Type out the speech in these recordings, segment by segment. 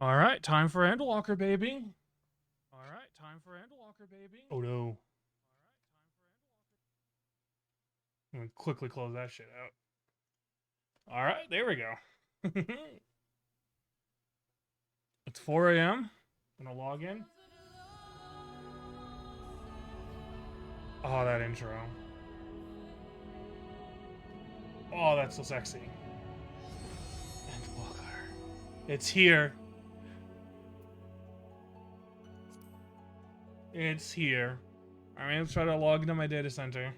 All right, time for Endwalker, baby. All right, time for Endwalker, baby. Oh no. I'm gonna quickly close that shit out. All right, there we go. It's 4 a.m. I'm gonna log in. Oh, that intro. Oh, that's so sexy. Endwalker. It's here. It's here. All right, let's try to log into my data center.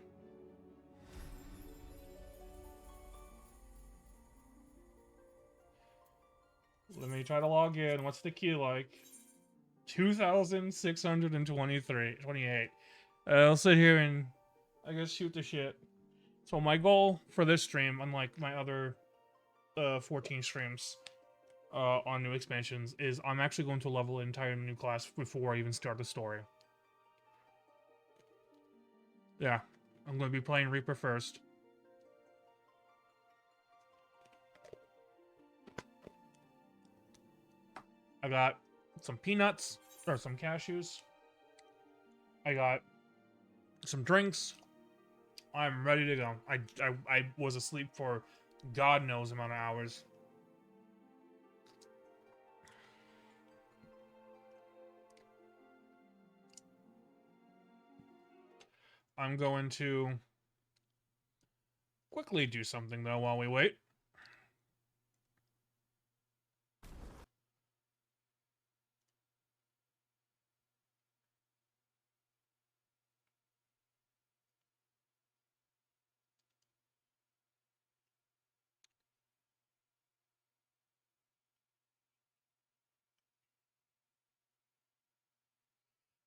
Let me try to log in. What's the key like? 2,628. I'll sit here and I guess shoot the shit. So my goal for this stream, unlike my other 14 streams on new expansions, is I'm actually going to level an entire new class before I even start the story. Yeah, I'm going to be playing Reaper first. I got some peanuts, or some cashews. I got some drinks. I'm ready to go. I was asleep for God knows amount of hours. I'm going to quickly do something though while we wait.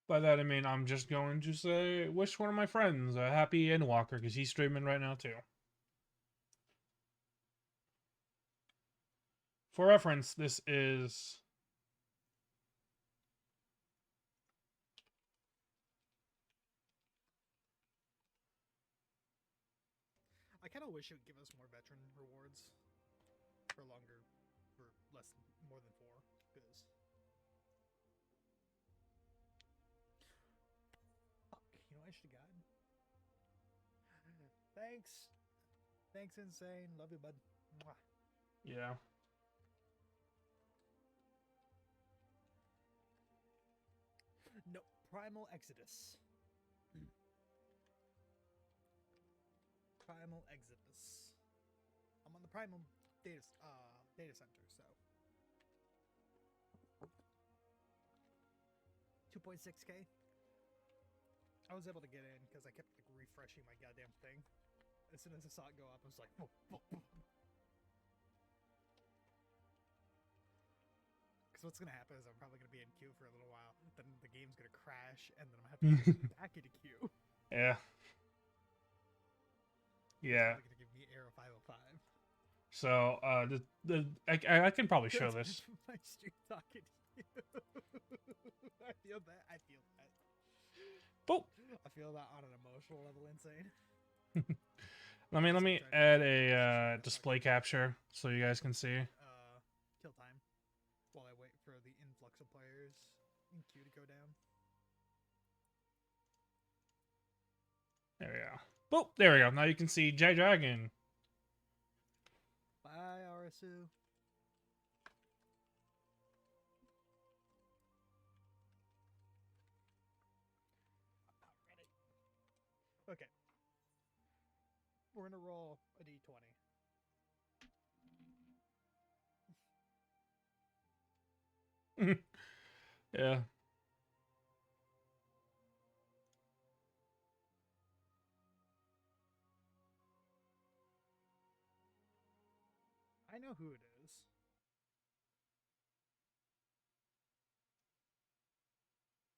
By that I mean I'm just going to say wish one of my friends a happy Endwalker because he's streaming right now too. For reference, this is I kind of wish it would give us more veteran rewards for longer, for less, more than 4, because. Fuck, you know what I should have gotten? Thanks. Thanks, Insane. Love you, bud. Mwah. yeah. No, Primal Exodus. Primal Exodus. I'm on the Primal data center, so 2.6k. I was able to get in because I kept like refreshing my goddamn thing. As soon as I saw it go up, I was like, oh, oh, oh. Because what's gonna happen is I'm probably gonna be in queue for a little while. Then the game's gonna crash, and then I'm gonna have to get back into queue. Yeah. Yeah. It's probably gonna give me Arrow 505. So I can probably show this. My stream talking to you. I feel that. I feel that. Boop. I feel that on an emotional level, Insane. Let me add a display capture so you guys can see. Kill time while I wait for the influx of players in queue to go down. There we go. Boop. There we go. Now you can see J Dragon. Bye, RSU. I'm not ready. Okay. We're gonna roll a d20. Yeah. I know who it is.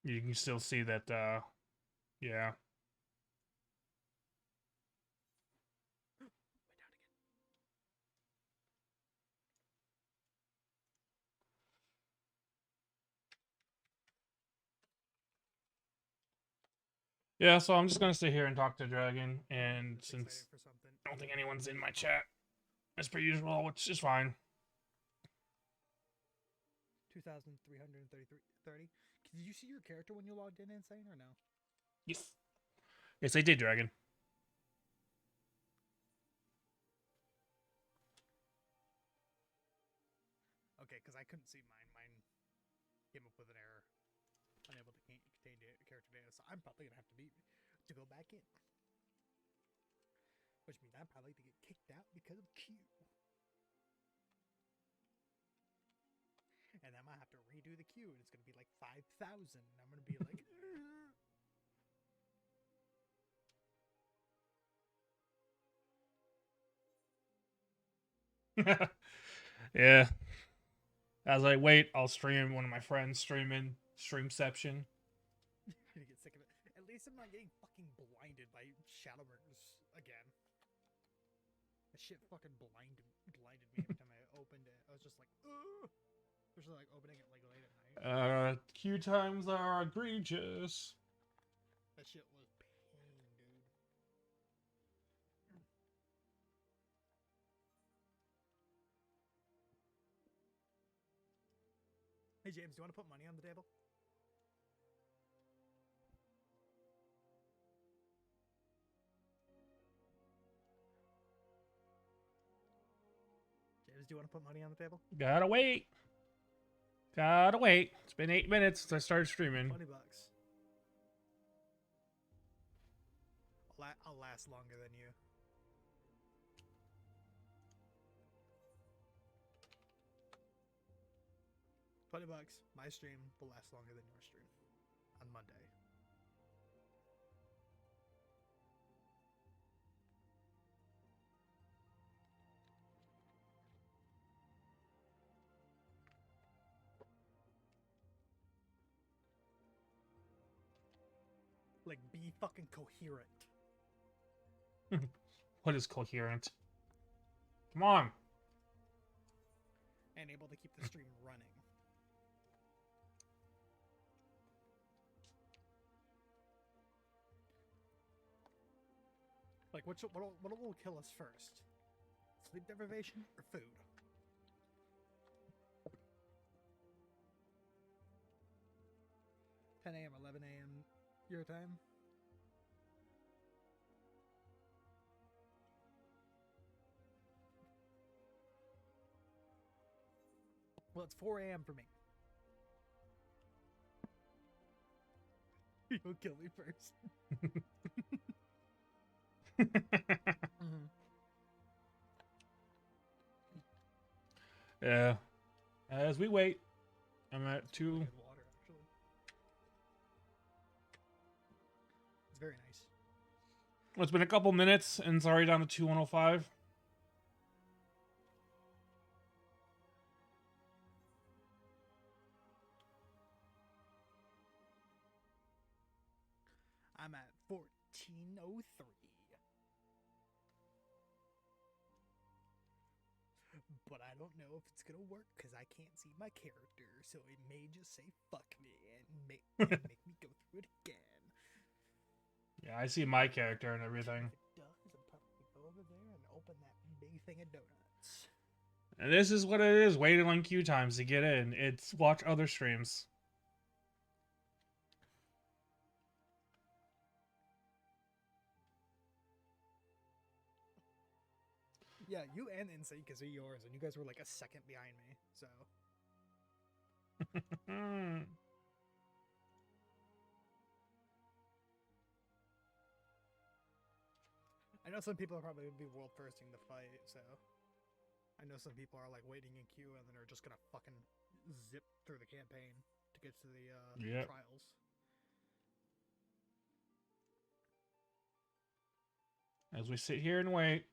You can still see that yeah. Way down again. Yeah, so I'm just gonna stay here and talk to Dragon, and That's since exciting for something. I don't think anyone's in my chat, as per usual, which is fine. 2,330. Did you see your character when you logged in, Insane, or no? Yes. Yes, I did, Dragon. Okay, because I couldn't see mine. Mine came up with an error, unable to contain character data. So I'm probably gonna have to go back in, which means I'm probably to get kicked out because of Q. And I might have to redo the queue, and it's gonna be like 5,000. And I'm gonna be like, Yeah. As I wait, I'll stream one of my friends streaming Streamception. I'm gonna get sick of it. At least I'm not getting fucking blinded by Shadowburners again. That shit fucking blinded me every time I opened it. I was just like, ugh. Especially like opening it like late at night. Queue times are egregious. That shit was pain, dude. Hey James, do you want to put money on the table? James, do you want to put money on the table? Gotta wait. Gotta wait. It's been 8 minutes since I started streaming. $20. I'll last longer than you. $20. My stream will last longer than your stream on Monday. Like, be fucking coherent. What is coherent? Come on. And able to keep the stream running. Like, what will kill us first? Sleep deprivation or food? $10 a.m., 11 a.m. your time? Well, it's 4 a.m. for me. You'll kill me first. Mm-hmm. Yeah. As we wait, I'm at 2. Good water, actually. It's very nice. Well, it's been a couple minutes, and it's already down to 2:105. I'm at 1403. But I don't know if it's gonna work because I can't see my character, so it may just say fuck me and make me go through it again. Yeah, I see my character and everything. If it does, I'll probably go over there and open that big thing of donuts. And this is what it is, waiting on queue times to get in. It's watch other streams. Yeah, you and Insane can see yours, and you guys were like a second behind me, so. I know some people are probably going to be world firsting the fight, so. I know some people are like waiting in queue and then are just going to fucking zip through the campaign to get to the Yep. trials. As we sit here and wait.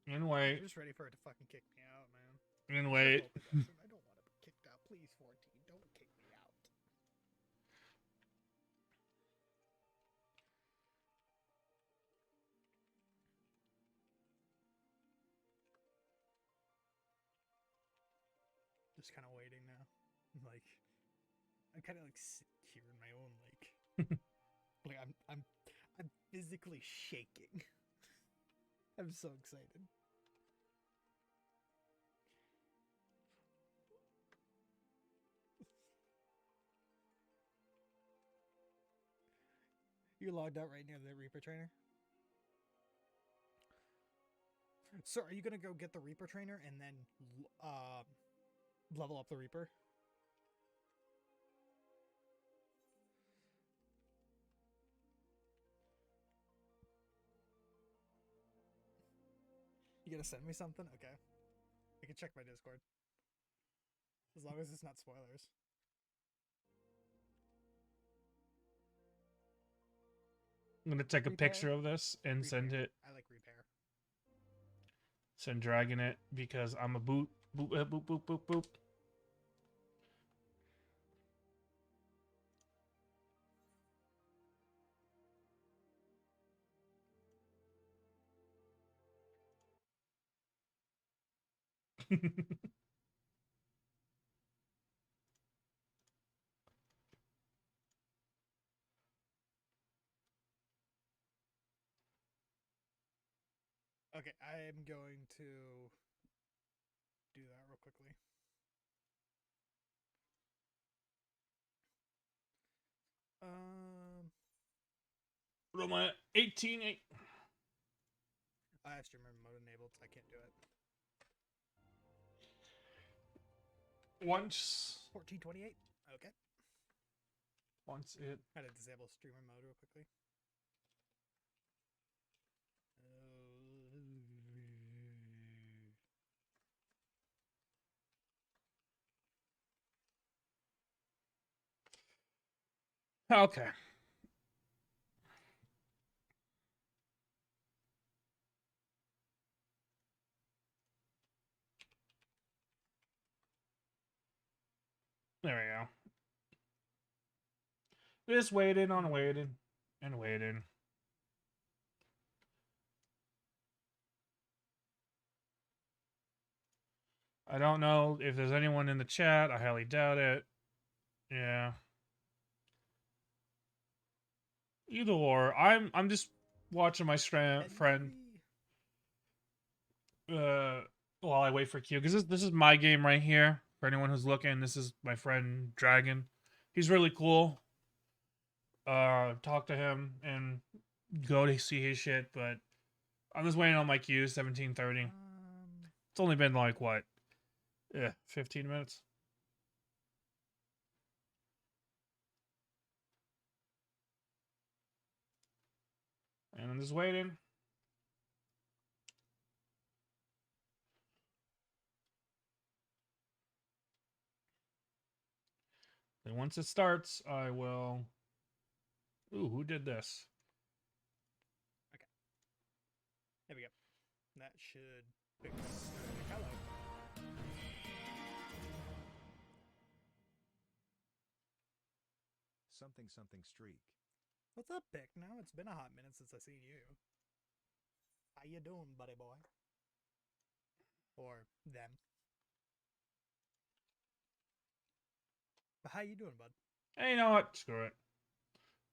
And wait. I'm just ready for it to fucking kick me out, man. And wait. I don't want to be kicked out. Please, 14, don't kick me out. Just kind of waiting now. Like, I'm kind of like sit here in my own like I'm physically shaking. I'm so excited. You logged out right near the Reaper trainer. So are you gonna go get the Reaper trainer and then level up the Reaper? You gonna send me something? Okay. I can check my Discord. As long as it's not spoilers. I'm gonna take a Repair? picture of this and send Repair. it. I like repair. Send Dragon it because I'm a boot. Boop, boop, boop, boop, boop. Okay, I am going to do that real quickly. What am I? 18. I have streamer mode enabled, so I can't do it. Once 1428. Okay. it. I had to disable streamer mode real quickly. Okay. There we go. Just waiting on waiting and waiting. I don't know if there's anyone in the chat. I highly doubt it. Yeah. Either or. I'm just watching my friend while I wait for Q, because this is my game right here. For anyone who's looking, this is my friend Dragon. He's really cool. Talk to him and go to see his shit, but I'm just waiting on my Q. 17:30. It's only been like what? 15 minutes. And I'm just waiting. And once it starts, I will. Ooh, who did this? Okay. There we go. That should fix. Hello. Something streak. What's up, Pick? Now it's been a hot minute since I seen you. How you doing, buddy boy? Or them. But how you doing, bud? Hey, you know what? Screw it.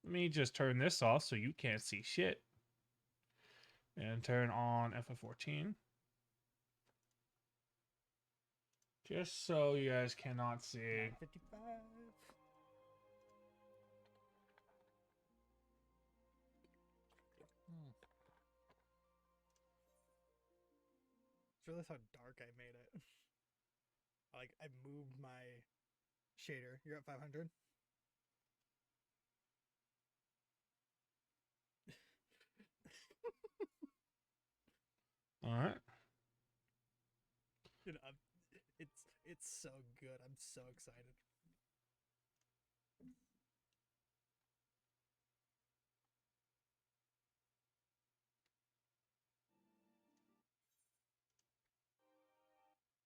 Let me just turn this off so you can't see shit. And turn on FF14. Just so you guys cannot see. 9:55. Just realized how dark I made it. Like, I moved my shader. You're at 500? Alright. You know, it's so good. I'm so excited.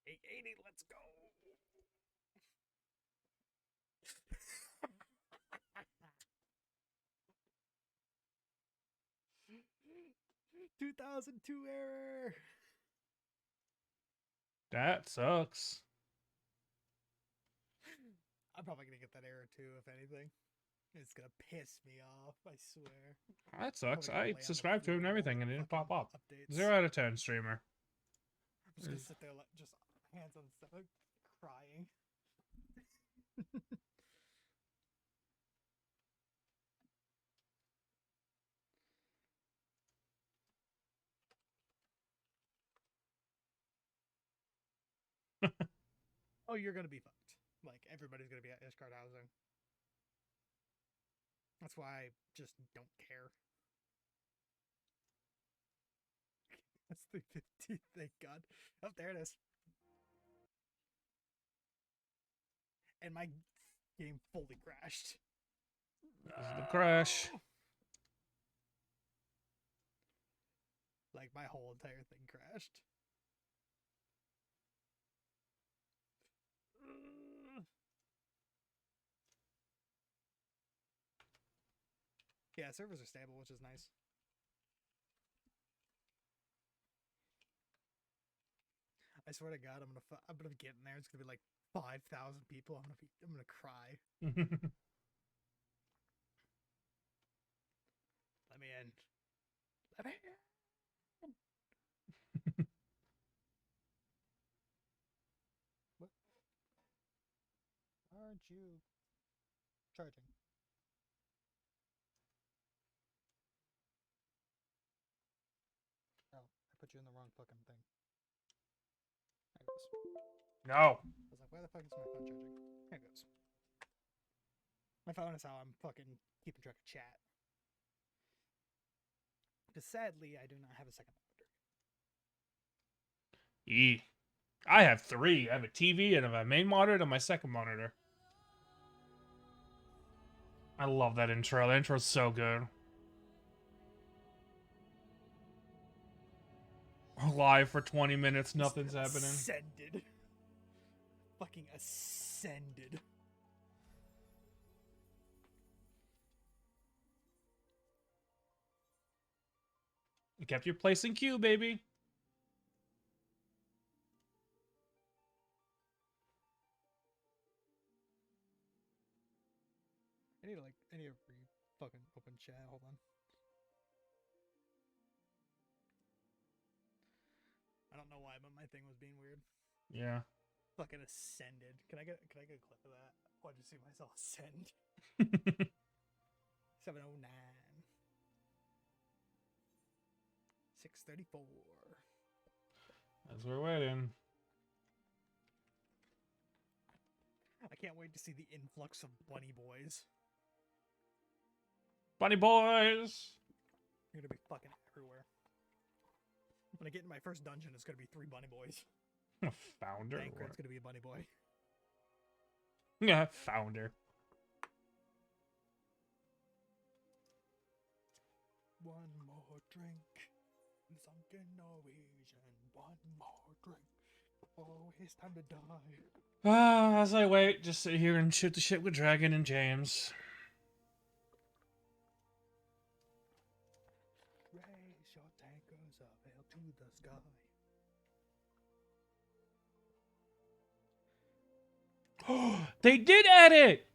$880, let's go. $2,002 error. That sucks. I'm probably gonna get that error too, if anything. It's gonna piss me off, I swear. That sucks. Probably gonna lay I on the subscribed to it and floor while everything and it didn't pop fucking up. Updates. 0 out of 10 streamer. I'm just gonna sit there, like, just hands on the stomach, crying. Oh, you're gonna be fucked. Like everybody's gonna be at Ishcard housing. That's why I just don't care. That's 350. Thank God. Oh, there it is. And my game fully crashed. This is the crash. Like my whole entire thing crashed. Yeah, servers are stable, which is nice. I swear to God, I'm gonna get in there. It's gonna be like 5,000 people. I'm gonna cry. Let me in. Let me in. What? Aren't you charging? Oh, I put you in the wrong fucking thing. There it goes. No. I was like, why the fuck is my phone charging? There it goes. My phone is how I'm fucking keeping track of chat. Because sadly, I do not have a second monitor. I have 3. I have a TV and I have a main monitor and my second monitor. I love that intro. The intro's so good. Live for 20 minutes, nothing's happening. Ascended. Fucking ascended. You kept your place in queue, baby. I need to fucking open chat. Hold on. I don't know why, but my thing was being weird. Yeah. Fucking ascended. Can I get a clip of that? I want to see myself ascend. 709. 634. As we're waiting. I can't wait to see the influx of bunny boys. Bunny boys! They're gonna be fucking everywhere. When I get in my first dungeon, it's gonna be 3 bunny boys. Founder? Bankrutt's gonna be a bunny boy. Yeah, founder. One more drink. Sunken Norwegian. One more drink. Oh, it's time to die. As I wait, just sit here and shoot the shit with Dragon and James. Raise your tankers up, hail to the sky. They did add it!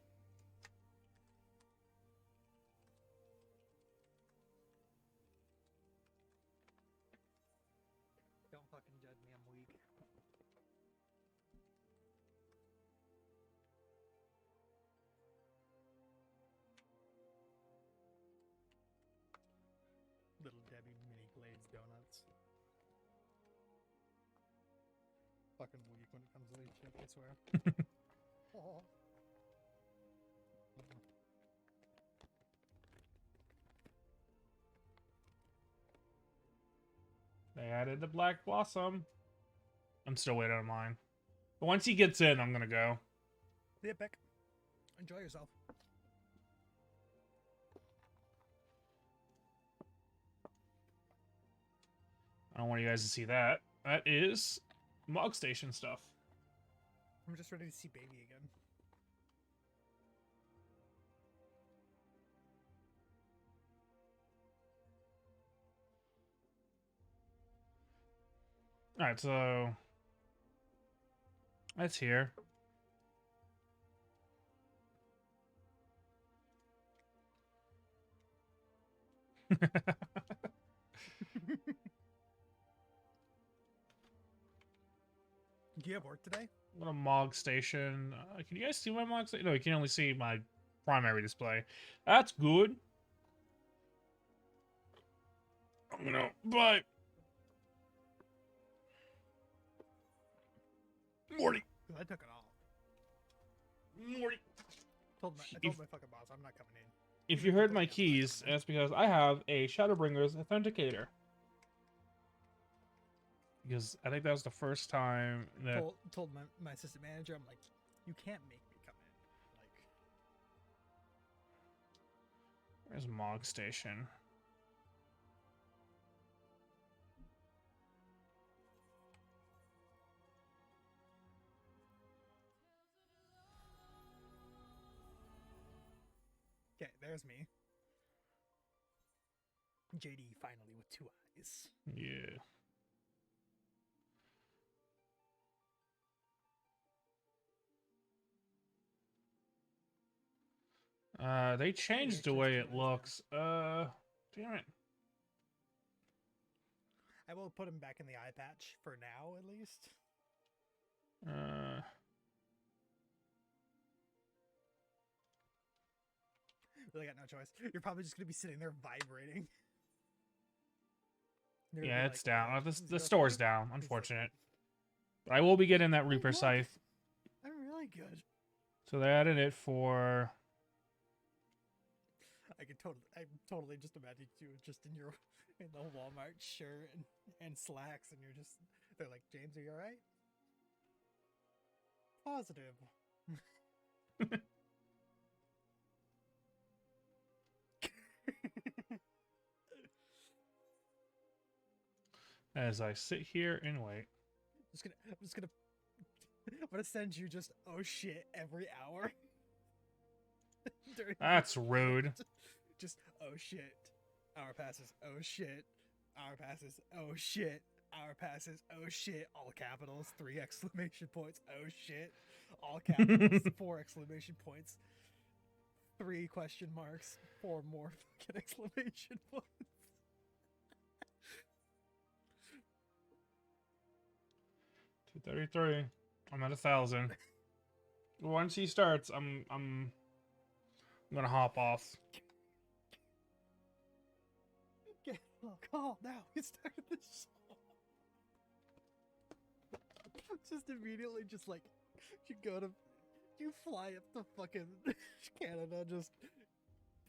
Don't fucking judge me, I'm weak. Little Debbie mini glazed donuts. Fucking weak when it comes to this shit, I swear. Oh. They added the Black Blossom. I'm still waiting on mine. But once he gets in, I'm gonna go. The epic. Enjoy yourself. I don't want you guys to see that. That is Mog Station stuff. I'm just ready to see baby again. Alright, so... That's here. Do you have work today? What a Mog Station. Can you guys see my Mog Station? No, you can only see my primary display. That's good. You know, but... Morty. 'Cause I took it off. Morty. I told my fucking boss I'm not coming in. If Even you if he heard told my me I'm not keys, coming in. that's because I have a Shadowbringers Authenticator. Because I think that was the first time that... Told my assistant manager, I'm like, you can't make me come in. Like, Where's Mog Station? okay, there's me. JD finally with 2 eyes. Yeah. They changed the actually has way 2 it eyes now. looks. Damn it. I will put him back in the eye patch for now, at least. Really got no choice. You're probably just gonna be sitting there vibrating. You're gonna Yeah, be it's like, down. The 0 store's score?" down, He's like, unfortunate. But I will be getting that "Oh, Reaper look, Scythe. I'm really good. So they added it for... I totally just imagine you just in your in the Walmart shirt and slacks, and you're just they're like, James, are you alright? Positive. As I sit here and wait. I'm gonna send you just oh shit every hour. That's rude. Just oh shit. Hour passes. Oh shit. Hour passes. Oh shit. Hour passes. Oh shit. All capitals. 3 exclamation points. Oh shit. All capitals. 4 exclamation points. 3 question marks. 4 more fucking exclamation points. $233. I'm at 1,000. Once he starts, I'm gonna hop off. Get call now. He started this song. Just immediately, just like you fly up to fucking Canada, just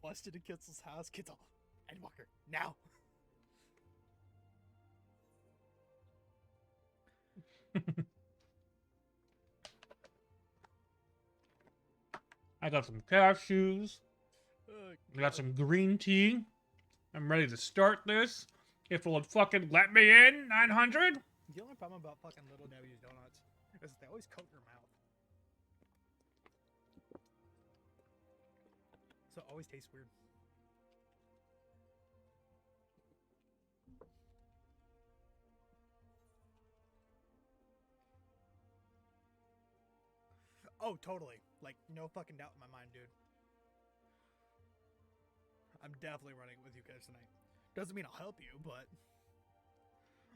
bust into Kitzel's house. Kitzel, Endwalker, now. I got some cashews. I got some green tea. I'm ready to start this. If it would fucking let me in, 900. The only problem about fucking Little W's donuts is they always coat your mouth, so it always tastes weird. Oh, totally. Like, no fucking doubt in my mind, dude. I'm definitely running with you guys tonight. Doesn't mean I'll help you, but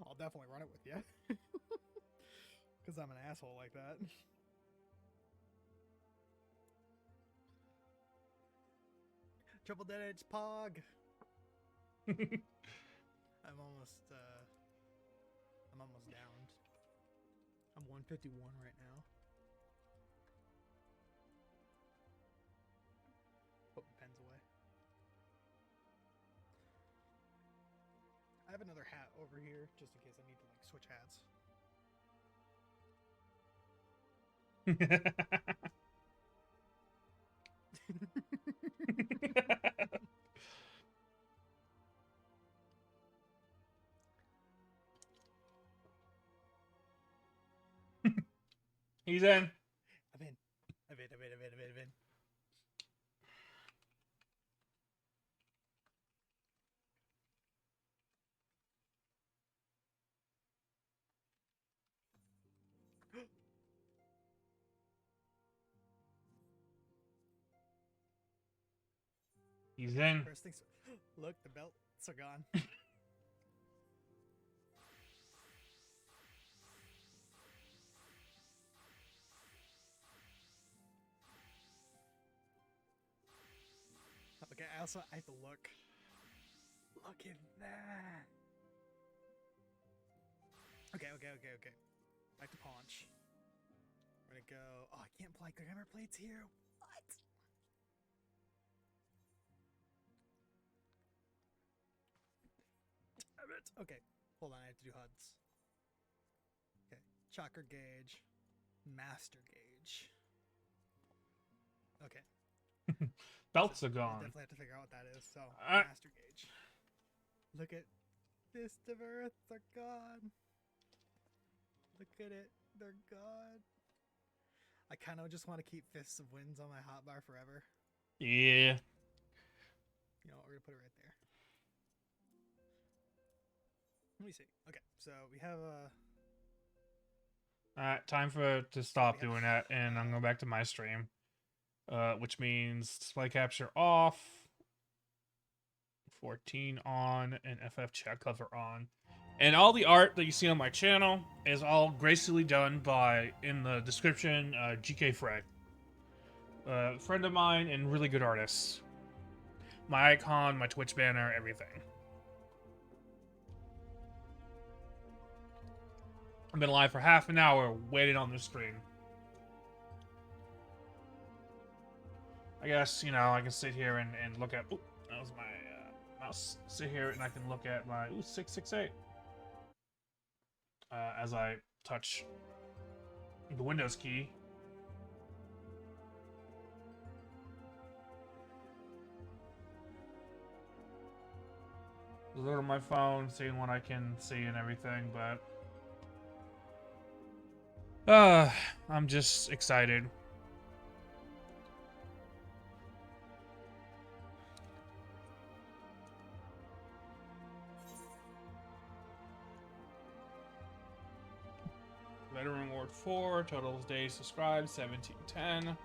I'll definitely run it with you. Because I'm an asshole like that. Triple damage, Pog! I'm almost downed. I'm 151 right now. Put my pens away. I have another hat over here, just in case I need to, like, switch hats. He's in. I'm in. I'm in. He's in. First things, look, the belts are gone. Okay, I have to look. Look at that. Okay. Back to paunch. We're gonna go. Oh, I can't apply grammar plates here. What? Damn it. Okay, hold on. I have to do HUDs. Okay, chakra gauge, master gauge. Okay. Belts are I gone. definitely have to figure out what that is. So, Uh, master gauge. Look at this Earth. They're gone. Look at it. They're gone. I kind of just want to keep Fists of Winds on my hotbar forever. Yeah. You know what? We're going to put it right there. Let me see. Okay, so we have a... Alright, time to stop doing that, and I'm going back to my stream. Which means display capture off, 14 on, and FF chat cover on. And all the art that you see on my channel is all gracefully done by, in the description, GK Fred. Friend of mine and really good artist. My icon, my Twitch banner, everything. I've been live for half an hour waiting on this stream. I guess, you know, I can sit here and look at... Oop, that was my mouse. Sit here and I can look at my... Ooh, 668. As I touch the Windows key. Look at my phone, seeing what I can see and everything, but... I'm just excited. Veteran Reward 4, total days subscribed, 1710.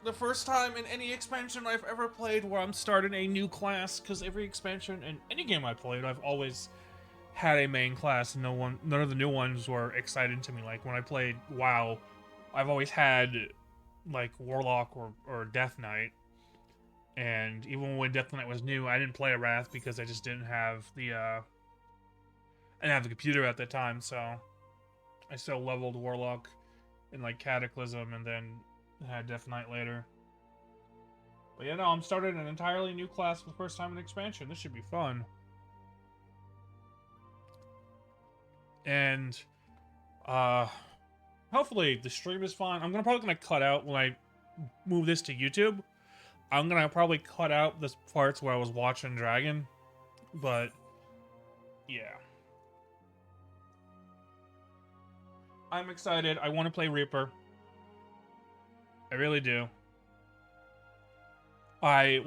The first time in any expansion I've ever played where I'm starting a new class, because every expansion in any game I played, I've always had a main class. None of the new ones were exciting to me. Like when I played WoW, I've always had like Warlock or Death Knight. And even when Death Knight was new, I didn't play a Wrath because I just didn't have the I didn't have the computer at the time, so I still leveled Warlock in like Cataclysm and then had Death Knight later. But yeah, no, I'm starting an entirely new class for the first time in expansion. This should be fun. And hopefully the stream is fine. I'm probably gonna cut out when I move this to YouTube. I'm gonna probably cut out the parts where I was watching Dragon, but yeah. I'm excited. I want to play Reaper. I really do. Funny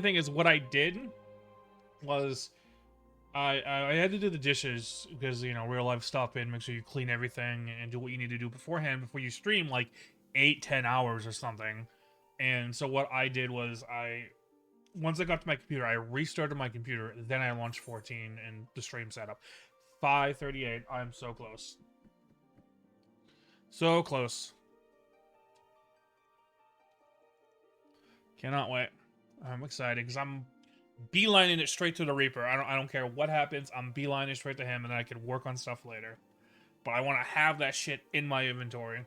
thing is, what I did was I had to do the dishes because, you know, real life stuff in, make sure you clean everything and do what you need to do beforehand before you stream like 8-10 hours or something. And so what I did was once I got to my computer, I restarted my computer, then I launched 14 and the stream setup. 5:38. I'm so close. So close. Cannot wait. I'm excited because I'm beelining it straight to the Reaper. I don't care what happens. I'm beelining it straight to him, and then I can work on stuff later. But I want to have that shit in my inventory.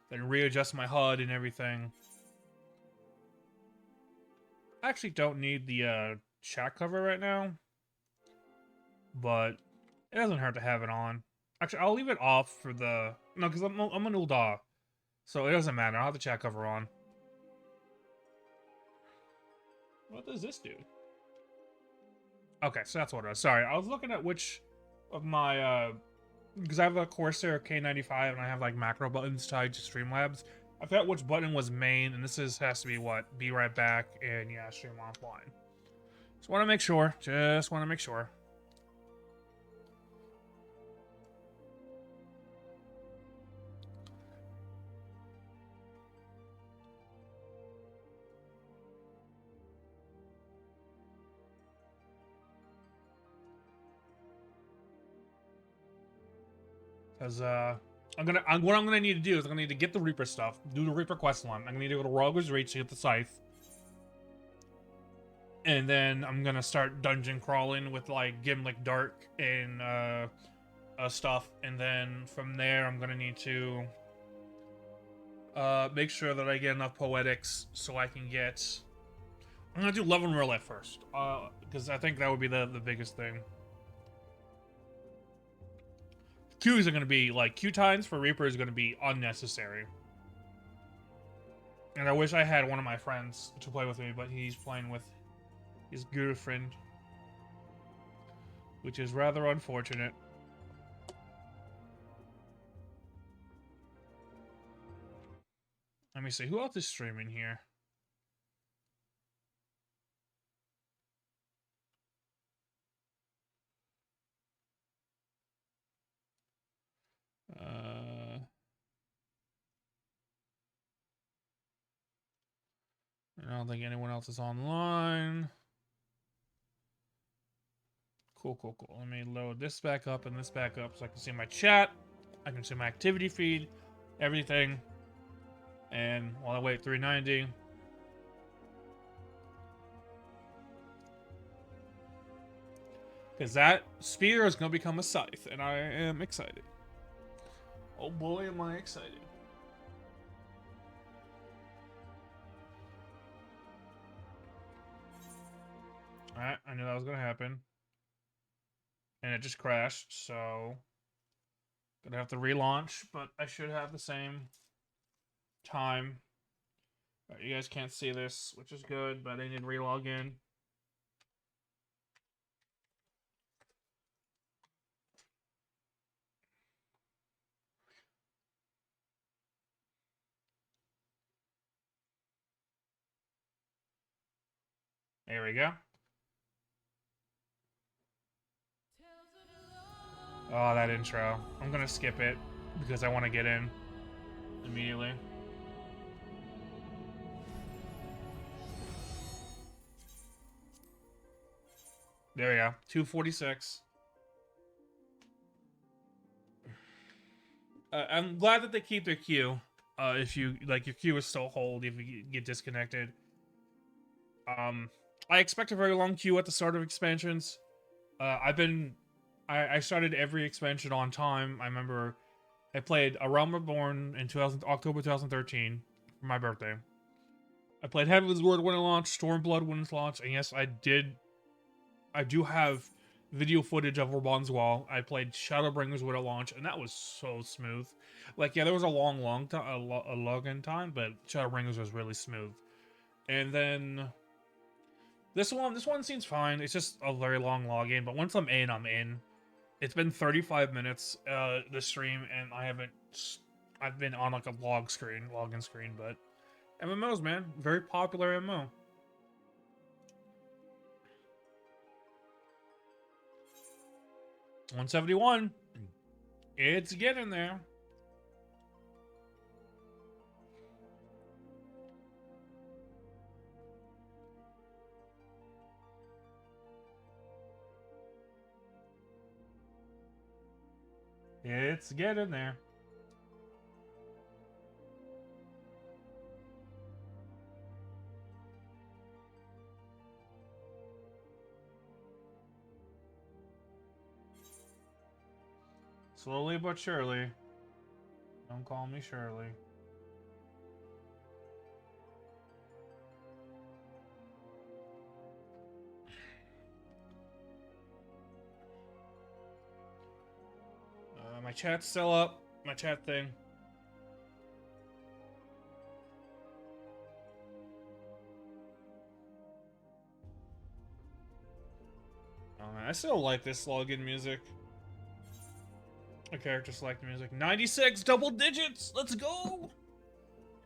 Then readjust my HUD and everything. I actually don't need the chat cover right now, but it doesn't hurt to have it on. Actually, I'll leave it off for the... No, because I'm an Ulda, so it doesn't matter. I'll have the chat cover on. What does this do? Okay, so that's what it was. Sorry, I was looking at which of my... because I have a Corsair K95 and I have like macro buttons tied to Streamlabs. I forgot which button was main, and this has to be what? Be right back, and yeah, stream offline. Just want to make sure. Just want to make sure. Because what I'm gonna need to do is I'm gonna need to get the Reaper stuff, do the Reaper quest line. I'm gonna need to go to Rogue's Reach to get the scythe. And then I'm gonna start dungeon crawling with like Gimlick Dark and stuff, and then from there I'm gonna need to make sure that I get enough poetics so I can get. I'm gonna do Love and Roulette first, because I think that would be the biggest thing. Qs are gonna be like Q times for Reaper is gonna be unnecessary. And I wish I had one of my friends to play with me, but he's playing with his girlfriend, which is rather unfortunate. Let me see, who else is streaming here? I don't think anyone else is online. Cool, cool, cool. Let me load this back up and this back up so I can see my chat. I can see my activity feed, everything. And while I wait 390. Because that spear is going to become a scythe, and I am excited. Oh boy, am I excited. Alright, I knew that was going to happen. And it just crashed, so... Gonna have to relaunch, but I should have the same time. Right, you guys can't see this, which is good, but I need to relog in. There we go. Oh, that intro. I'm gonna skip it because I want to get in immediately. There we go. 246. I'm glad that they keep their queue. If you like, your queue is still hold if you get disconnected. I expect a very long queue at the start of expansions. I started every expansion on time. I remember I played A Realm Reborn in October 2013 for my birthday. I played Heaven's Word when it launched, Stormblood when it launched, and yes, I do have video footage of Raban's Wall. I played Shadowbringers when it launched, and that was so smooth. Like, yeah, there was a long time, a login time, but Shadowbringers was really smooth. And then this one seems fine. It's just a very long login, but once I'm in, I'm in. It's been 35 minutes, the stream, and I've been on like a login screen, but MMOs, man, very popular MMO. 171. It's getting there. It's getting there. Slowly but surely. Don't call me Shirley. My chat's still up. My chat thing. Oh, man, I still like this login music. A character select music. 96 double digits. Let's go.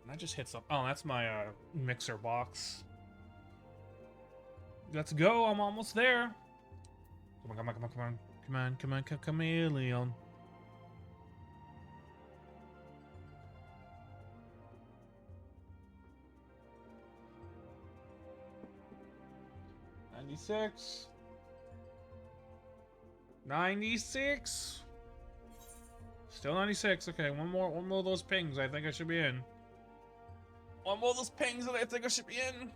And I just hit some. Oh, that's my mixer box. Let's go. I'm almost there. Come on, come on, come on, come on. Come on, come on, chameleon. $96. 96. Still 96. Okay, one more of those pings. I think I should be in. One more of those pings, and I think I should be in.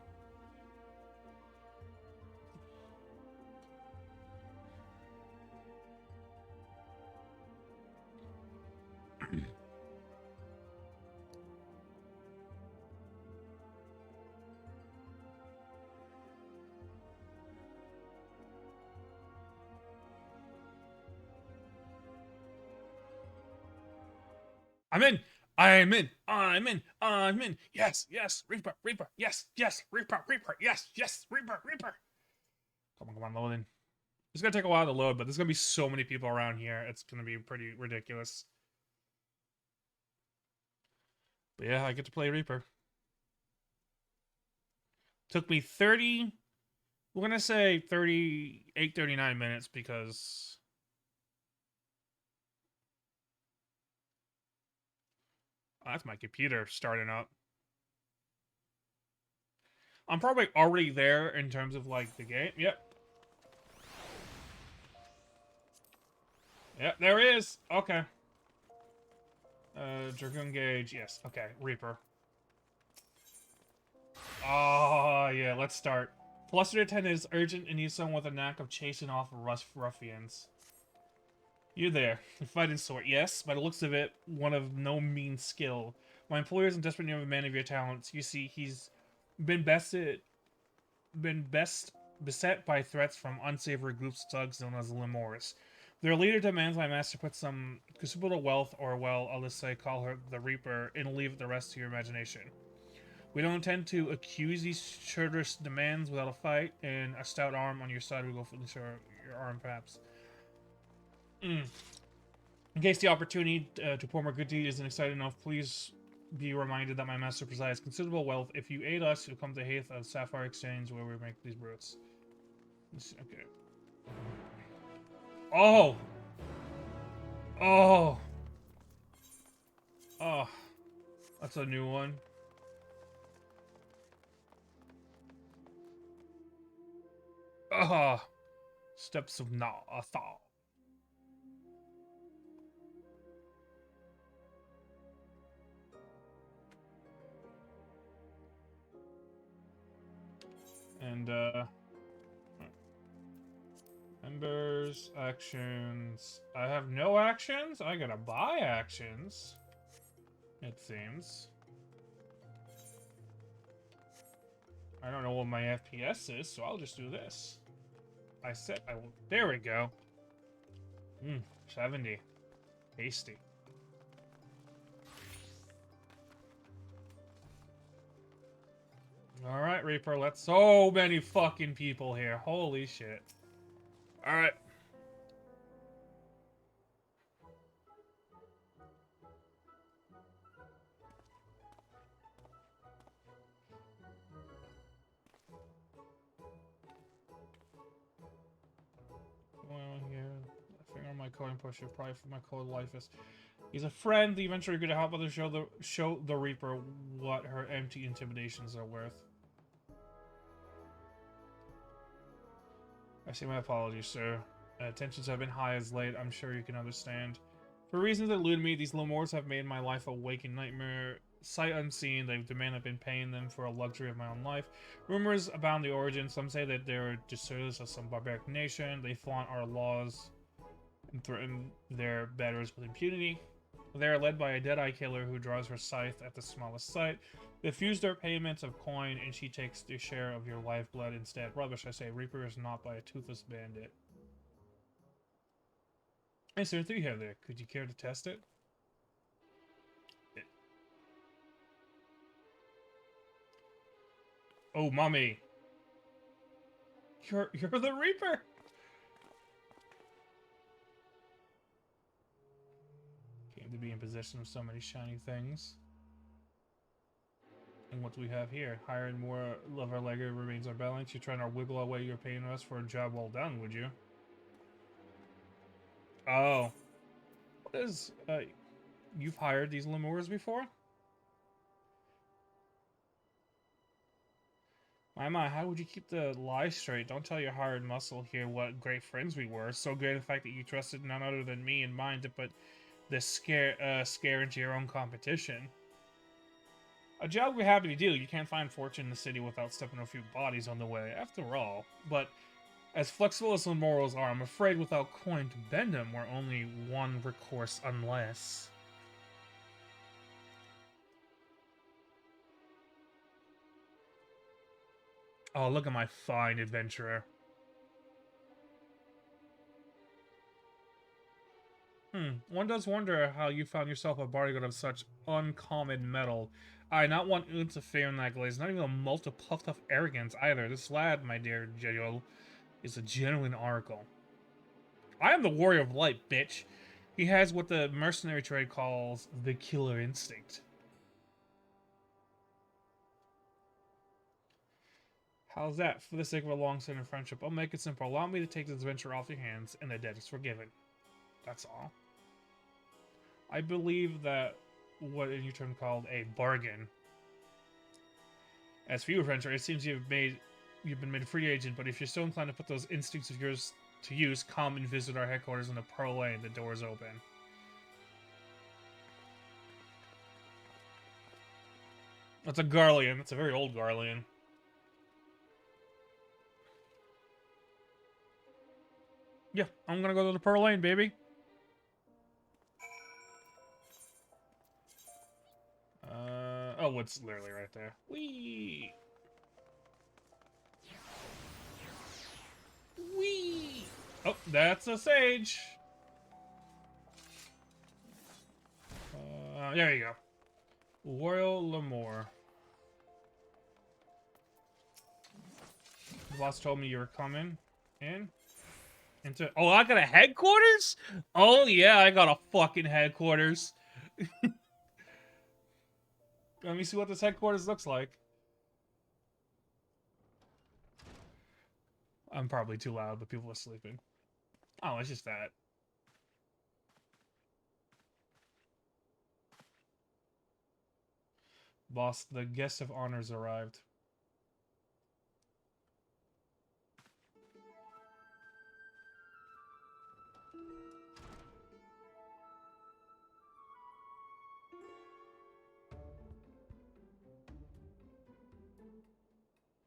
I'm in. I'm in. I'm in. I'm in. Yes, yes. Reaper, Reaper. Yes, yes. Reaper, Reaper. Yes, yes. Reaper, Reaper. Come on, load in. It's gonna take a while to load, but there's gonna be so many people around here. It's gonna be pretty ridiculous. But yeah, I get to play Reaper. Took me 30. We're gonna say 38, 39 minutes because that's my computer starting up. I'm probably already there in terms of like the game. Yep. Yep, there it is. Okay. Dragoon Gauge. Yes. Okay. Reaper. Oh, yeah. Let's start. Flustered 10 is urgent and needs someone with a knack of chasing off ruffians. You're there. Fighting sort. Yes, by the looks of it, one of no mean skill. My employer is in desperate need of a man of your talents. You see, he's been bested been best beset by threats from unsavory groups of thugs known as Lemurs. Their leader demands my master put some considerable wealth, or well, I'll just say call her the Reaper, and leave the rest to your imagination. We don't intend to accuse these traitorous demands without a fight, and a stout arm on your side will go for your arm, perhaps. Mm. In case the opportunity to perform a good deed isn't exciting enough, please be reminded that my master presides considerable wealth. If you aid us, you'll come to Haith of Sapphire Exchange, where we make these brutes. Okay. Oh! Oh! Oh. That's a new one. Oh! Steps of Thaw. And, members, actions. I have no actions? I gotta buy actions. It seems. I don't know what my FPS is, so I'll just do this. I said I will. There we go. 70. Tasty. Alright, Reaper, let's. So many fucking people here. Holy shit. Alright. Well, here. Finger on my coin pusher. Probably for my code life is. He's a friend. The eventually going to help others show the Reaper what her empty intimidations are worth. I say my apologies, sir. Tensions have been high as late. I'm sure you can understand. For reasons that elude me, these Lemurs have made my life a waking nightmare. Sight unseen, they demand I've been paying them for a luxury of my own life. Rumors abound the origin. Some say that they're deserters of some barbaric nation. They flaunt our laws and threaten their betters with impunity. They are led by a dead-eye killer who draws her scythe at the smallest sight. They refuse their payments of coin, and she takes their share of your lifeblood instead. Rubbish, I say. Reaper is not by a toothless bandit. Hey, sir, do you have there? Could you care to test it? Oh, mommy. You're the Reaper. Came to be in possession of so many shiny things. And what do we have here? Hiring more of our legger remains our balance. You're trying to wiggle away your paying us for a job well done, would you? Oh. What is, you've hired these Lemurs before? My, how would you keep the lie straight? Don't tell your hired muscle here what great friends we were. So great in fact that you trusted none other than me and mine to put this scare into your own competition. A job we're happy to do. You can't find fortune in the city without stepping a few bodies on the way, after all. But as flexible as the morals are, I'm afraid without coin to bend them, we're only one recourse unless... Oh, look at my fine adventurer. One does wonder how you found yourself a bodyguard of such uncommon metal. I not one ounce of fear in that glaze, not even a mote of puffed up arrogance either. This lad, my dear Joel, is a genuine oracle. I am the warrior of light, bitch. He has what the mercenary trade calls the killer instinct. How's that? For the sake of a long-standing friendship, I'll make it simple. Allow me to take this venture off your hands, and the debt is forgiven. That's all. I believe that what in your term called a bargain. As for you, adventurer, it seems you've been made a free agent, but if you're so inclined to put those instincts of yours to use, come and visit our headquarters in the Pearl Lane. The door's open. That's a Garlean. That's a very old Garlean. Yeah, I'm gonna go to the Pearl Lane, baby. Oh, it's literally right there. Whee! Whee! Oh, that's a sage. There you go. Royal Lamore. The boss told me you were coming in. Oh, I got a headquarters? Oh, yeah, I got a fucking headquarters. Let me see what this headquarters looks like. I'm probably too loud, but people are sleeping. Oh, it's just that. Boss, the guest of honors arrived.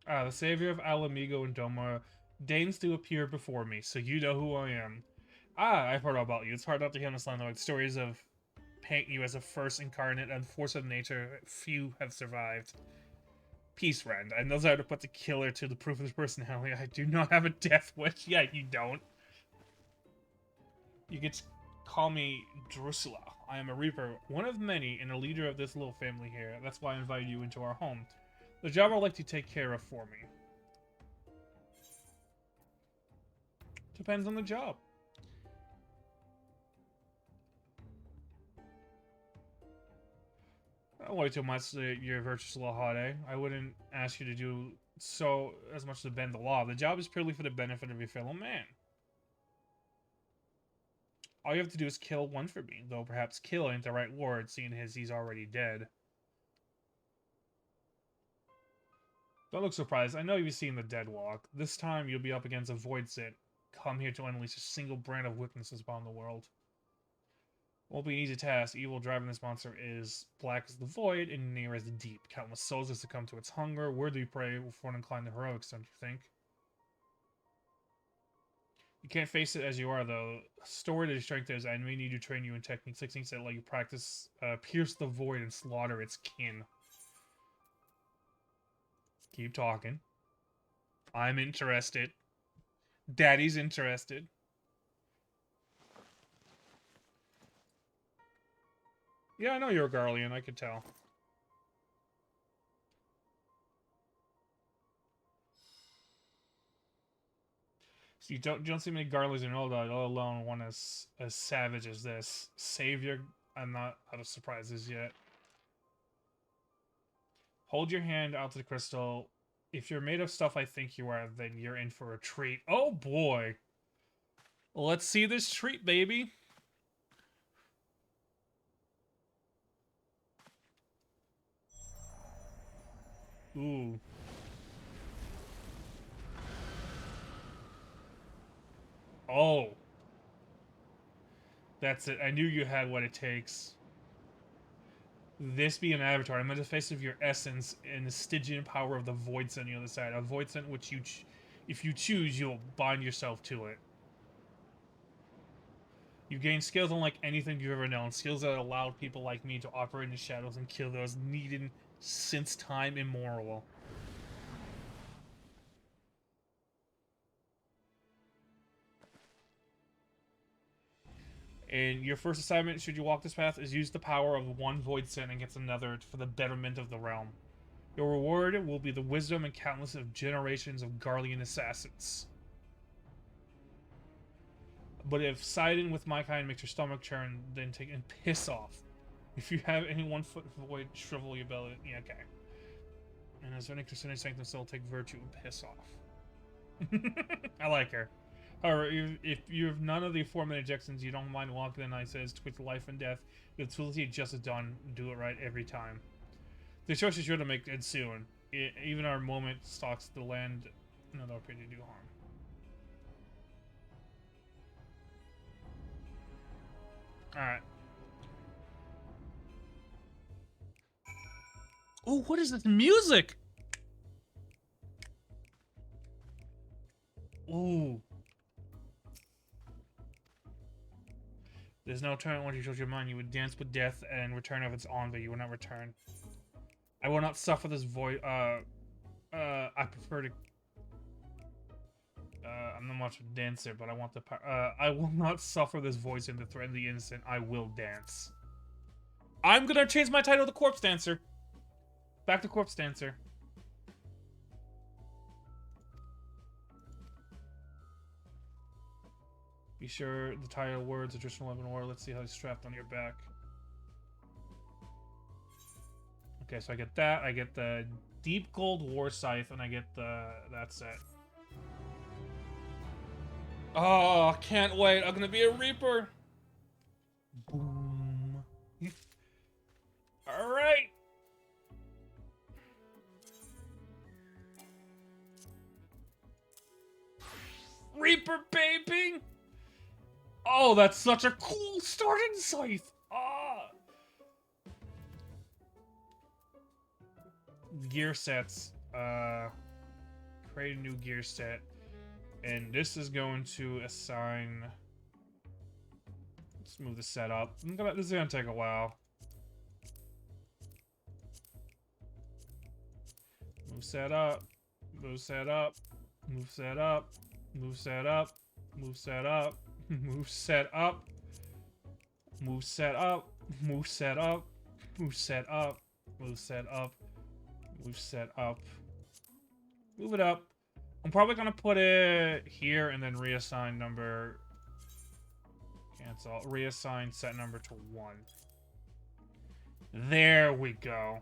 The savior of Alamigo and Doma deigns to appear before me, so you know who I am. I've heard all about you. It's hard not to hear on this land like stories of paint you as a first incarnate and force of nature. Few have survived. Peace, friend. I know how to put the killer to the proof of his personality. I do not have a death wish. Yeah, you don't. You can call me Drusilla. I am a reaper, one of many, and a leader of this little family here. That's why I invited you into our home. The job I'd like to take care of for me. Depends on the job. Don't worry too much that you're virtuous little hot, eh? I wouldn't ask you to do so as much to bend the law. The job is purely for the benefit of your fellow man. All you have to do is kill one for me, though perhaps kill ain't the right word, seeing as he's already dead. Don't look surprised. I know you've seen the Dead Walk. This time you'll be up against a Void Sit, come here to unleash a single brand of witnesses upon the world. Won't be an easy task. Evil driving this monster is black as the void and near as the deep. Countless souls have succumbed to its hunger. Worthy prey for an inclined to heroics, don't you think? You can't face it as you are, though. Stored as strength as enemy need to train you in techniques that let you practice, pierce the void and slaughter its kin. Keep talking. I'm interested. Daddy's interested. Yeah, I know you're a Garlean, I could tell. So you don't see many Garleans in Oldad, let alone one as savage as this. Savior, I'm not out of surprises yet. Hold your hand out to the crystal. If you're made of stuff I think you are, then you're in for a treat. Oh boy. Let's see this treat, baby. Ooh. Oh. That's it. I knew you had what it takes. This be an avatar. I'm in the face of your essence and the Stygian power of the Void Scent on the other side. A Void Scent which you, if you choose, you'll bind yourself to it. You gain skills unlike anything you've ever known. Skills that allowed people like me to operate in the shadows and kill those needed since time immemorial. And your first assignment, should you walk this path, is use the power of one void sin against another for the betterment of the realm. Your reward will be the wisdom and countless of generations of Garlean assassins. But if siding with my kind makes your stomach churn, then take and piss off. If you have any 1 foot void shrivel ability, yeah, okay. And as an extended sanctum still take virtue and piss off. I like her. However, if you have none of the aforementioned ejections, you don't mind walking the night says twitch life and death. The utility just as done. Do it right every time. The choice is sure to make it soon. Even our moment stalks the land. No, no opportunity to do harm. Alright. Oh, what is this music? Ooh. There's no turn once you chose your mind. You would dance with death and return of its on, but you will not return. I will not suffer this void. I prefer to. I'm not much of a dancer, but I want the. I will not suffer this voice and to threaten the innocent. I will dance. I'm gonna change my title to Corpse Dancer. Back to Corpse Dancer. Be sure the title words, additional 11 war. Let's see how it's strapped on your back. Okay, so I get that. I get the Deep Gold War Scythe, and I get the that set. Oh, can't wait. I'm gonna be a Reaper. Boom. Alright. Reaper baby! Oh, that's such a cool starting scythe! Ah! Gear sets. Create a new gear set. And this is going to assign... Let's move the set up. This is gonna take a while. Move set up. Move set up. Move set up. Move set up. Move set up. Move set up. Move set up. Move set up. Move set up. Move set up. Move set up. Move it up. I'm probably gonna put it here and then reassign number. Cancel. Reassign set number to 1. There we go.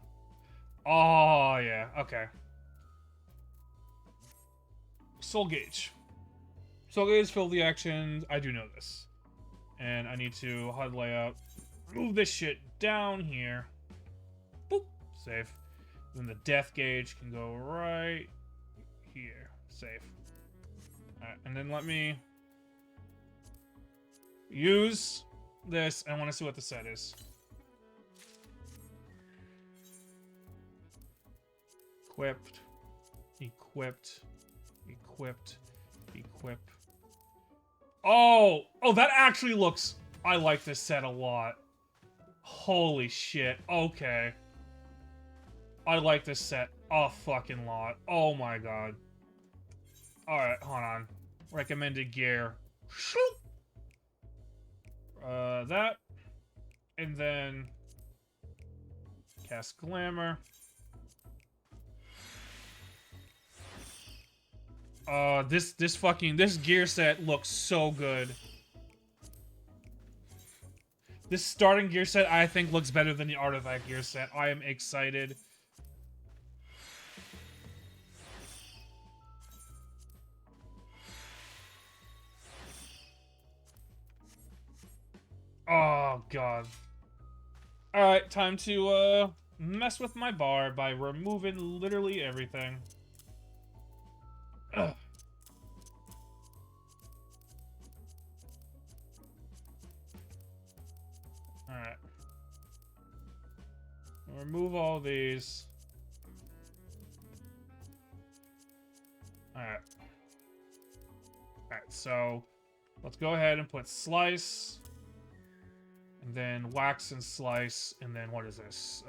Oh, yeah. Okay. Soul Gauge. Soul Gauge fill the actions. I do know this. And I need to HUD layout. Move this shit down here. Boop. Save. Then the death gauge can go right here. Save. Alright, and then let me use this. I want to see what the set is. Equipped. Equipped. Equipped. Equip. Oh! Oh, that actually looks... I like this set a lot. Holy shit. Okay. I like this set a fucking lot. Oh my god. Alright, hold on. Recommended gear. That. And then... Cast Glamour. This gear set looks so good. This starting gear set, I think, looks better than the artifact gear set. I am excited. Oh, God. Alright, time to, mess with my bar by removing literally everything. Ugh. Alright. Remove all these. Alright. Alright, so let's go ahead and put slice. And then wax and slice. And then what is this?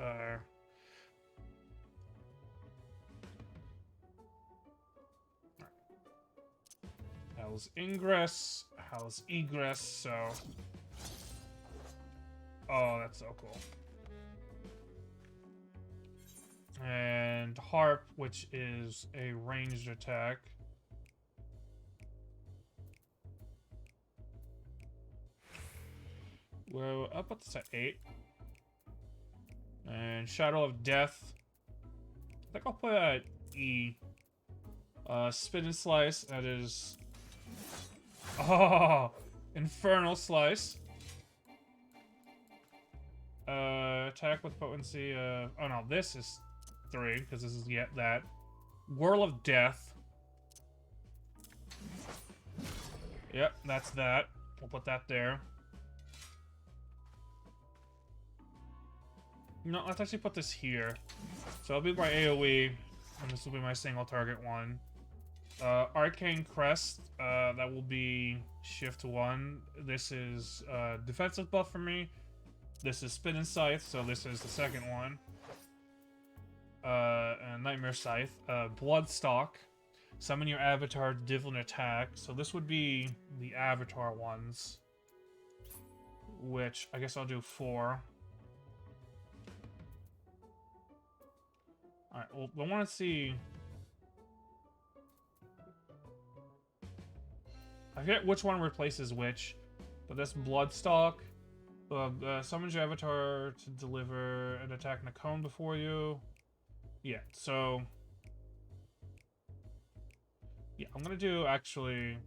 How's ingress? How's egress? So Oh, that's so cool. And Harp, which is a ranged attack. Well, I'll put this at 8. And Shadow of Death. I think I'll put it at E. Spin and Slice, that is... Oh! Infernal Slice. Attack with potency, oh no, this is 3, because this is yet that. Whirl of Death. Yep, that's that. We'll put that there. No, let's actually put this here. So it'll be my AoE, and this will be my single target one. Arcane Crest, that will be Shift 1. This is defensive buff for me. This is Spin and Scythe, so this is the second one. And Nightmare Scythe. Bloodstalk. Summon your avatar to deal an attack. So this would be the avatar ones. Which, I guess I'll do 4. Alright, well, I want to see... I forget which one replaces which, but this Bloodstalk summons your avatar to deliver an attack in a cone before you. Yeah, so... Yeah, I'm gonna do, actually...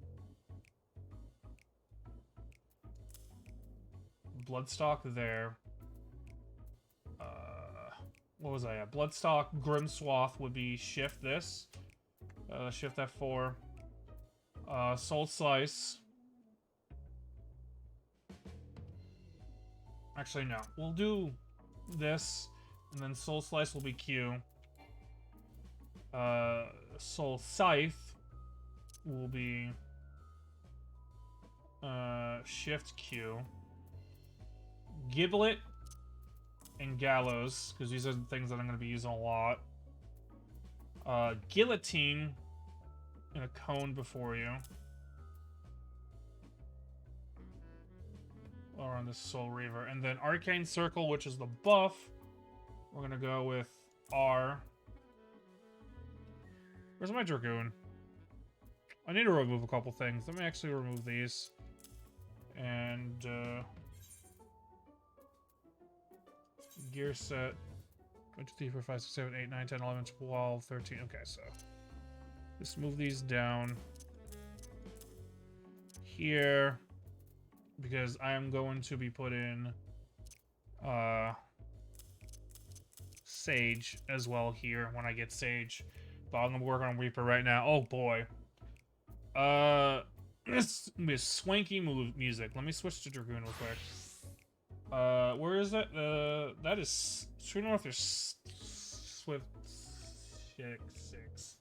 Bloodstock there. What was I at? Bloodstock, Grimswath would be shift this. Shift F4. Soul Slice. Actually, no. We'll do this, and then Soul Slice will be Q. Soul Scythe will be Shift Q. Giblet and Gallows, because these are the things that I'm going to be using a lot. Guillotine in a cone before you. Or on this Soul Reaver. And then Arcane Circle, which is the buff. We're going to go with R. Where's my Dragoon? I need to remove a couple things. Let me actually remove these. And, gear set. 1, 2, 3, 4, 5, 6, 7, 8, 9, 10, 11, 12, 13. Okay, so. Just move these down. Here. Because I am going to be putting, Sage as well here when I get Sage. But I'm gonna work on Reaper right now. Oh boy. This is swanky music. Let me switch to Dragoon real quick. Where is it? That is True North or Swift 6.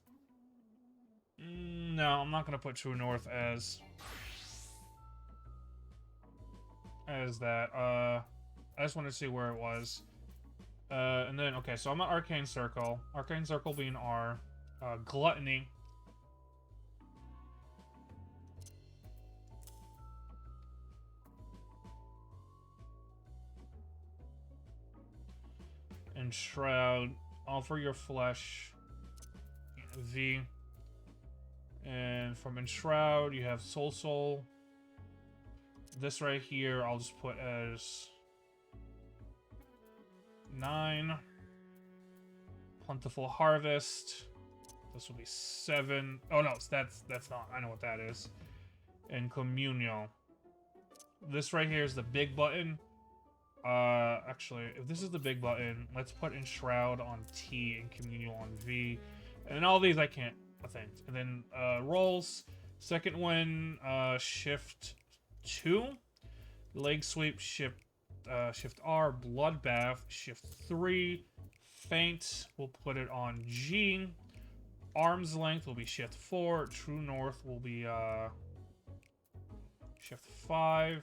No, I'm not gonna put True North as that. I just wanted to see where it was. And then, okay, so I'm at Arcane Circle. Arcane Circle being R. Gluttony. And Shroud. Offer your flesh. V. And from Enshroud, you have Soul. This right here, I'll just put as 9. Plentiful Harvest. This will be 7. Oh no, that's not. I know what that is. And Communal. This right here is the big button. Actually, if this is the big button, let's put Enshroud on T and Communal on V. And all these I can't, I think. And then rolls. Second one, Shift 2. Leg Sweep, Shift R. Bloodbath, Shift 3. Feint, we'll put it on G. Arm's Length will be Shift 4. True North will be Shift 5.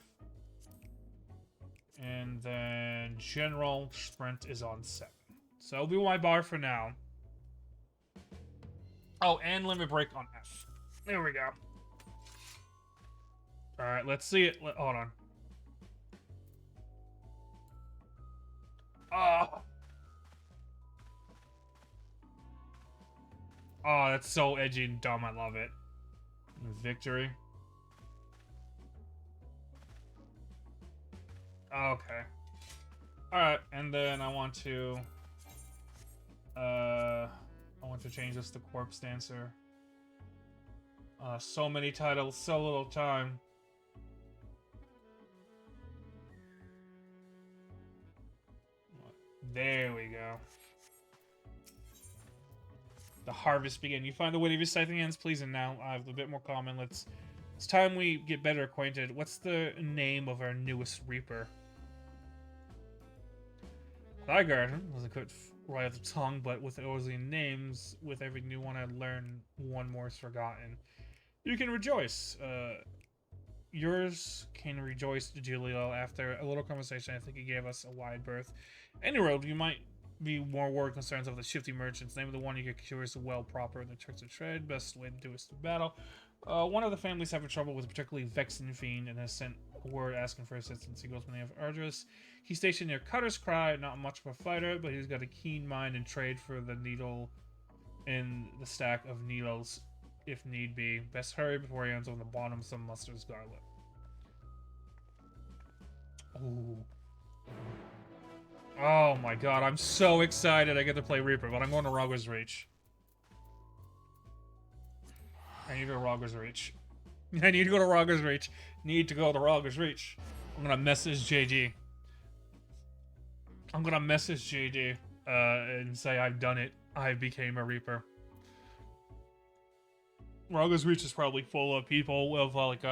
And then General Sprint is on 7. So it'll be my bar for now. Oh, and Limit Break on F. There we go. Alright, let's see it. Hold on. Oh. Oh, that's so edgy and dumb. I love it. Victory. Okay. Alright, and then I want to change this to Corpse Dancer. So many titles, so little time. There we go. The harvest begin. You find the wood of your scything hands pleasing now. I have a bit more common. It's time we get better acquainted. What's the name of our newest reaper? Thygard was a quick right off the tongue, but with those names, with every new one I learn, one more is forgotten. You can rejoice. Yours can rejoice, Julio. After a little conversation, I think he gave us a wide berth. Anyway, you might be more worried concerns of the shifty merchants. Name of the one you get curious well proper in the tricks of trade. Best way to do is to battle. One of the families having trouble with a particularly vexing fiend and has sent a word asking for assistance. He goes by the name of Arduous. He's stationed near Cutter's Cry, not much of a fighter, but he's got a keen mind and trade for the needle in the stack of needles if need be. Best hurry before he ends on the bottom of some mustard's garlet. Ooh. Oh my god, I'm so excited I get to play Reaper, but I'm going to Rogger's Reach. I need to go to Rogger's Reach. I need to go to Rogger's Reach. Need to go to Rogger's Reach. I'm gonna message JD. I'm gonna message JD and say I've done it. I became a Reaper. Rogger's Reach is probably full of people with like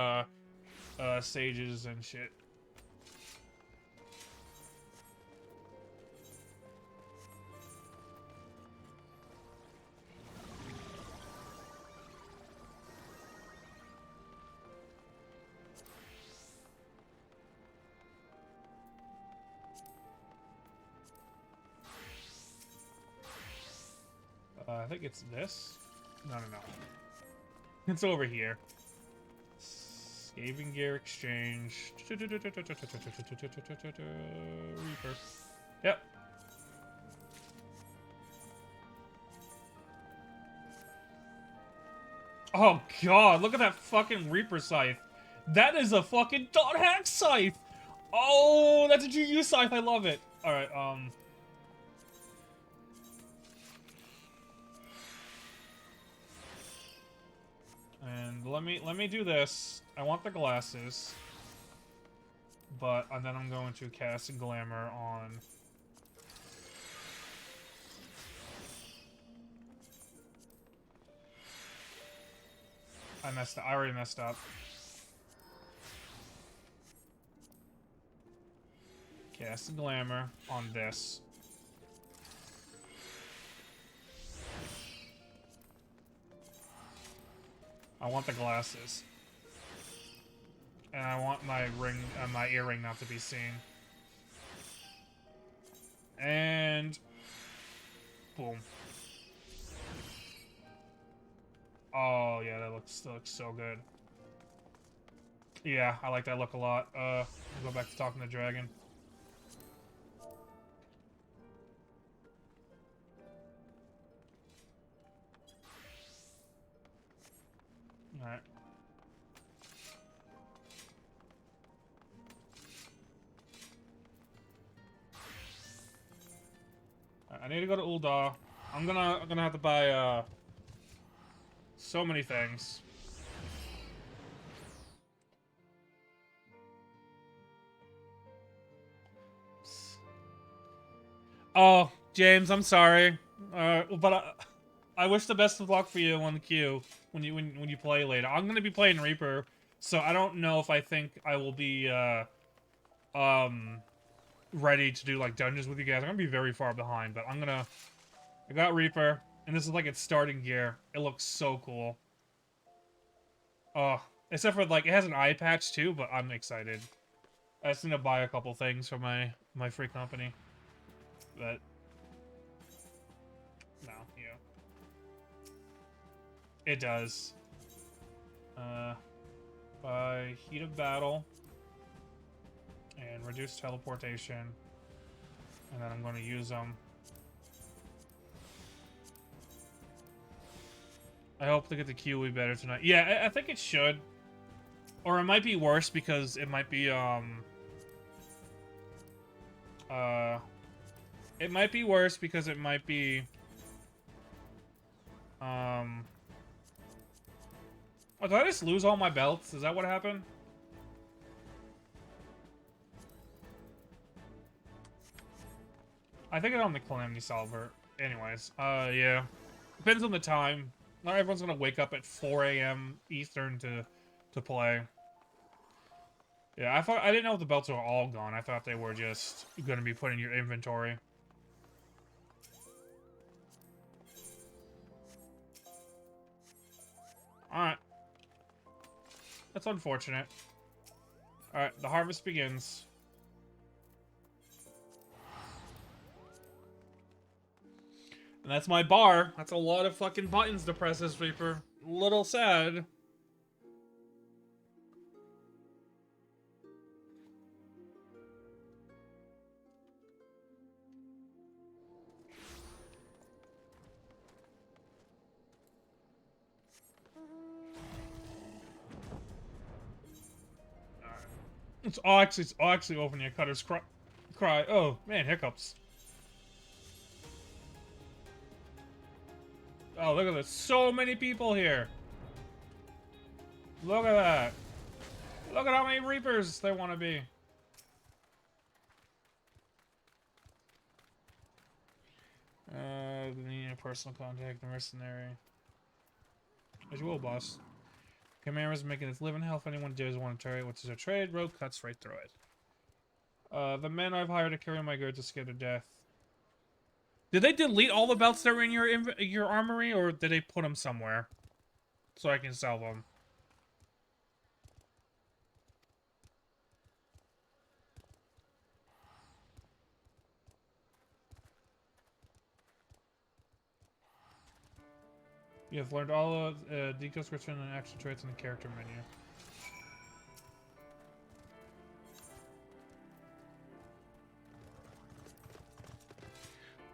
sages and shit. I think it's this. No. It's over here. Scaven Gear Exchange. Reaper. Yep. Oh god, look at that fucking Reaper Scythe. That is a fucking dot hack scythe! Oh, that's a GU scythe, I love it. Alright, and let me do this. I want the glasses. And then I'm going to cast Glamour on... I already messed up. Cast Glamour on this. I want the glasses. And I want my ring, my earring not to be seen. And... boom. Oh, yeah, that looks so good. Yeah, I like that look a lot. I'll go back to talking to Dragon. Alright. I need to go to Ul'dah. I'm gonna have to buy so many things. Oh, James, I'm sorry. But I wish the best of luck for you on the queue when you play later. I'm gonna be playing Reaper, so I don't know if I think I will be ready to do like dungeons with you guys. I'm gonna be very far behind, but I got Reaper, and this is like its starting gear. It looks so cool. Except for like it has an eye patch too, but I'm excited. I just need to buy a couple things for my free company. But no, yeah. It does. By heat of battle and reduce teleportation. And then I'm going to use them. I hope to get the Kiwi better tonight. Yeah, I think it should. Or it might be worse because it might be, it might be worse because it might be, oh, did I just lose all my belts? Is that what happened? I think I'm on the Calamity Solver. Anyways, yeah. Depends on the time. Not everyone's gonna wake up at 4 a.m. Eastern to play. Yeah, I didn't know if the belts were all gone. I thought they were just gonna be put in your inventory. Alright. That's unfortunate. Alright, the harvest begins. And that's my bar. That's a lot of fucking buttons to press this Reaper. Little sad. It's actually opening a Cutter's cry. Oh, man, hiccups. Oh, look at this. So many people here. Look at that. Look at how many Reapers there want to be. Need a personal contact, the mercenary. As you will, boss. Chimera's making its living hell if anyone dares want to trade. What's a trade? Road cuts right through it. The men I've hired to carry my goods are scared to death. Did they delete all the belts that were in your armory, or did they put them somewhere so I can sell them? You have learned all of deconscription and action traits in the character menu.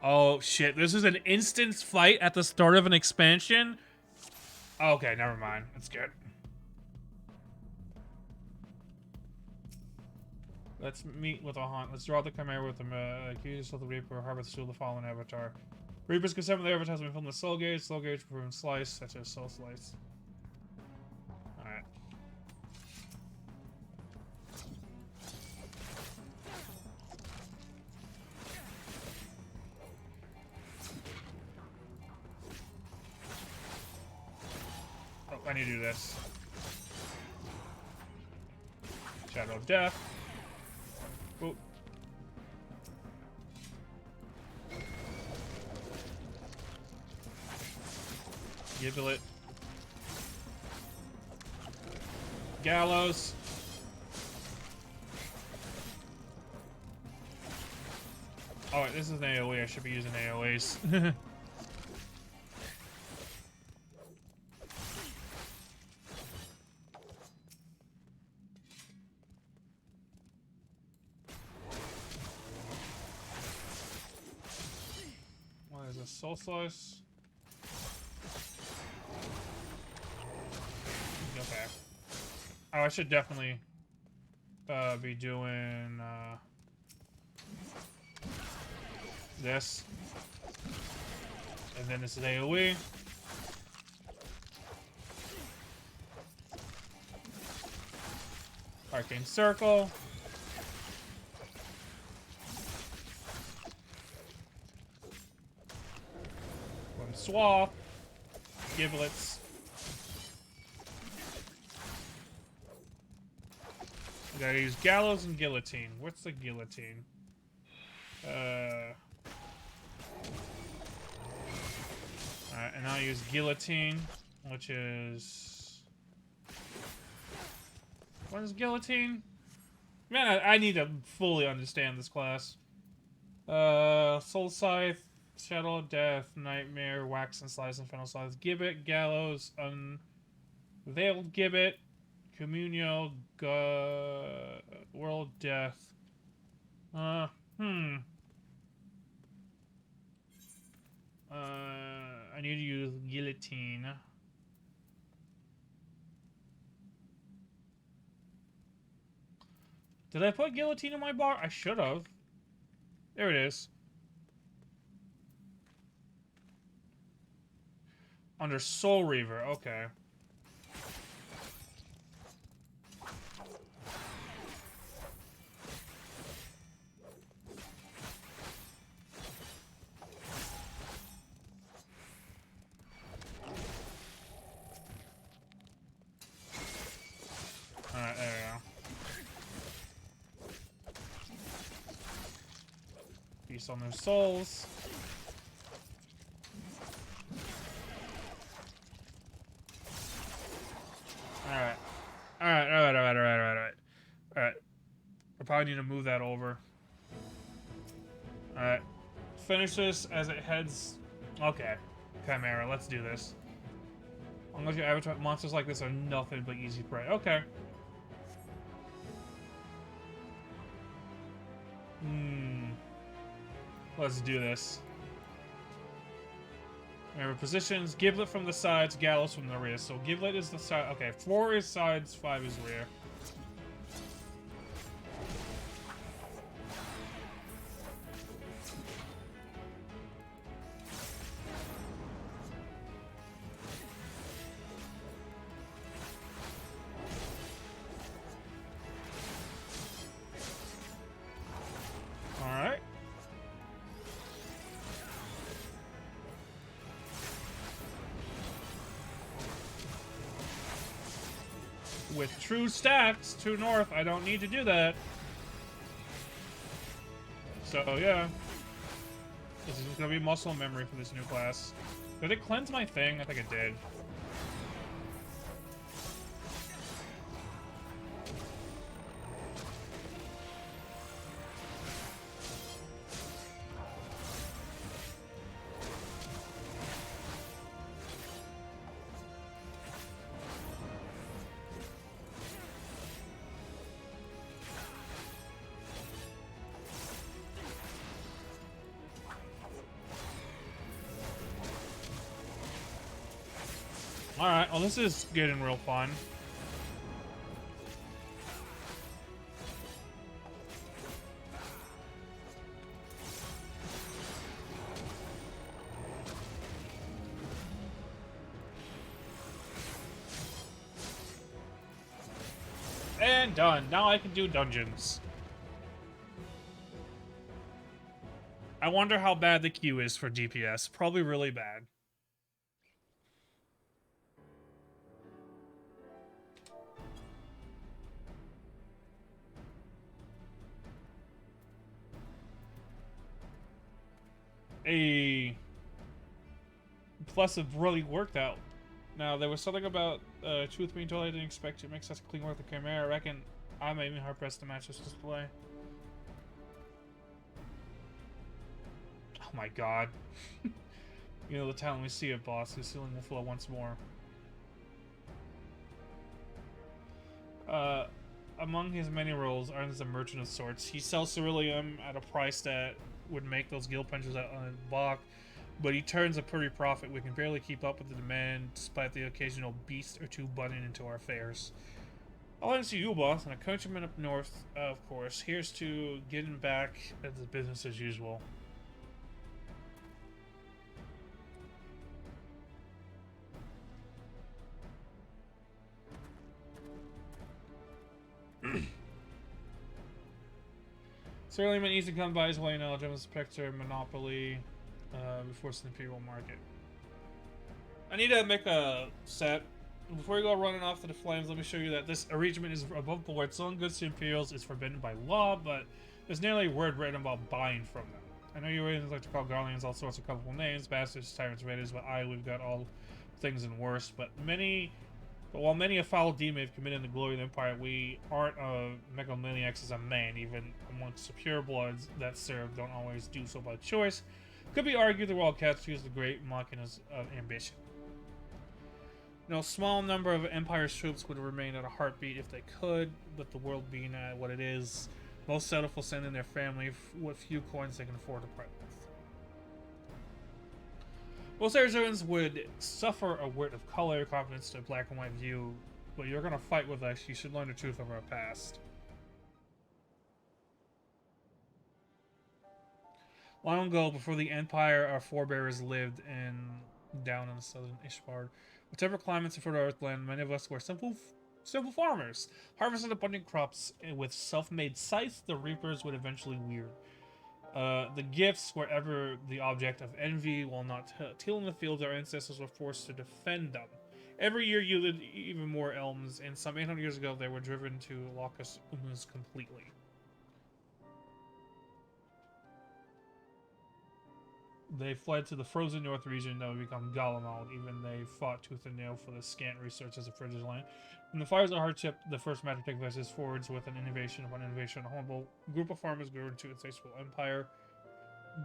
Oh shit! This is an instance fight at the start of an expansion. Okay, never mind. That's good. Let's meet with a haunt. Let's draw the Chimera with them. Accuse of the Reaper, harvest the fallen avatar. Reapers can summon the avatar has been filmed with soul gauge. Soul gauge proven slice, such as soul slice. Alright. Oh, I need to do this. Shadow of Death. Oh. Giblet. Gallows. Oh, wait, this is an AoE. I should be using AoEs. What is this? Soul Slice? Okay. Oh, I should definitely be doing this. And then this is AoE. Arcane Circle. One Swap. Giblets. I gotta use Gallows and Guillotine. What's the Guillotine? Alright, and I'll use Guillotine, which is... What is Guillotine? Man, I need to fully understand this class. Soul Scythe, Shadow of Death, Nightmare, Wax and Slice, Infernal Slice, Gibbet, Gallows, Unveiled Gibbet, Communio, World Death. I need to use guillotine. Did I put guillotine in my bar? I should have. There it is. Under Soul Reaver. Okay. Alright, there we go. Feast on their souls. Alright. Alright. I probably need to move that over. Alright. Finish this as it heads... Okay. Chimera, let's do this. Unless your avatar monsters like this are nothing but easy prey. Okay. Let's do this. Remember, positions, Giblet from the sides, Gallows from the rear. So Giblet is the side... Okay, 4 is sides, 5 is rear. Alright. With true stats, true north, I don't need to do that. So, yeah. This is gonna be muscle memory for this new class. Did it cleanse my thing? I think it did. Alright, well this is getting real fun. And done. Now I can do dungeons. I wonder how bad the queue is for DPS. Probably really bad. Plus, it really worked out. Now, there was something about Truth being told I didn't expect to make such clean work with the Chimera. I reckon I'm even hard pressed to match this display. Oh my god. You know, the talent we see it, boss. His ceiling will flow once more. Among his many roles, Arn is a merchant of sorts. He sells ceruleum at a price that would make those guild punches on a balk, but he turns a pretty profit. We can barely keep up with the demand, despite the occasional beast or two butting into our affairs. I'll answer you, boss, and a countryman up north, of course. Here's to getting back at the business as usual. Ceruleum needs to come by his way knowledge of the Spectre Monopoly before it's the Imperial Market. I need to make a set. Before we go running off to the flames, let me show you that this arrangement is above board. Selling goods to Imperials is forbidden by law, but there's nearly a word written about buying from them. I know you Ravens like to call Garleans all sorts of colorful names, bastards, tyrants, raiders, but we've got all things and worse. But while many a foul demon have committed the glory of the Empire, we aren't megalomaniacs as a man. Even amongst the pure bloods that serve don't always do so by choice. Could be argued the Wildcats use the great machina's of ambition. A small number of Empire's troops would remain at a heartbeat if they could, but the world being what it is, most settlers will send in their family what few coins they can afford to part with. Most Arizonans would suffer a word of color, confidence to a black and white view, but you're gonna fight with us. You should learn the truth of our past. Long ago, before the Empire, our forebears lived down in the southern Ishbar. Whatever climates of fertile Earthland, many of us were simple farmers, harvested abundant crops with self-made scythes. The reapers would eventually wield. The gifts were ever the object of envy. While not tilling the fields, our ancestors were forced to defend them. Every year yielded even more elms, and some 800 years ago, they were driven to Locus Umus completely. They fled to the frozen north region that would become Galamald. Even they fought tooth and nail for the scant resources of frigid land. From the fires of hardship, the first magic devices forwards with an innovation upon innovation. A humble group of farmers grew into an insatiable empire.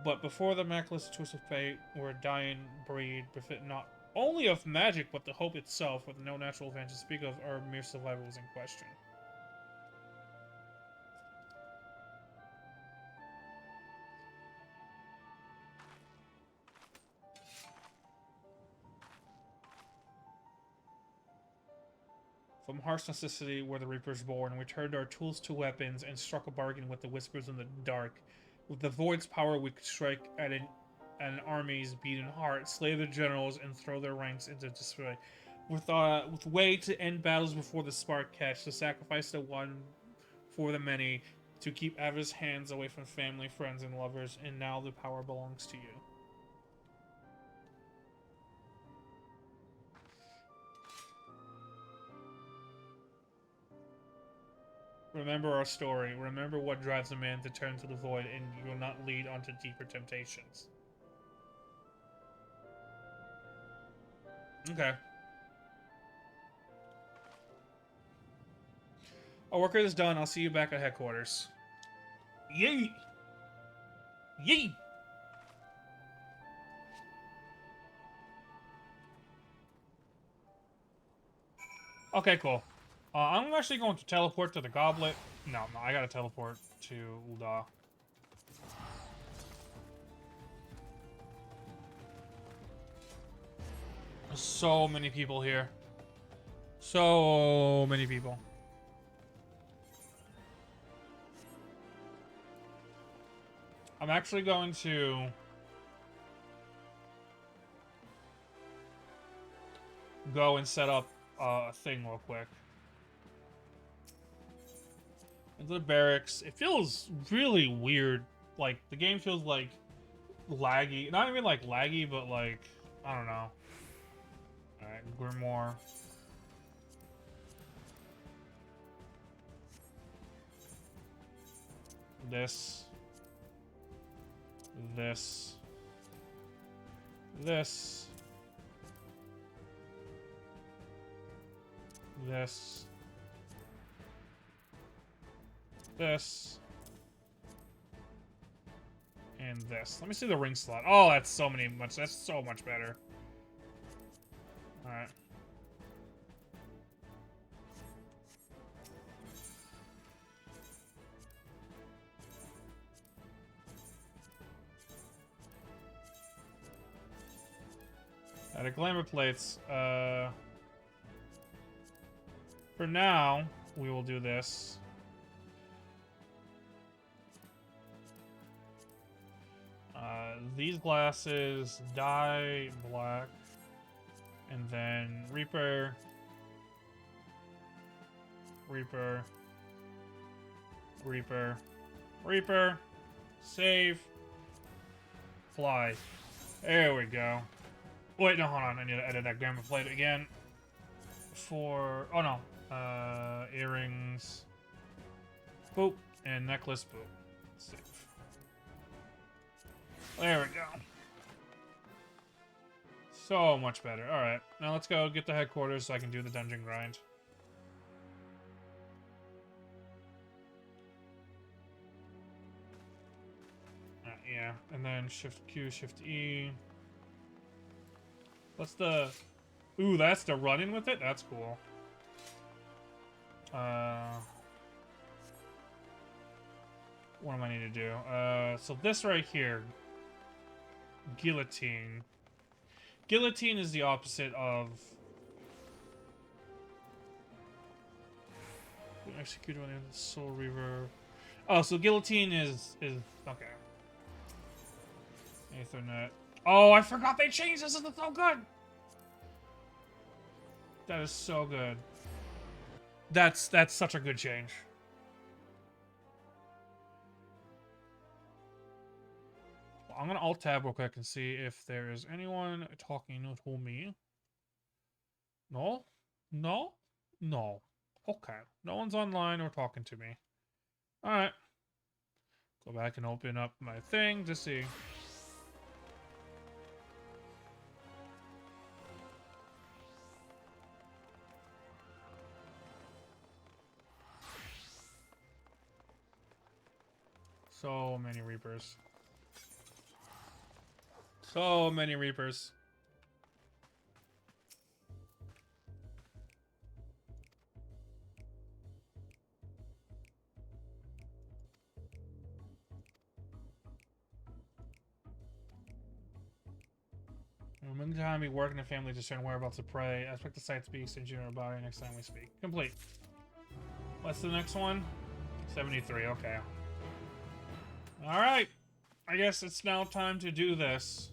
But before the miraculous twist of fate, were a dying breed, befit not only of magic, but the hope itself, with no natural advantage to speak of, our mere survival was in question. From harsh necessity were the Reapers born. We turned our tools to weapons and struck a bargain with the whispers in the dark. With the Void's power, we could strike at an army's beating heart, slay their generals, and throw their ranks into disarray. With way to end battles before the spark catch, to sacrifice the one for the many, to keep Ava's hands away from family, friends, and lovers, and now the power belongs to you. Remember our story. Remember what drives a man to turn to the void, and you will not lead onto deeper temptations. Okay. Our work is done. I'll see you back at headquarters. Yay! Yay! Okay, cool. I'm actually going to teleport to the goblet. No, I gotta teleport to Ul'dah. There's so many people here. So many people. I'm actually going to go and set up a thing real quick. Into the barracks. It feels really weird. Like, the game feels like laggy. Not even like laggy, but like, I don't know. Alright, Grimoire. This. This. This. This. This. And this. Let me see the ring slot. Oh, that's so much better. Alright. The glamour plates. For now, we will do this. These glasses dye black, and then Reaper, Reaper, Reaper, Reaper, save, fly. There we go. Wait, no, hold on. I need to edit that glamour plate again. For oh no, earrings, boop, and necklace, boop. Save. There we go. So much better. Alright, now let's go get the headquarters so I can do the dungeon grind. Yeah, and then Shift Q, Shift E. What's the... Ooh, that's the run-in with it? That's cool. What do I need to do? So this right here. Guillotine. Guillotine is the opposite of execute on the Soul Reaver. Oh, so Guillotine is okay. Ethernet. Oh, I forgot they changed this. This is so good. That is so good. That's such a good change. Well, I'm gonna alt tab real quick and see if there is anyone talking to me. No, no, no. Okay, no one's online or talking to me. All right. Go back and open up my thing to see. So many Reapers. So many Reapers. In the meantime, we work in a family to discern whereabouts of prey. I expect the sight to be extended in our body next time we speak. Complete. What's the next one? 73, okay. Alright. I guess it's now time to do this.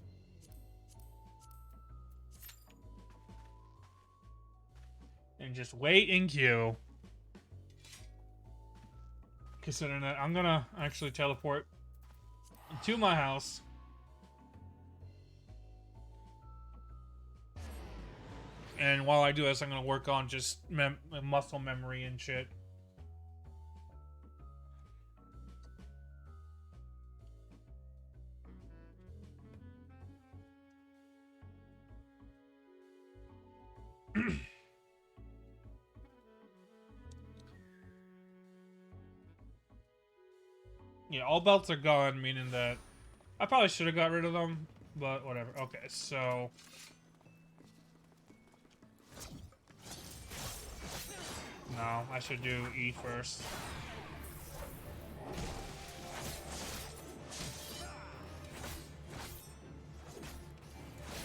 And just wait in queue. Considering that I'm gonna actually teleport to my house. And while I do this, I'm gonna work on just muscle memory and shit. Yeah, all belts are gone, meaning that I probably should have got rid of them, but whatever. Okay, so no, I should do E first.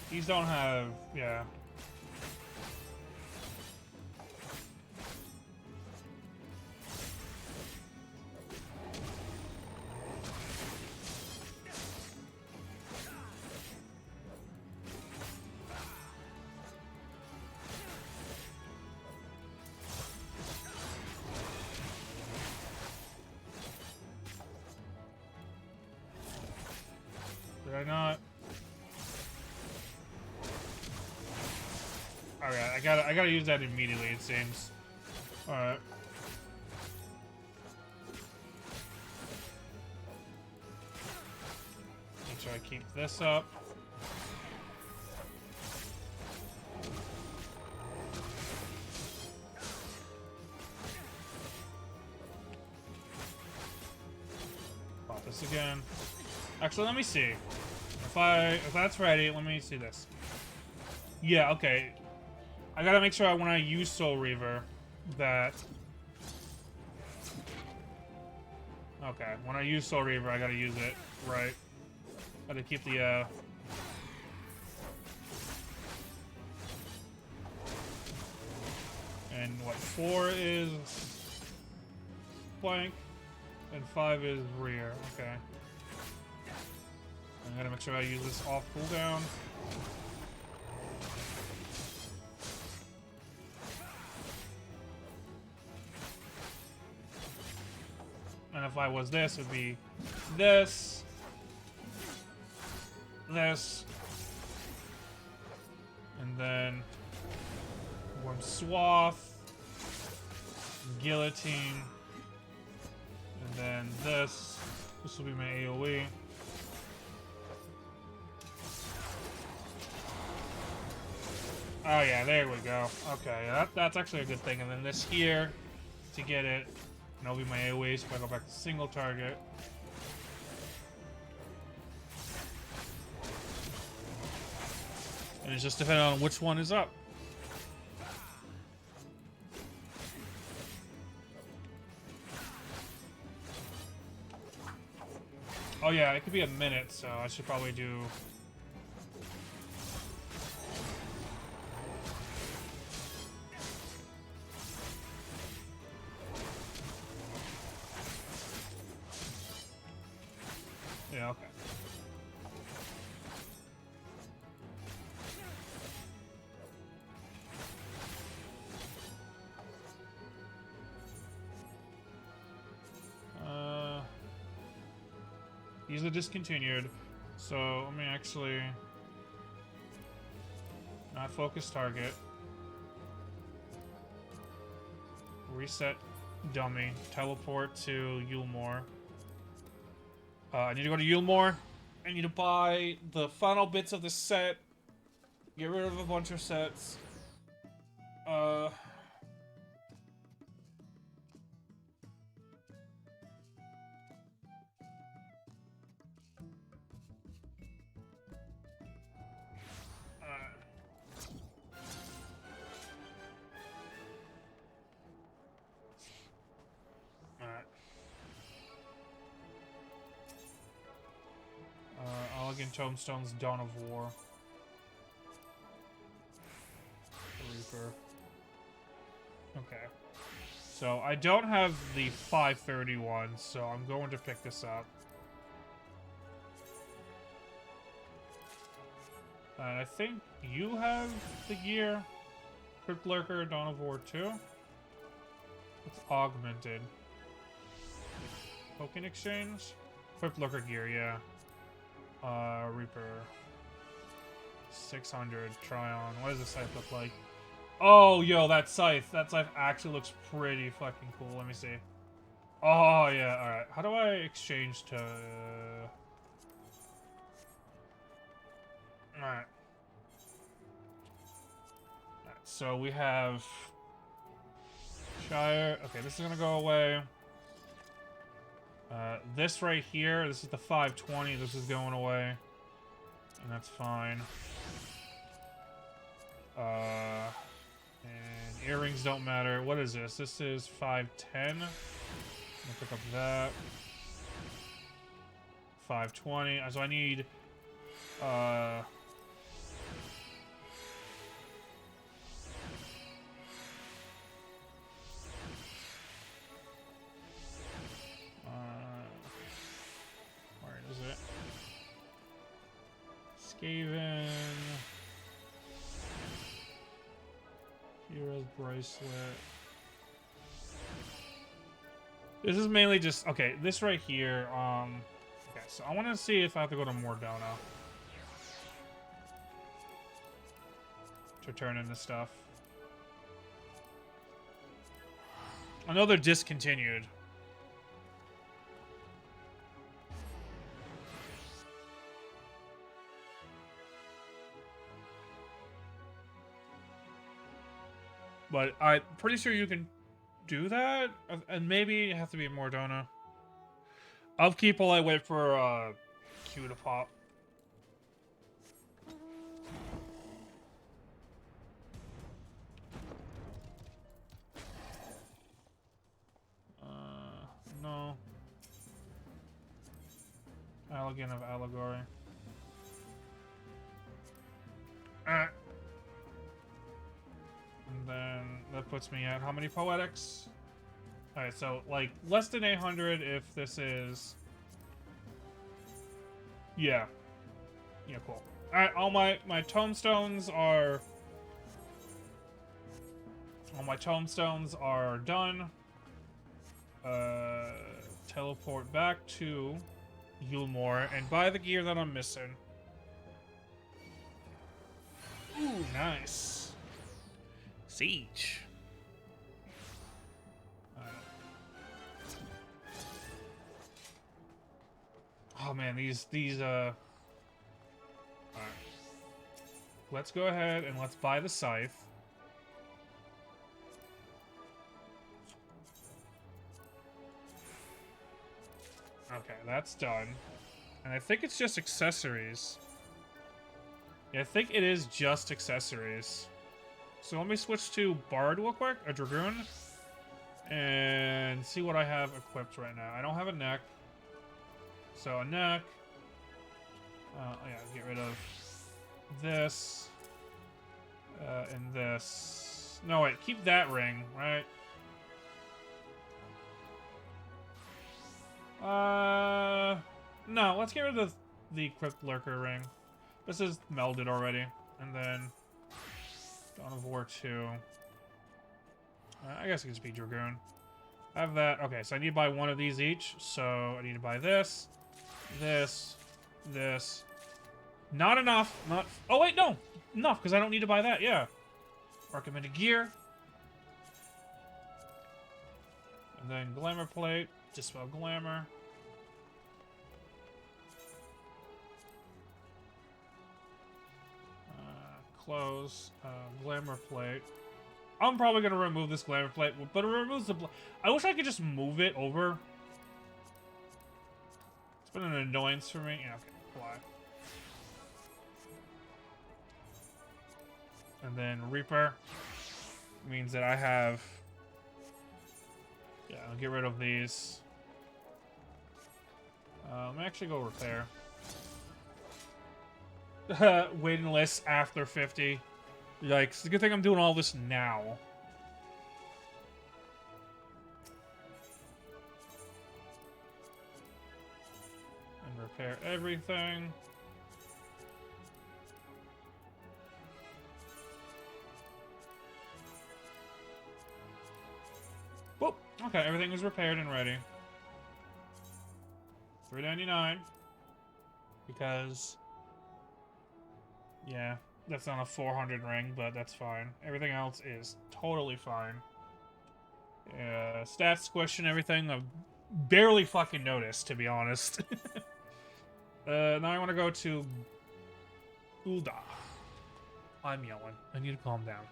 These don't have, yeah. Did I not? Okay, I gotta use that immediately, it seems. Alright. Make sure I keep this up. Pop this again. Actually, let me see. If that's ready, let me see this. Yeah, okay. I gotta make sure when I use Soul Reaver that... Okay, when I use Soul Reaver, I gotta use it right. Gotta keep the, And what, 4 is flank, and 5 is rear. Okay. I gotta make sure I use this off cooldown. And if I was this, it would be this, this, and then Warm Swath, Guillotine, and then this. This will be my AoE. Oh yeah, there we go. Okay, that's actually a good thing. And then this here to get it, and that'll be my AoE. So if I go back to single target, and it's just depending on which one is up. Oh yeah, it could be a minute, so I should probably do Yeah, okay. These are discontinued. So let me actually not focus target. Reset dummy. Teleport to Yulmore. I need to go to Yulmore. I need to buy the final bits of the set. Get rid of a bunch of sets. Alright. Elegant Tombstone's Dawn of War. Reaper. Okay. So, I don't have the 531, so I'm going to pick this up. And I think you have the gear. Crypt Lurker, Dawn of War 2. It's augmented. Token exchange? Crypt Lurker gear, yeah. Reaper. 600, try on. What does the scythe look like? Oh, yo, that scythe. That scythe actually looks pretty fucking cool. Let me see. Oh, yeah, alright. How do I exchange to... Alright. So we have... Shire. Okay, this is gonna go away. This right here, this is the 520. This is going away. And that's fine. And earrings don't matter. What is this? This is 510. I'm gonna pick up that. 520. So I need where is it? Skaven. Hero's Bracelet. This is mainly just... Okay, this right here, okay, so I want to see if I have to go to Mordona to turn in the stuff. I know they're discontinued. But I'm pretty sure you can do that, and maybe it has to be Mordona. Upkeep while I wait for Q to pop. No. Elegant of Allegory. And then that puts me at how many poetics? Alright, so like less than 800 if this is... Yeah. Yeah, cool. Alright, all my tombstones are... All my tombstones are done. Teleport back to Yulmore and buy the gear that I'm missing. Ooh, nice. Siege. Oh man, these Alright. Let's go ahead and let's buy the scythe. Okay, that's done. And I think it's just accessories. Yeah, I think it is just accessories. So let me switch to Bard real quick, a Dragoon, and see what I have equipped right now. I don't have a neck. So a neck. Yeah, get rid of this. And this. No, wait, keep that ring, right? No, let's get rid of the Crypt Lurker ring. This is melded already. And then Dawn of War 2. I guess it can just be Dragoon. I have that. Okay, so I need to buy one of these each. So I need to buy this, this, this. Not enough. Not. Oh wait, no, enough because I don't need to buy that. Yeah. Recommended gear. And then Glamour Plate. Dispel Glamour. Close. Glamour Plate. I'm probably going to remove this Glamour Plate, but it removes the... I wish I could just move it over. It's been an annoyance for me. Yeah, okay. Fly. And then Reaper means that I have... Yeah, I'll get rid of these. Let me actually go repair. Waiting list after 50. Yikes. It's a good thing I'm doing all this now. And repair everything. Whoop. Okay, everything is repaired and ready. $3.99. Because... yeah, that's not a 400 ring, but that's fine. Everything else is totally fine. Stats squish and everything, I've barely fucking noticed, to be honest. Now I want to go to Ulda. I'm yelling. I need to calm down.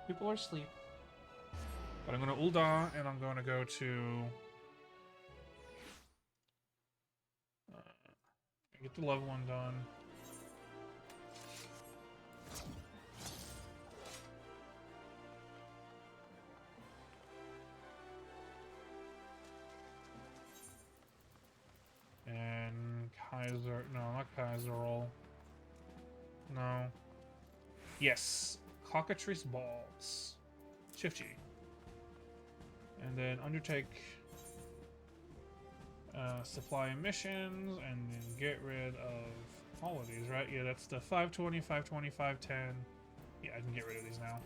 People are asleep. But I'm going to Ulda, and I'm going to go to... get the level 1 done. And Kaiser... no, not Kaiser roll. No. Yes. Cockatrice Balls. Shift G. And then undertake supply emissions, and then get rid of all of these, right? Yeah, that's the 520, 520, 510. Yeah, I can get rid of these now.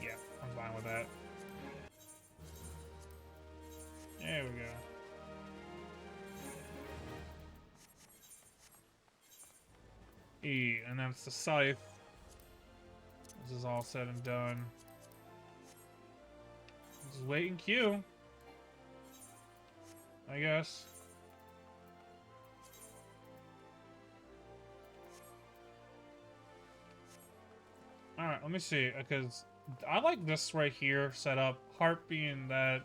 Yeah, I'm fine with that. There we go. E, and that's the scythe. This is all said and done. Just wait in queue, I guess. Alright, let me see, because I like this right here set up. Heart being that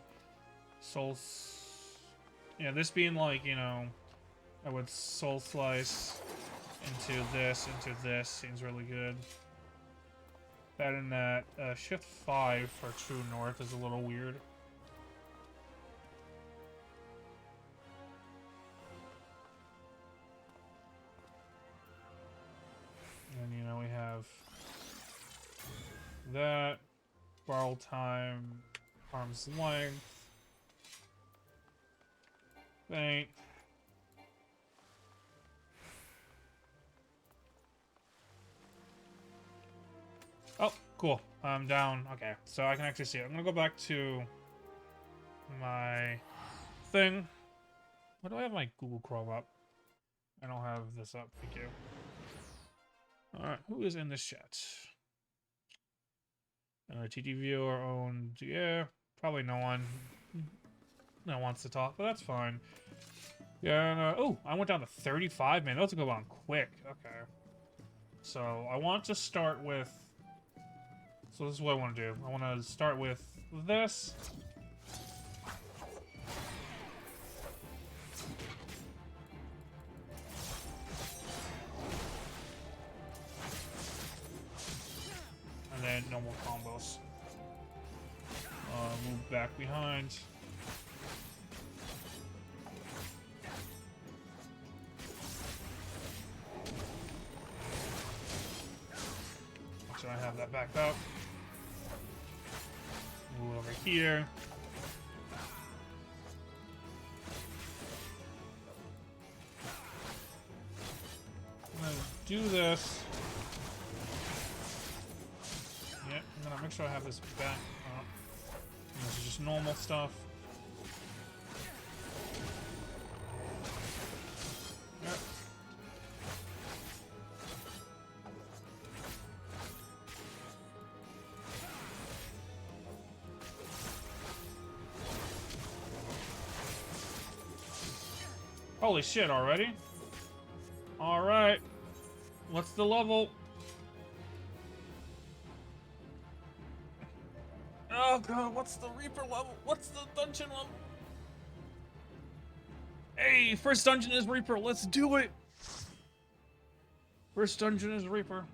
soul... yeah, this being like, you know, I would soul slice into this seems really good. That and that shift 5 for true north is a little weird. And you know we have that, borrow time, arm's length, faint. Oh, cool. I'm down. Okay, so I can actually see it. I'm gonna go back to my thing. Why do I have my Google Chrome up? I don't have this up. Thank you. Alright, who is in this chat? TT viewer owned. Yeah, probably no one that wants to talk, but that's fine. Yeah, oh, I went down to 35, man. Those will go on quick. Okay. So, I want to start with... so this is what I want to do. I want to start with this. And then no more combos. Move back behind. So I have that backed up. over here. I'm gonna do this. Yep, I'm gonna make sure I have this back up. And this is just normal stuff. Yep. Holy shit, already? Alright. What's the level? Oh god, what's the Reaper level? What's the dungeon level? Hey, first dungeon is Reaper. Let's do it. First dungeon is Reaper.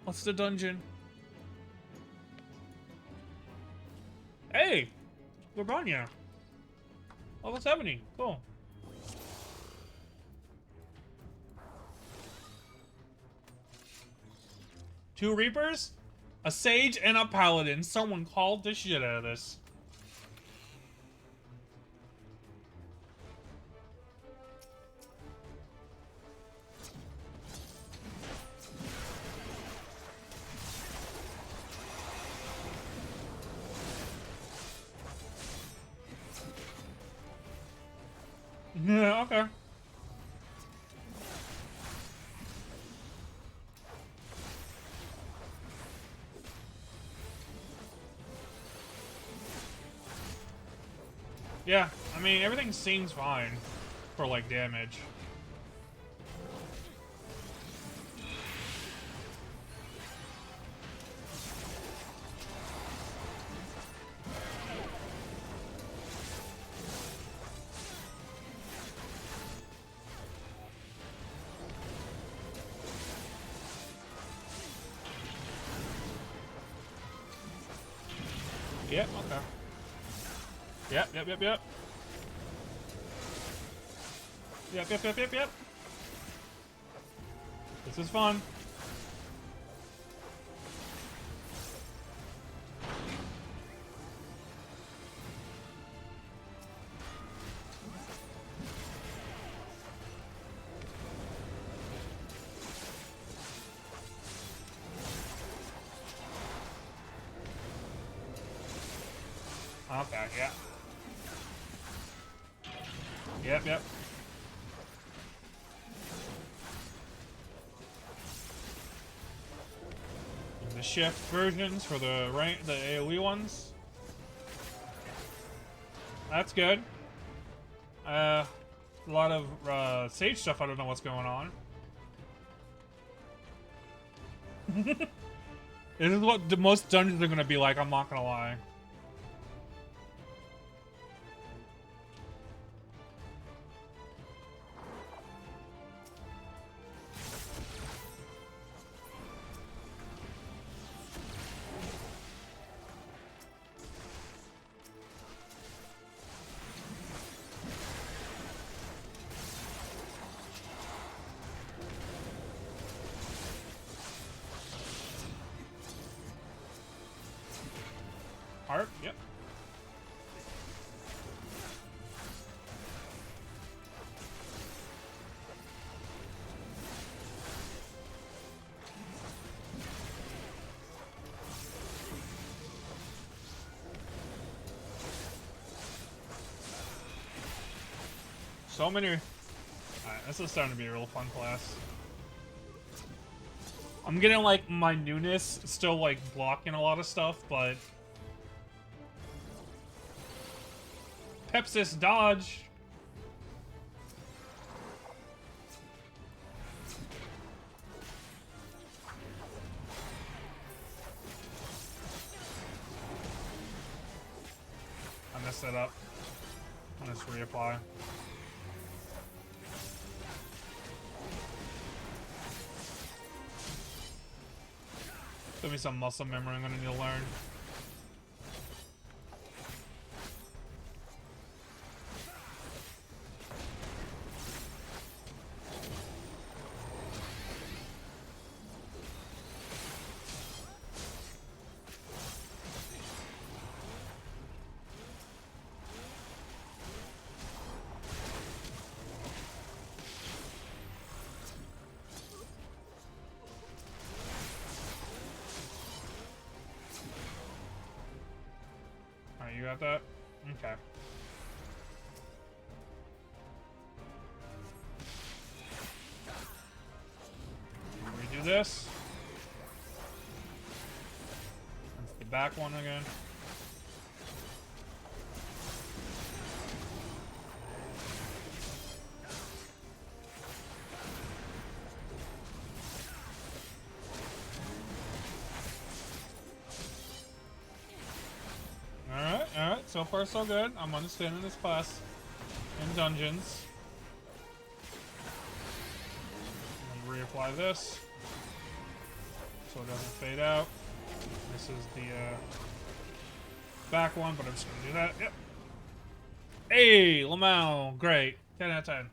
What's the dungeon? Hey, Gorbanya. Level 70. Cool. Two Reapers, a Sage, and a Paladin. Someone called the shit out of this. Yeah, okay. Yeah, I mean, everything seems fine for, like, damage. Yep, okay. Yep. Yep. This is fun. Okay, yeah. Yep. And the shift versions for the the AoE ones. That's good. A lot of Sage stuff. I don't know what's going on. This is what the most dungeons are gonna be like. I'm not gonna lie. Heart, yep. So many. Alright, this is starting to be a real fun class. I'm getting like my newness still like blocking a lot of stuff, but Pepsis dodge. I messed that up. Let's reapply. Give me some muscle memory I'm gonna need to learn. got that? Okay. Redo this. That's the back one again. Alright, so far so good. I'm understanding this class in dungeons. I'm gonna reapply this so it doesn't fade out. This is the back one, but I'm just gonna do that. Yep. Hey, Lamau, great. 10 out of 10.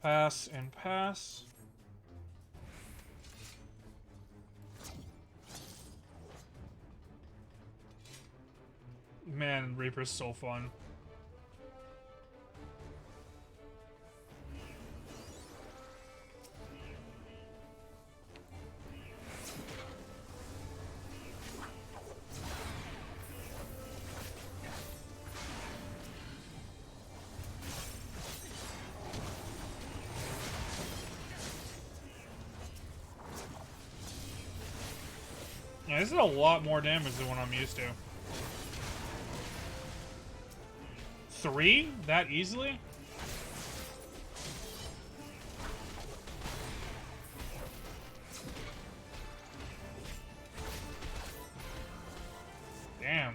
Pass and pass. Man, Reaper's so fun. Yeah, this is a lot more damage than what I'm used to. 3? That easily? Damn.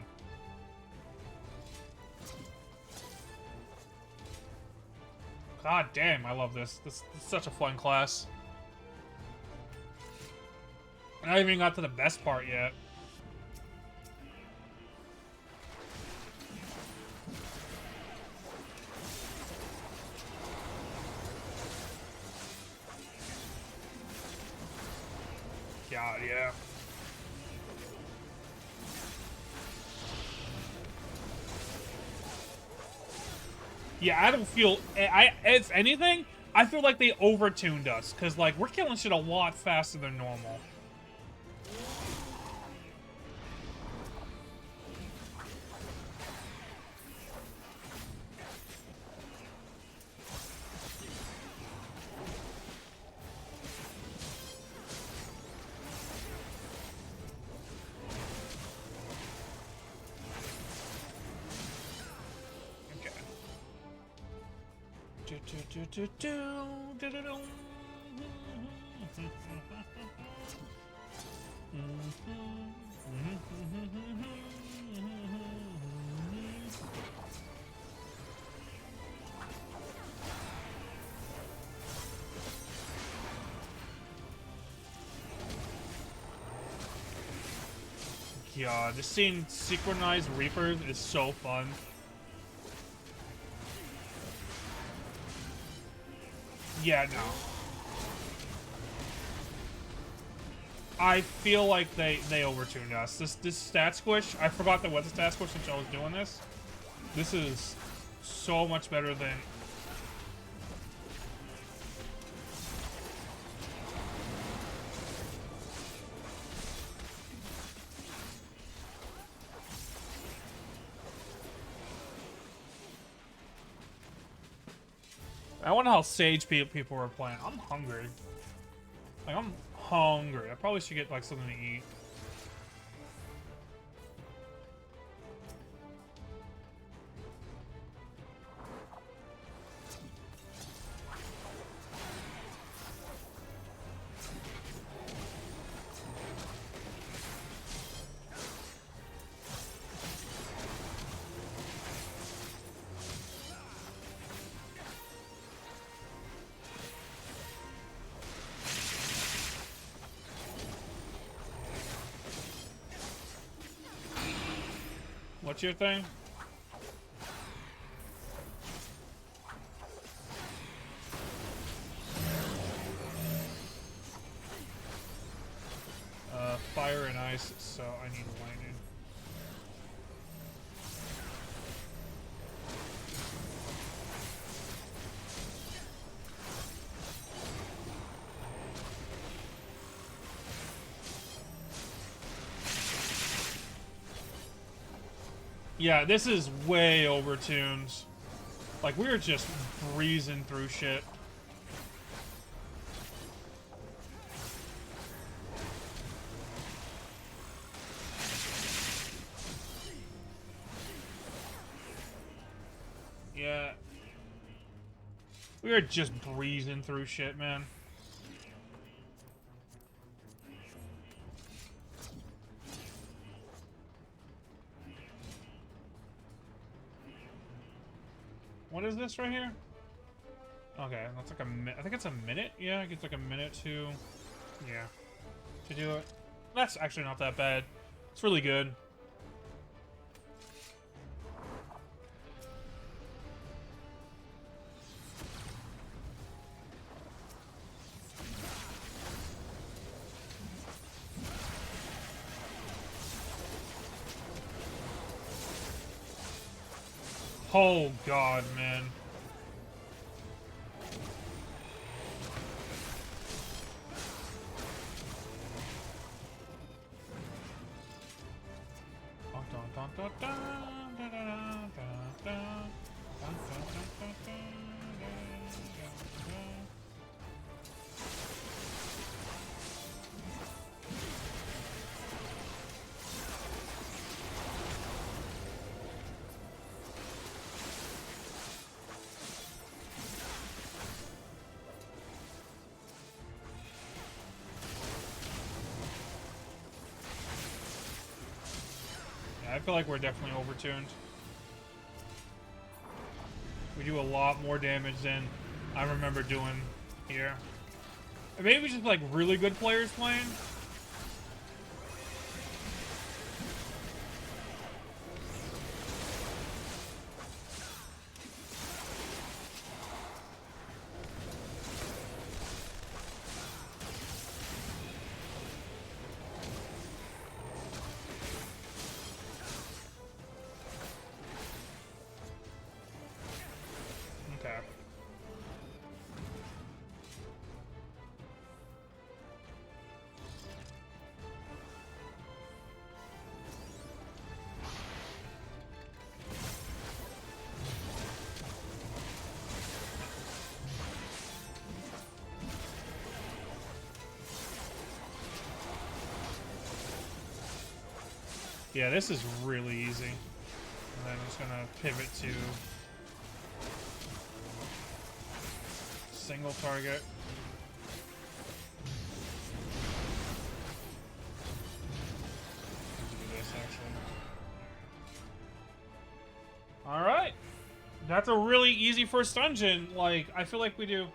God damn, I love this. This is such a fun class. I haven't even got to the best part yet. God, yeah. Yeah, I don't feel... if anything, I feel like they overtuned us. Because, like, we're killing shit a lot faster than normal. God, just seeing synchronized Reapers is so fun. Yeah, no. I feel like they overtuned us. This stat squish, I forgot that was a stat squish since I was doing this. This is so much better than... I wonder how Sage people were playing. I'm hungry. Like, I'm hungry. I probably should get, like, something to eat. What's your thing? Fire and ice, so I need lightning. Yeah, this is way overtuned. Like, we're just breezing through shit. Yeah. We are just breezing through shit, man. What is this right here? Okay, that's like a minute. I think it's a minute. Yeah, it gets like a minute to, yeah, to do it. That's actually not that bad. It's really good. Oh god, man. Yeah, I feel like we're definitely overtuned. We do a lot more damage than I remember doing here. Maybe just like really good players playing. Okay. Yeah, this is really easy. And then I'm just gonna pivot to single target. Do this actually. All right, that's a really easy first dungeon. Like, I feel like we do.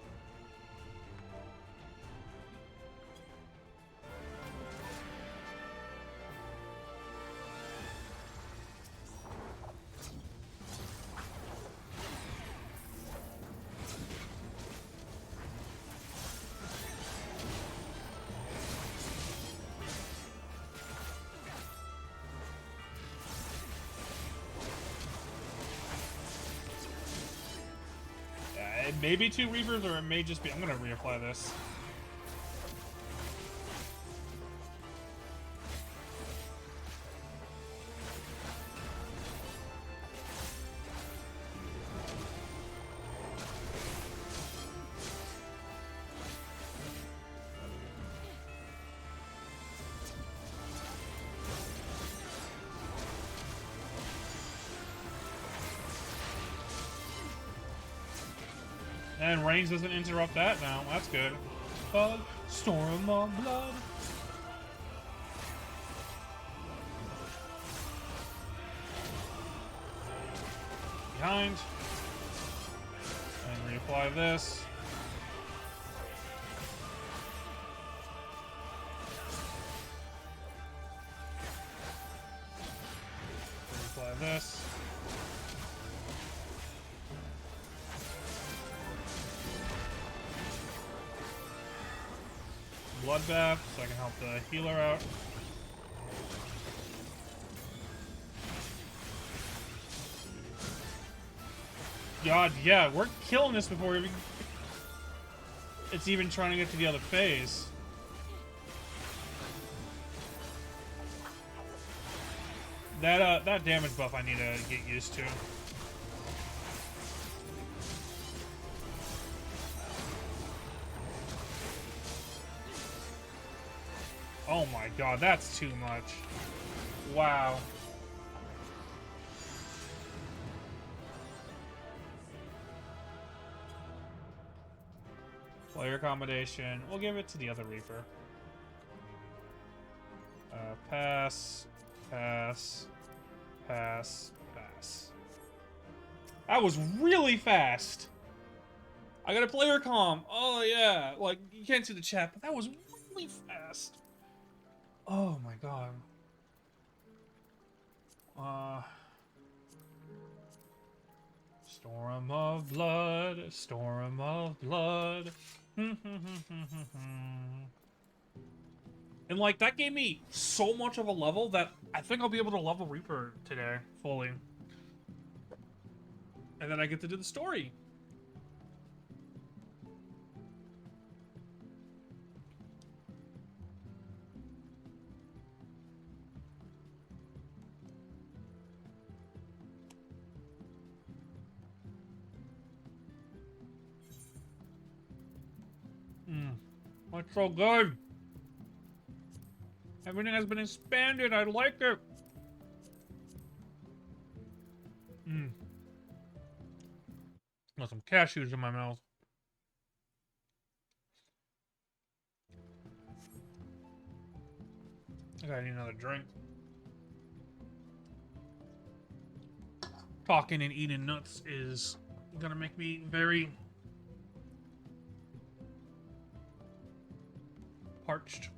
It may be 2 Reavers, or it may just be. I'm gonna reapply this. And range doesn't interrupt that now. That's good. Bug, storm of blood. Behind. And reapply this. Reapply this. Bloodbath, so I can help the healer out. God, yeah, we're killing this before it's even trying to get to the other phase. That damage buff I need to get used to. Oh my god, that's too much. Wow. Player accommodation. We'll give it to the other Reaper. Pass, pass, pass, pass. That was really fast. I got a player comm. Oh yeah, like you can't see the chat, but that was really fast. Oh my god. Storm of blood, storm of blood. And like that gave me so much of a level that I think I'll be able to level Reaper today fully. And then I get to do the story. That's so good. Everything has been expanded. I like it. Got some cashews in my mouth. I gotta need another drink. Talking and eating nuts is gonna make me very parched.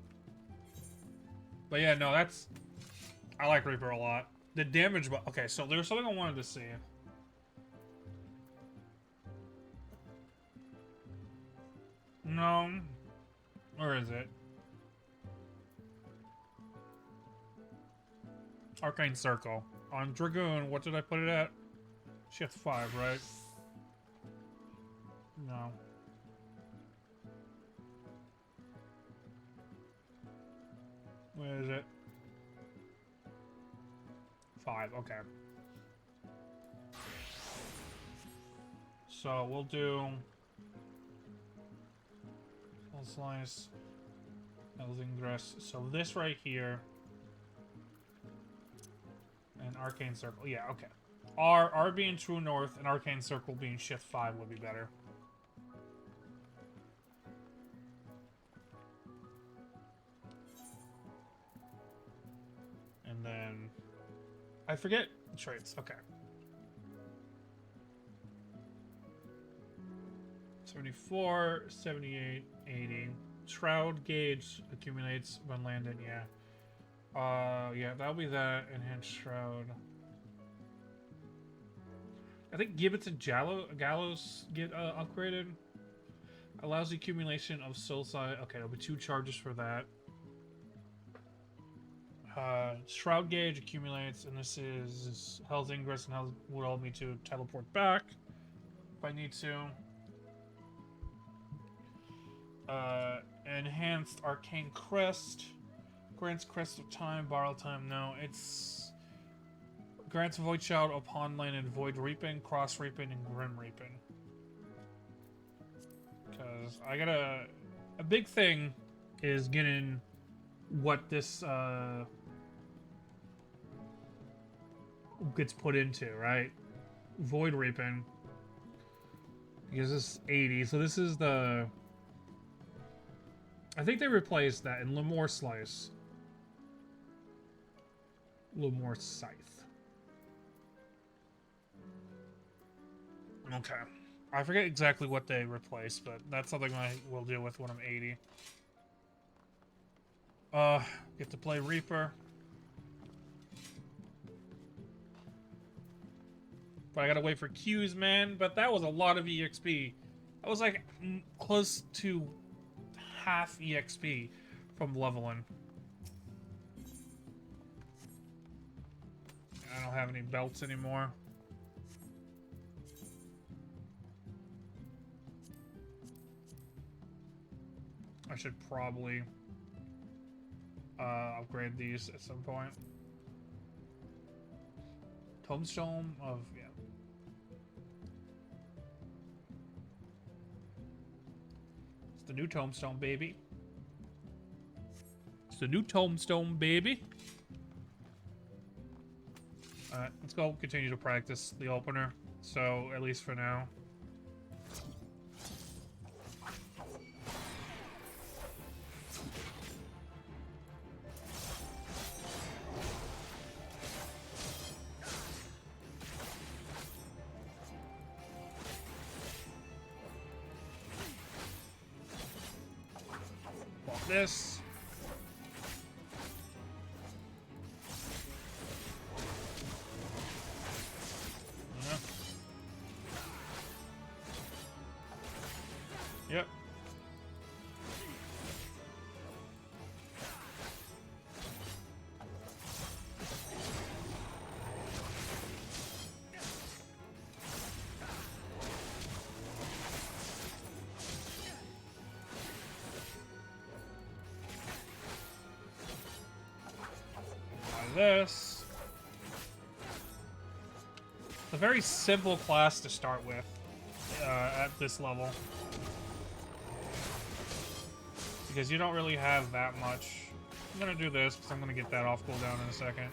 But yeah, no, that's... I like Reaper a lot. The damage... Okay, so there's something I wanted to see. No. Where is it? Arcane Circle. On Dragoon, what did I put it at? Shift 5, right? No. Where is it? 5, okay. So we'll do... Full slice. Elzingress. So this right here. And Arcane Circle. Yeah, okay. R being True North and Arcane Circle being Shift 5 would be better. And then... I forget traits. Okay. 74, 78, 80. Shroud gauge accumulates when landed, yeah. Yeah, that'll be that. Enhanced Shroud. I think Gibbets and Gallows get upgraded. Allows the accumulation of soul side. Okay, there'll be 2 charges for that. Shroud gauge accumulates, and this is Hell's Ingress, and Hell will allow me to teleport back if I need to. Enhanced Arcane Crest. Grants Crest of Time, Borrow Time. No, it's... Grants Void Shout upon landed Void Reaping, Cross Reaping, and Grim Reaping. Because I got a big thing is getting what this gets put into, right? Void Reaping. Because this is 80, so this is the... I think they replaced that in Lemore Slice. Lemore Scythe. Okay. I forget exactly what they replaced, but that's something I will deal with when I'm 80. Get to play Reaper. But I gotta wait for Qs, man. But that was a lot of EXP. That was like close to half EXP from leveling. I don't have any belts anymore. I should probably upgrade these at some point. Tombstone of, yeah. It's the new Tombstone, baby. It's the new Tombstone, baby. Alright, let's go continue to practice the opener. So, at least for now. Block this. Yep. This. It's a very simple class to start with at this level. Because you don't really have that much. I'm gonna do this because I'm gonna get that off cooldown in a second.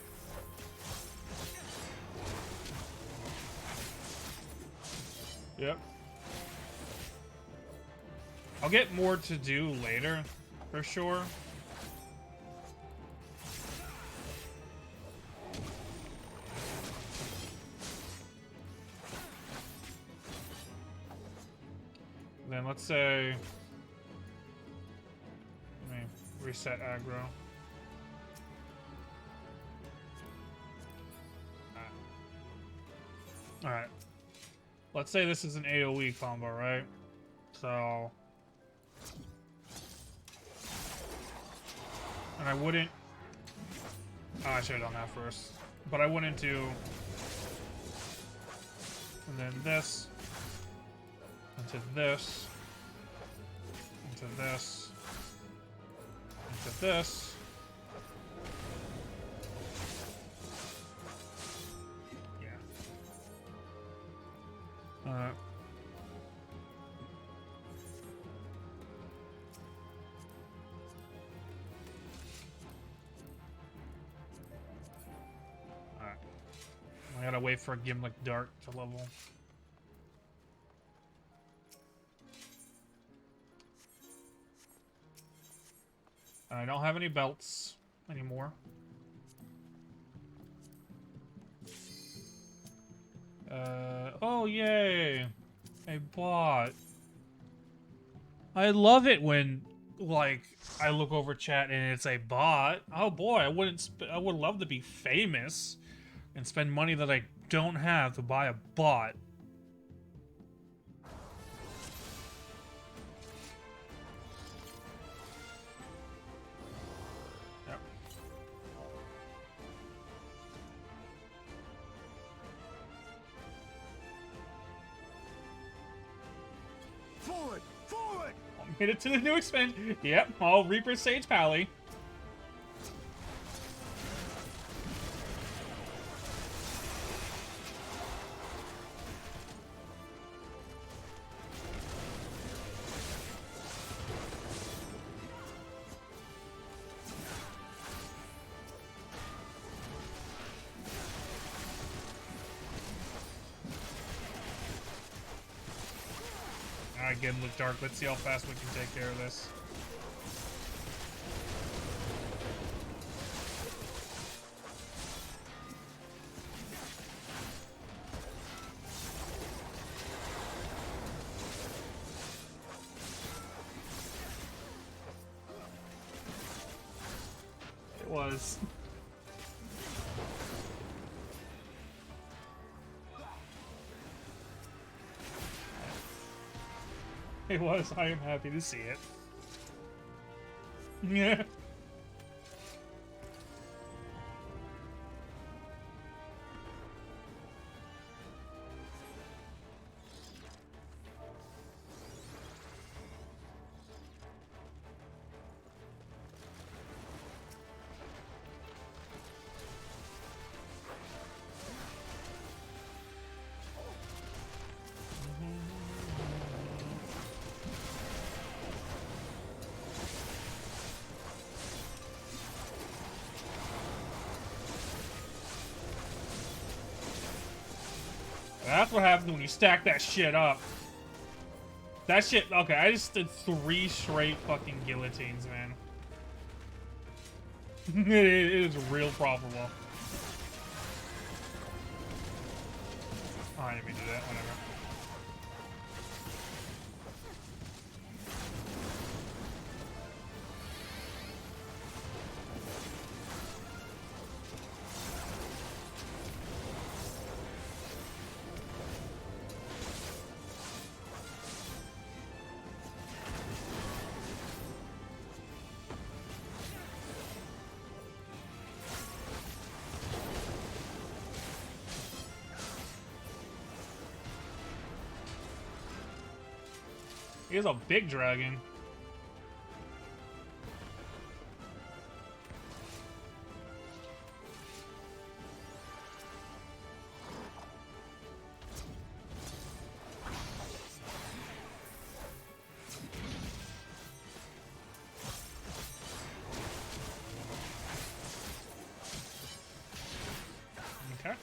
Yep. I'll get more to do later, for sure. Then let's say... Let me reset aggro. Alright. Let's say this is an AoE combo, right? So... And I wouldn't... Oh, I should have done that first. But I wouldn't do... And then this... Into this... Into this... Into this... Yeah. Alright. I gotta wait for a Gimlick Dart to level. I don't have any belts anymore. Oh yay! A bot. I love it when, like, I look over chat and it's a bot. Oh boy, I would love to be famous and spend money that I don't have to buy a bot. Yep. Forward! Forward! Hit it to the new expansion. Yep, all Reaper Sage Pally. Alright, good look dark. Let's see how fast we can take care of this. It was. It was. I am happy to see it. Yeah. That's what happens when you stack that shit up. That shit, okay, I just did 3 straight fucking guillotines, man. It is real profitable. Oh, I didn't mean to do that, whatever. He's a big dragon. Okay.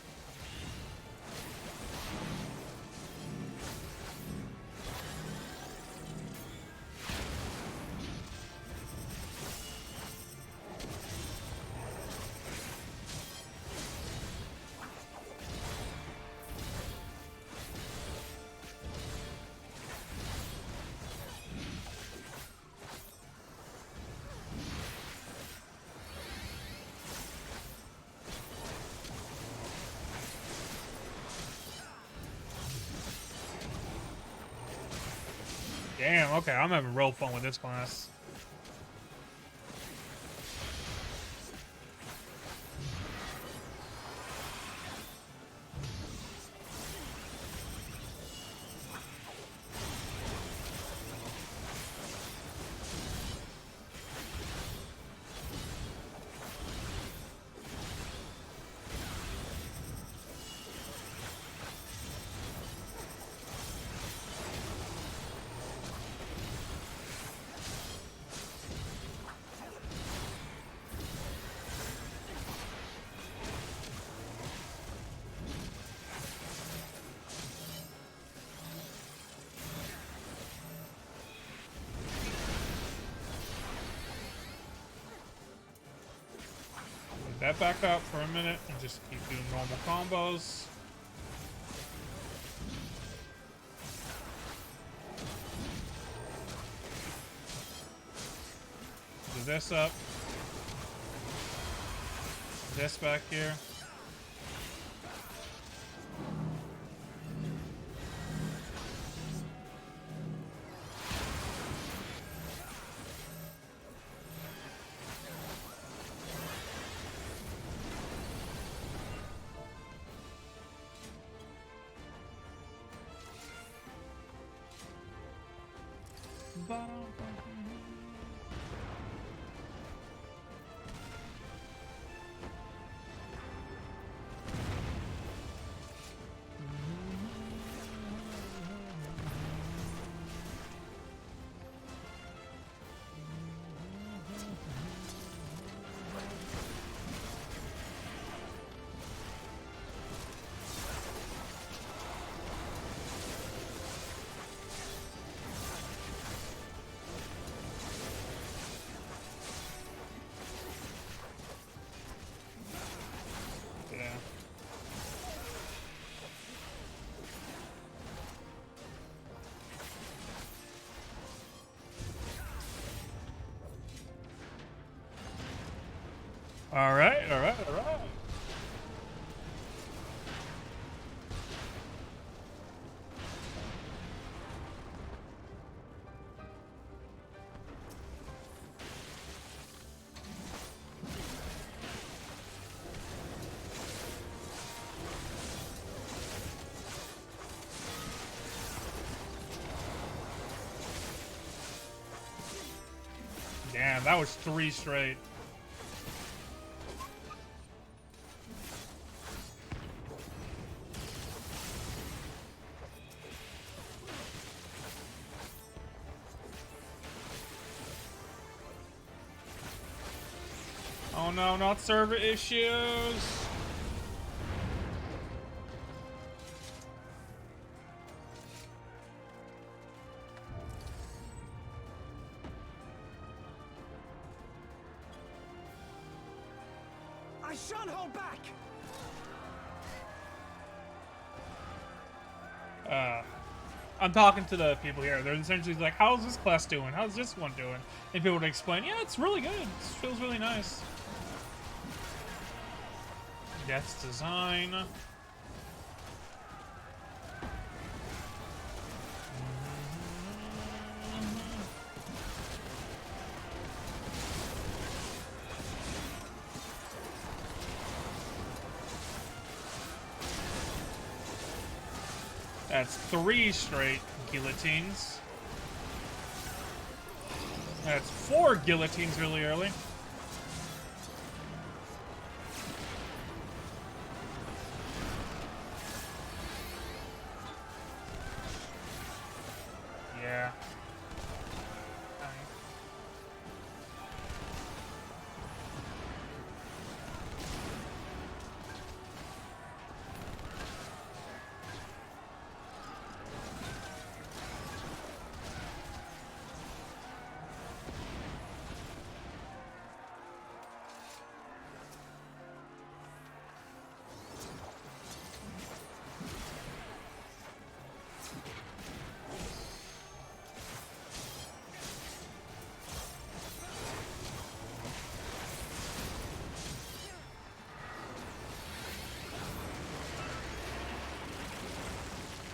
Damn, okay, I'm having real fun with this class. That back up for a minute and just keep doing normal combos. Do this up. This back here. All right, all right, all right. Damn, that was 3 straight. Oh no, not server issues. shan't hold back! I'm talking to the people here. They're essentially like, how's this class doing? How's this one doing? And people would explain, yeah, it's really good. It feels really nice. Death's design. That's 3 straight guillotines. That's 4 guillotines really early. Yeah.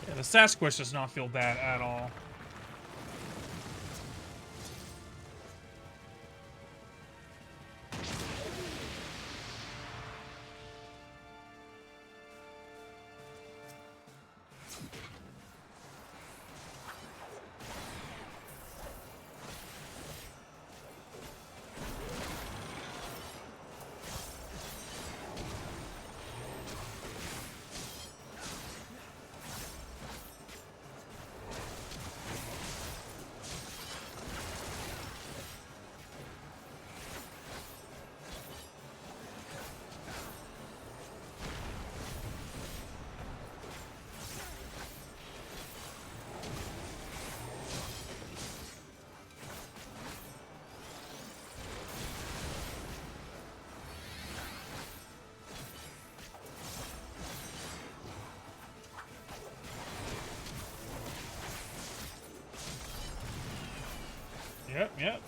Yeah, the Sasquatch does not feel bad at all. Yep, yep.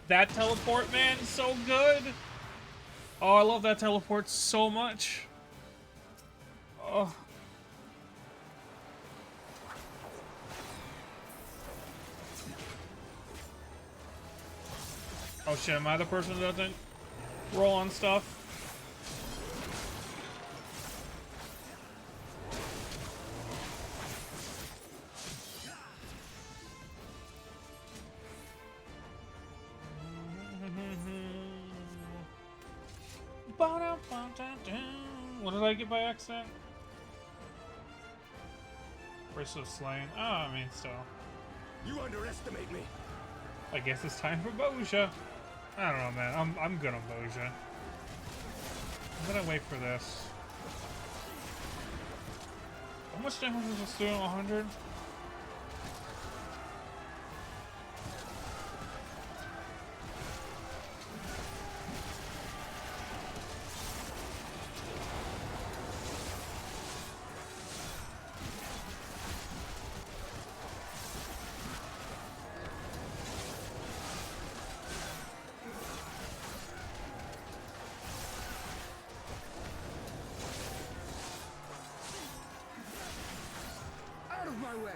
That teleport, man, is so good. Oh, I love that teleport so much. Oh. Oh shit, am I the person that doesn't roll on stuff? What did I get by accident? Bracelet of Slain. Oh, I mean, still. You underestimate me. I guess it's time for Boja. I don't know, man. I'm good on Boja. I'm gonna wait for this. How much damage is this doing? 100? Out of my way.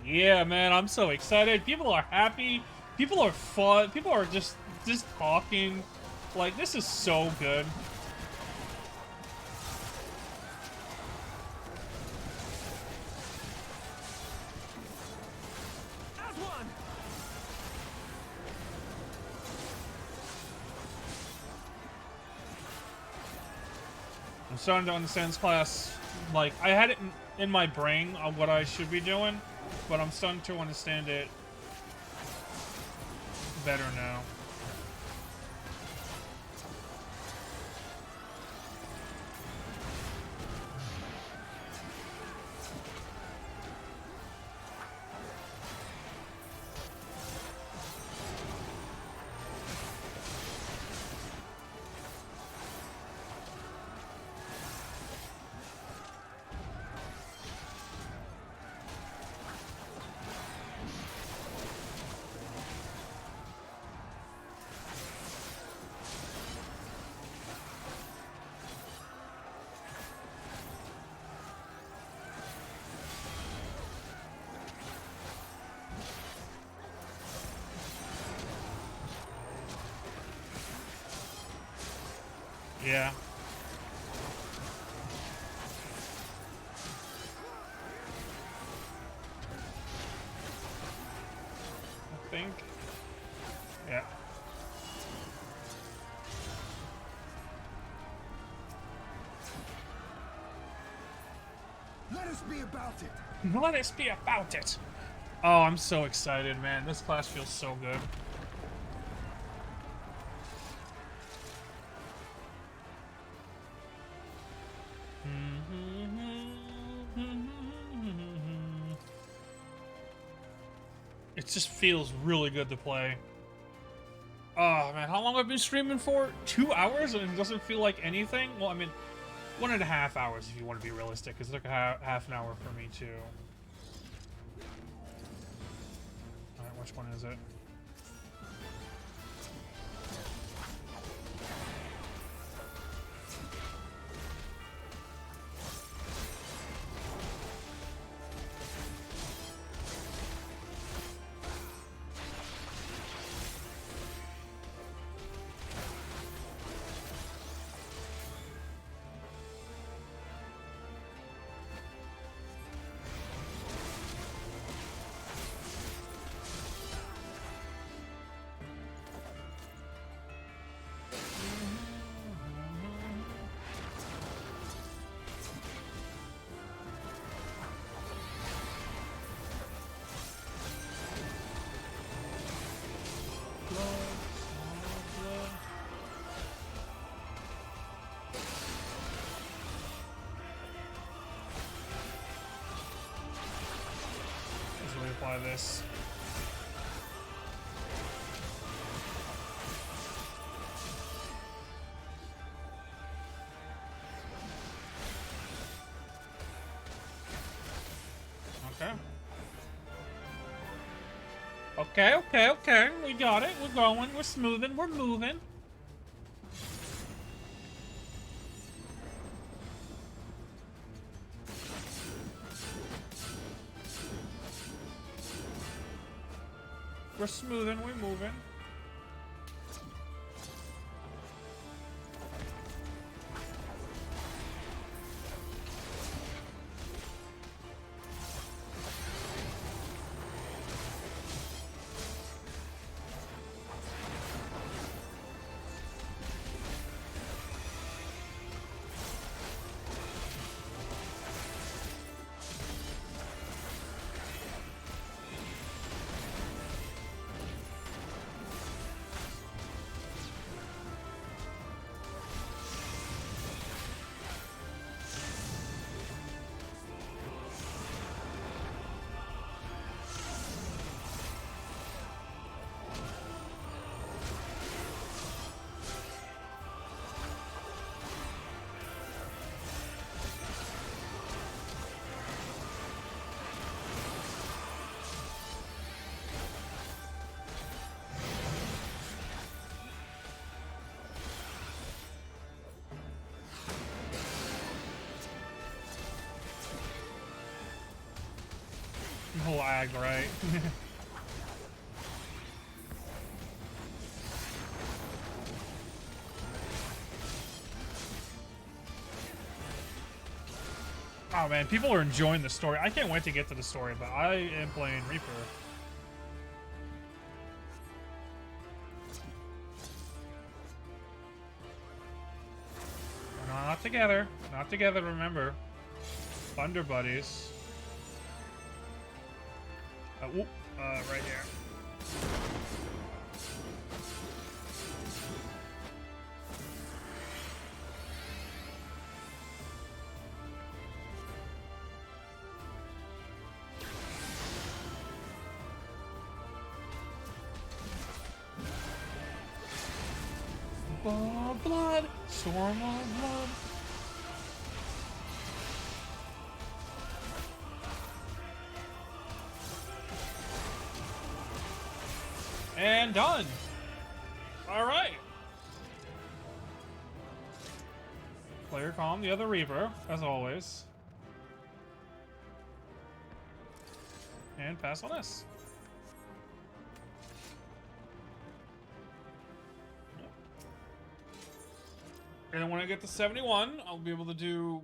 Yeah, man, I'm so excited. People are happy. People are fun. People are just talking. Like, this is so good. As one. I'm starting to understand this class. Like, I had it in my brain of what I should be doing, but I'm starting to understand it better now. Yeah. I think. Yeah. Let us be about it. Let us be about it. Oh, I'm so excited, man. This class feels so good. It just feels really good to play. Oh, man, how long have I been streaming for? 2 hours and it doesn't feel like anything? Well, I mean, 1.5 hours if you want to be realistic, because it took a half an hour for me too. Alright, which one is it? Let's reapply this. Okay. Okay. We got it. We're going. We're smoothing. We're moving. We're smoothing. We're moving. Lag, right? Oh man, people are enjoying the story. I can't wait to get to the story, but I am playing Reaper. We're not together. Not together, remember. Thunder buddies. Whoop, right here. Blood, storm of blood. And done. All right. Player calm, the other Reaper, as always. And pass on this. And then when I get to 71, I'll be able to do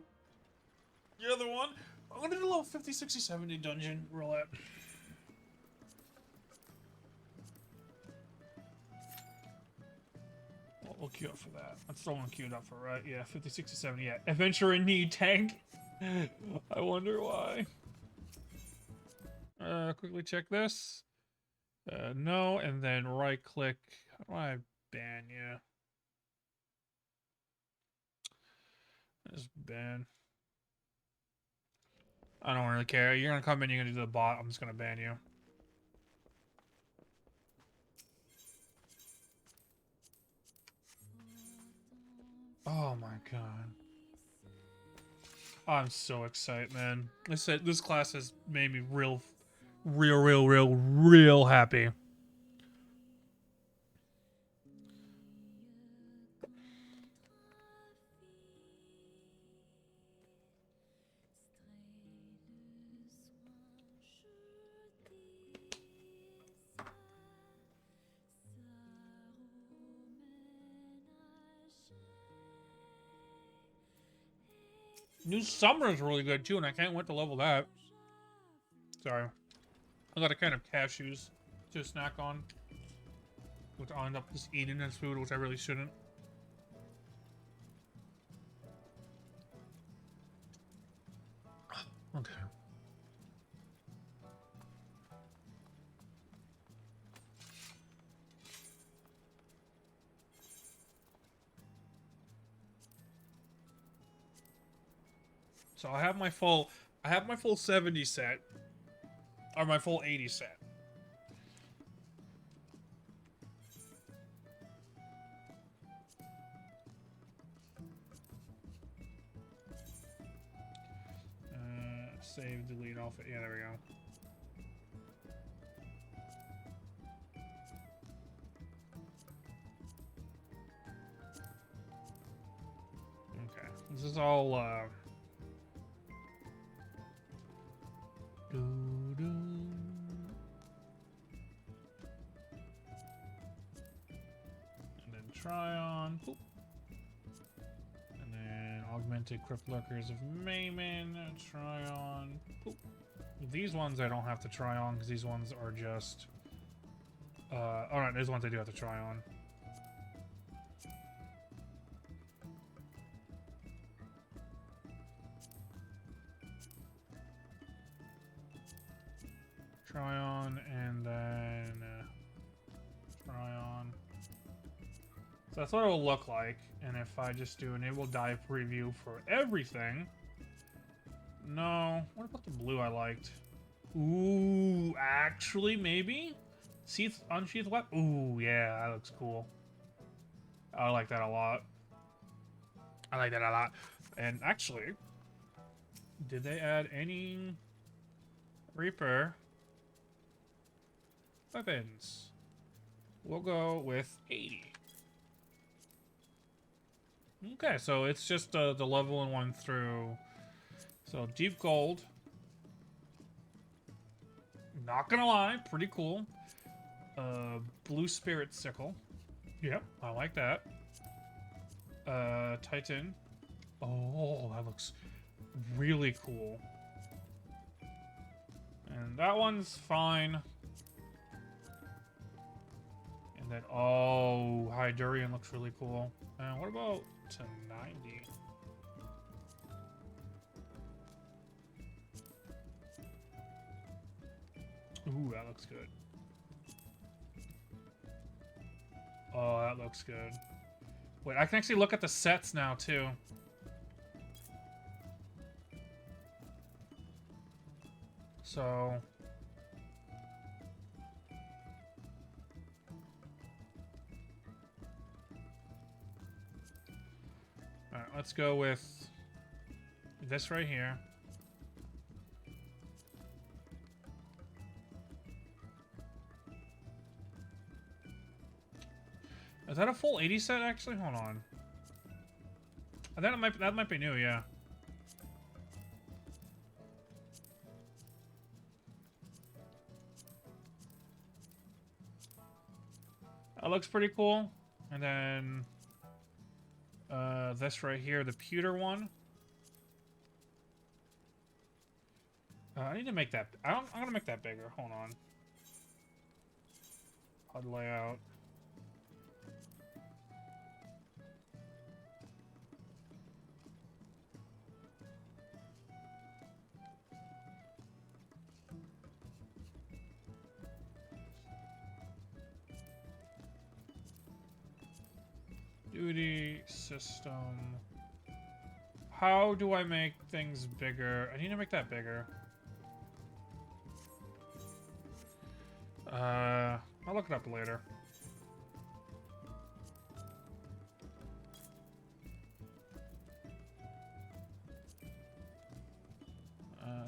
the other one. I'm gonna do a little 50, 60, 70 dungeon roulette. We'll queue up for that. That's the one queued up for, right? Yeah, 50, 60, 70. Yeah, adventure in need tank. I wonder why. Quickly check this. No, and then right click. How do I ban you? Just ban. I don't really care. You're gonna come in, you're gonna do the bot. I'm just gonna ban you. Oh my god. I'm so excited, man. This class has made me real happy. New Summer is really good too, and I can't wait to level that. Sorry. I got a can of cashews to snack on, which I'll end up just eating as food, which I really shouldn't. Okay. So I have my full 70 set, or my full 80 set. Save, delete, off it. Yeah, there we go. Okay, this is all, and then try on, boop. And then augmented crypt lurkers of Mayman, try on, boop. These ones I don't have to try on because these ones are just, alright, there's ones I do have to try on. Try on, and then try on. So that's what it will look like. And if I just do enable dive preview for everything. No. What about the blue I liked? Ooh, actually, maybe? Unsheath weapon? Ooh, yeah, that looks cool. I like that a lot. I like that a lot. And actually, did they add any Reaper weapons? We'll go with 80. Okay, so it's just the level 1 through. So deep gold. Not gonna lie, pretty cool. Blue Spirit Sickle. Yep, I like that. Titan. Oh, that looks really cool. And that one's fine. And then, oh, Hydurian looks really cool. And what about to 90? Ooh, that looks good. Oh, that looks good. Wait, I can actually look at the sets now, too. So... Alright, let's go with this right here. Is that a full 80 set, actually? Hold on. That might be new, yeah. That looks pretty cool. And then this right here, the pewter one. I need to make that. I'm gonna make that bigger. Hold on. HUD layout. Duty system. How do I make things bigger? I need to make that bigger. I'll look it up later.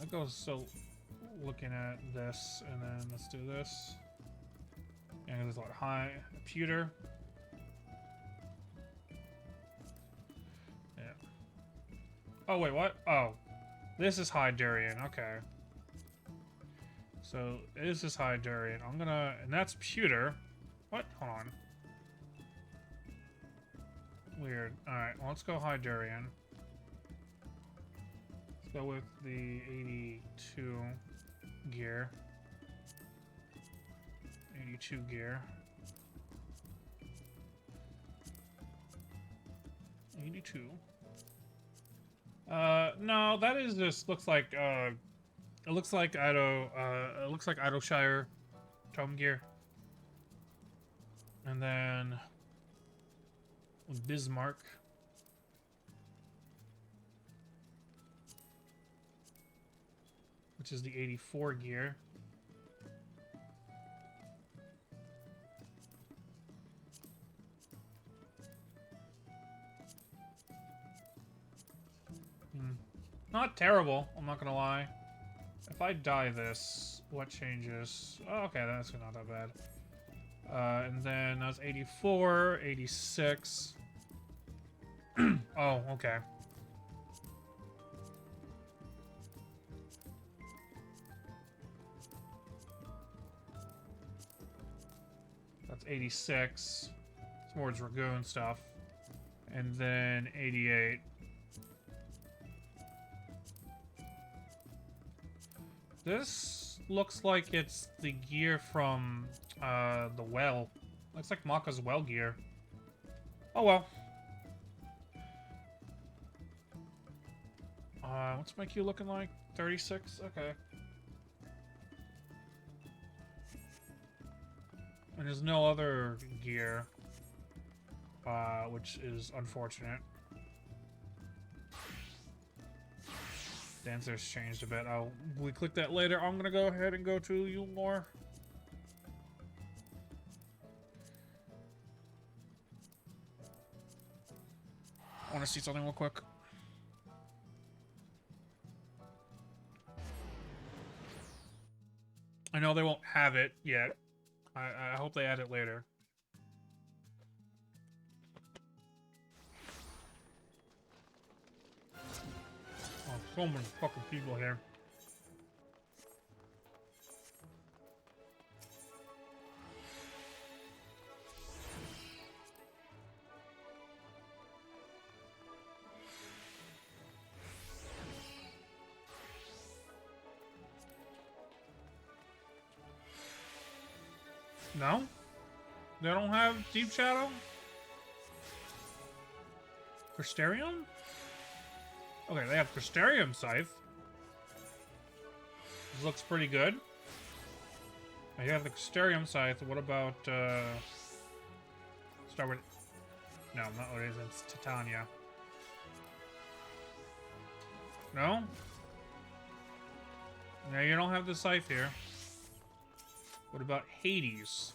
It goes so looking at this, and then let's do this. And there's a lot high pewter. Yeah. Oh wait, what? Oh, this is high durian. Okay. So this is high durian. I'm gonna, and that's pewter. What? Hold on. Weird. All right, well, let's go high durian. Let's go with the 82 gear. 82 gear. 82. No, that is just looks like it looks like it looks like Idleshire Tome Gear. And then Bismarck. Which is the 84 gear. Not terrible, I'm not gonna lie. If I dye this, what changes? Oh, okay, that's not that bad. And then that was 84, 86. Oh, okay. That's 86. Towards Dragoon stuff. And then 88. This looks like it's the gear from the well. Looks like Maka's well gear. Oh well. What's my queue looking like? 36? Okay. And there's no other gear, which is unfortunate. Dancer's changed a bit. We click that later. I'm gonna go ahead and go to Yulmore. I want to see something real quick. I know they won't have it yet. I hope they add it later. Oh, so many fucking people here. No? They don't have Deep Shadow? Crystarium? Okay, they have Crystarium Scythe. This looks pretty good. I have the Crystarium Scythe. What about, start with... No, not what it is. It's Titania. No? No, you don't have the Scythe here. What about Hades?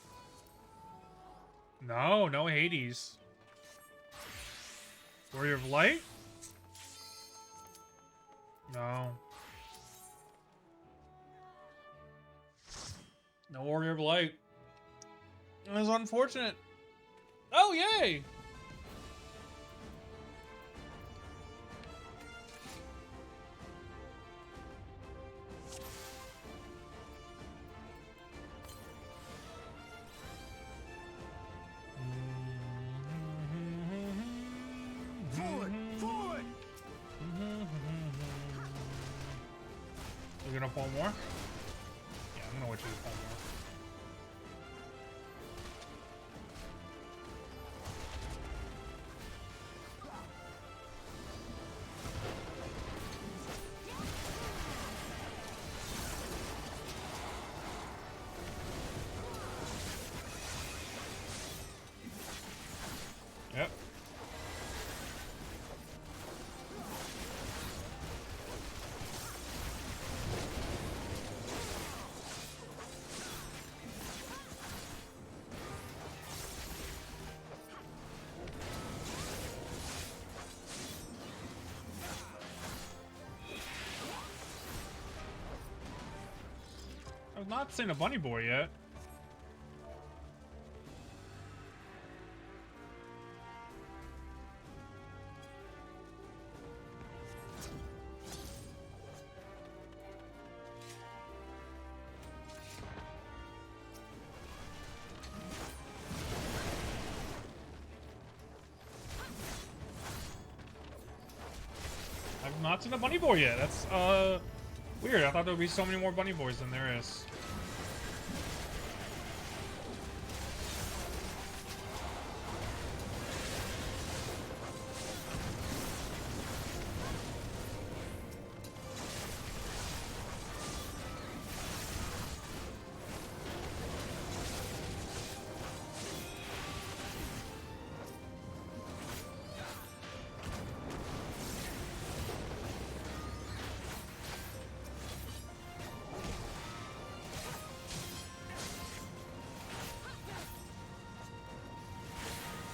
No, no Hades. Warrior of Light? No. No Warrior of Light. It was unfortunate. Oh, yay! Forward! Forward! We're gonna pull more? Yeah, I'm gonna wait till you pull more. Yep. I've not seen a bunny boy yet. I've not seen a bunny boy yet. That's weird. I thought there would be so many more bunny boys than there is.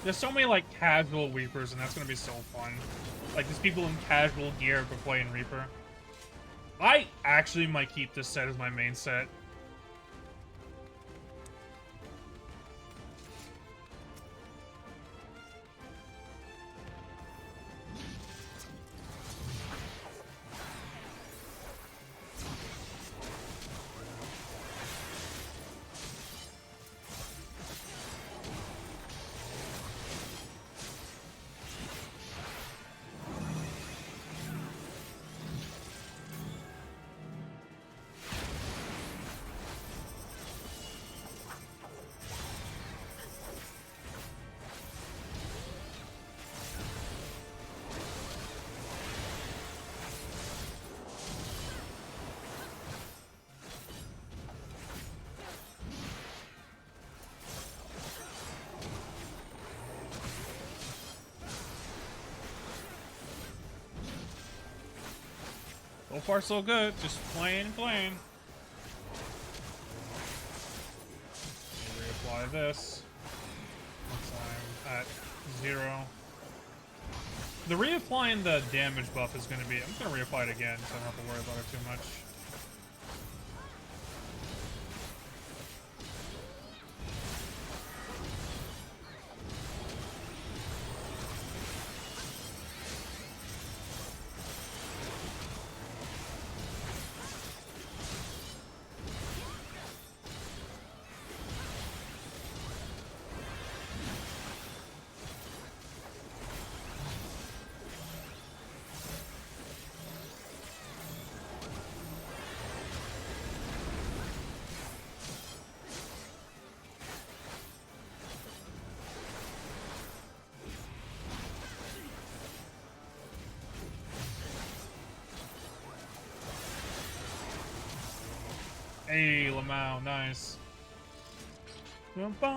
There's so many, like, casual Reapers, and that's gonna be so fun. Like, there's people in casual gear for playing Reaper. I actually might keep this set as my main set. So far, so good. Just playing and playing. Reapply this. Once I'm at 0. The reapplying the damage buff is going to be... I'm just going to reapply it again, so I don't have to worry about it too much. Hey, Lamau, nice. How far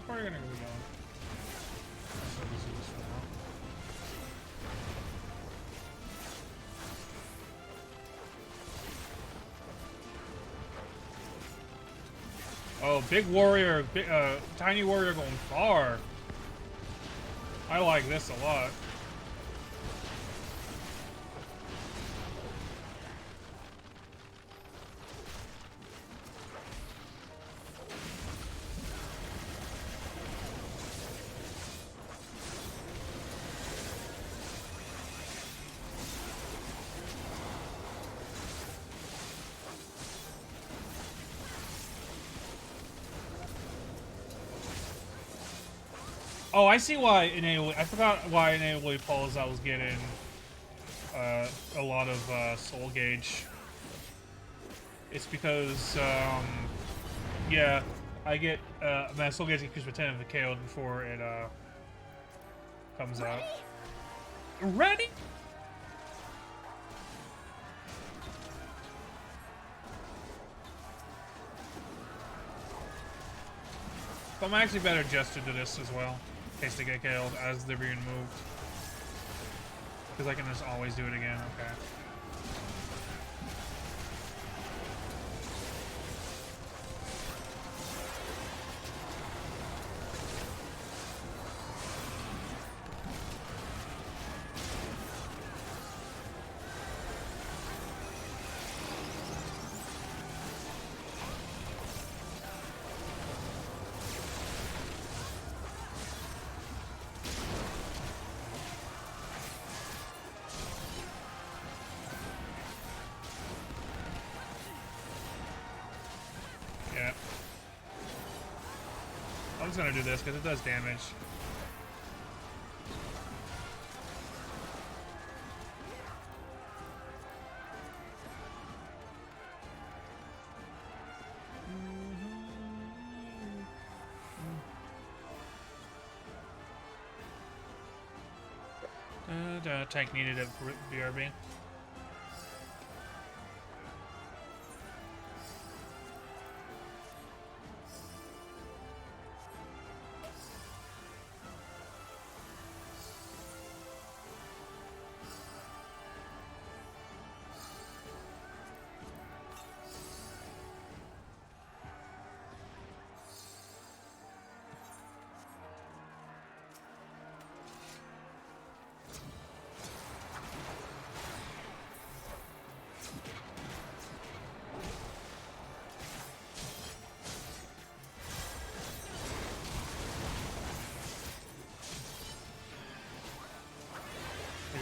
are you gonna go going? So this is this one. Oh, big warrior, tiny warrior going far. I like this a lot. Oh, I see why I forgot why enabling polls I was getting a lot of soul gauge. It's because yeah, I get my soul gauge increased by 10 if it KO'd before it comes out. Ready? But I'm actually better adjusted to this as well, in case they get KO'd as they're being moved. Because I can just always do it again, okay. Yeah. I'm just gonna do this because it does damage. Tank needed a BRB.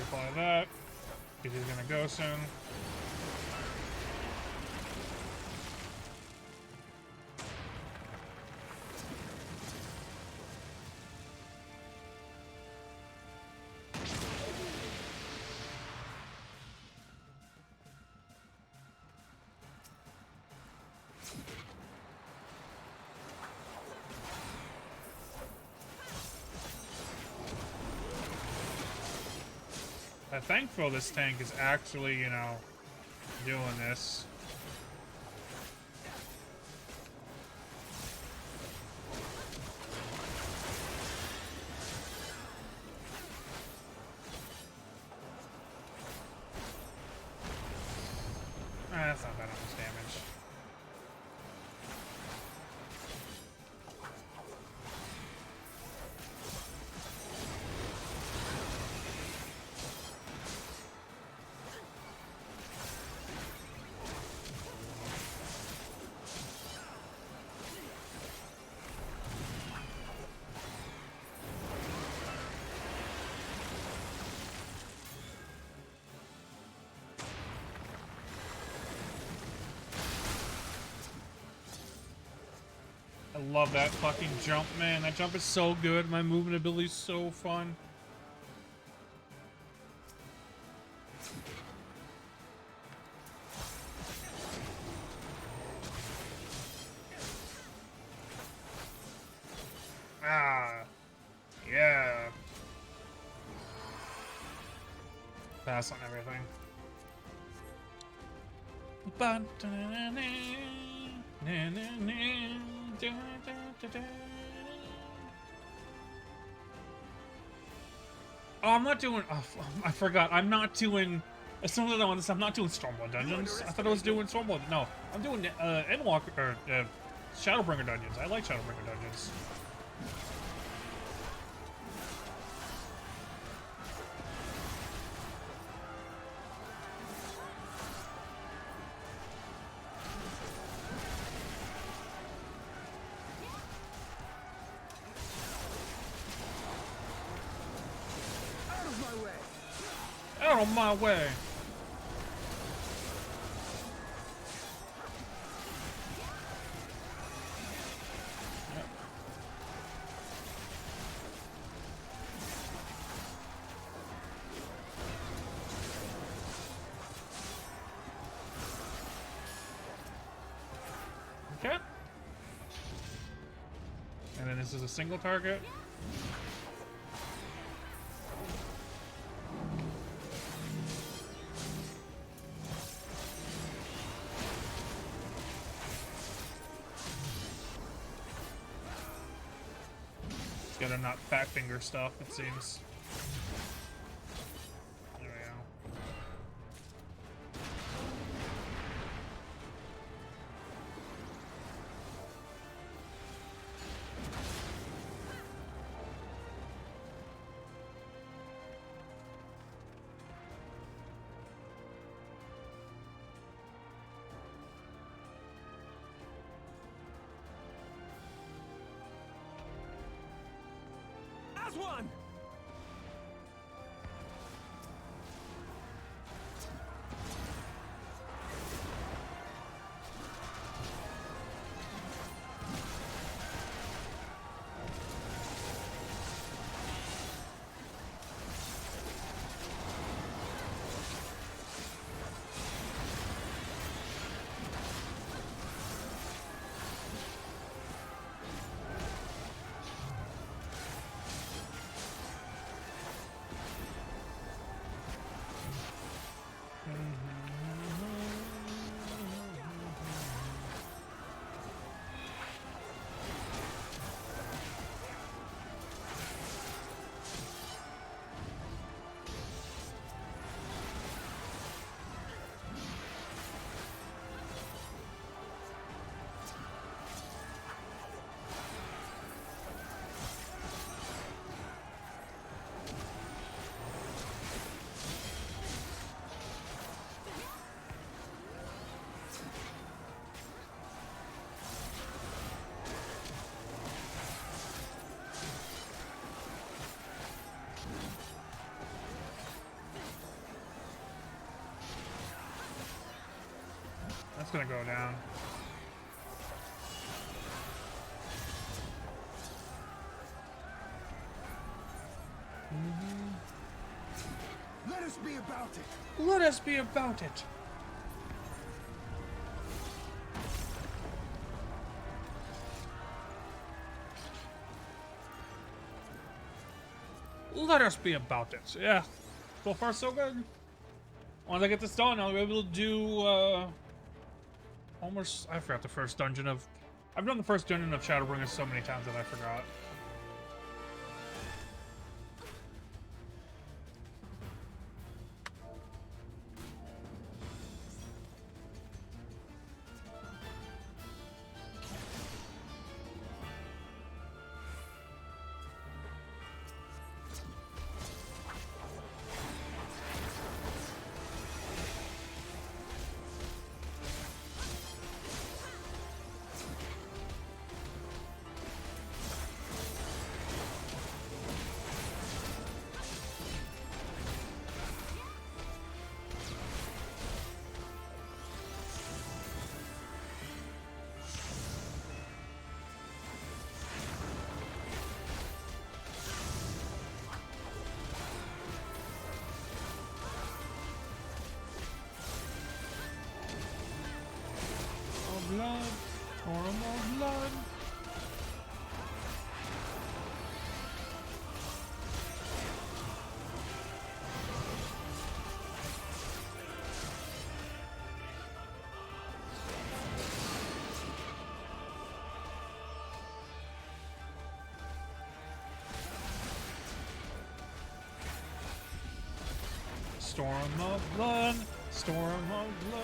Apply that, because he's gonna go soon. I'm thankful this tank is actually, you know, doing this. That's not that much damage. I love that fucking jump, man. That jump is so good. My movement ability is so fun. pass on everything. Oh, I'm not doing. Oh, I forgot. I'm not doing. As soon as I on this, I'm not doing Stormblood dungeons. I thought I was doing Stormblood. No, I'm doing Endwalker or Shadowbringer dungeons. I like Shadowbringer dungeons. Out of my way! Out of my way. Okay. And then this is a single target. It's gotta not fat finger stuff, it seems. There we go. As one! That's gonna go down. Let us be about it! Let us be about it. Let us be about it. Yeah. So far, so good. Once I get this done, I'll be able to do, almost... I forgot the first dungeon of... I've done the first dungeon of Shadowbringer so many times that I forgot. Storm of blood, storm of blood.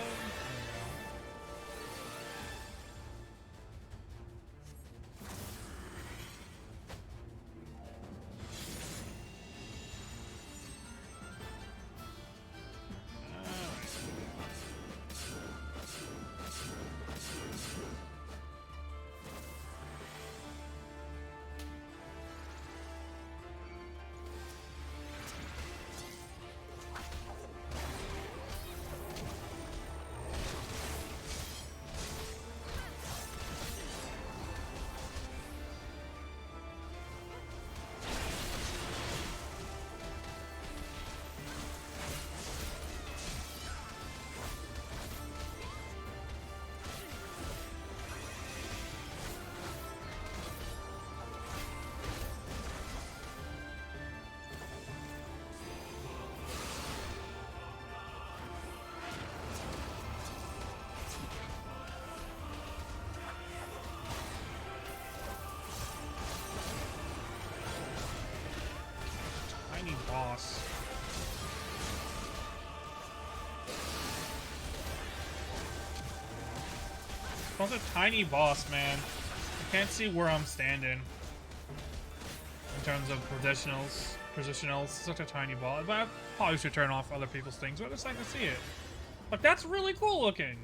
Tiny boss. It's a tiny boss, man. I can't see where I'm standing in terms of positionals. Positionals, such a tiny ball. But I probably should turn off other people's things, but it's nice to see it. Like, that's really cool looking.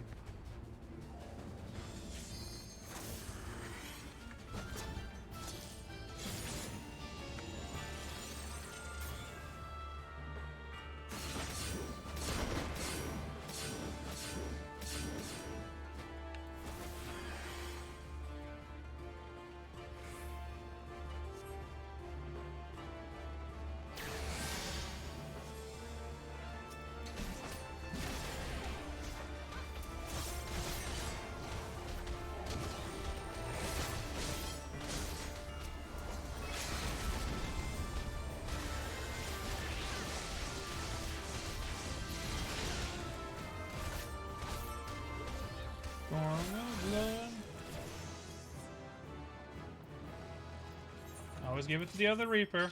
Always give it to the other Reaper.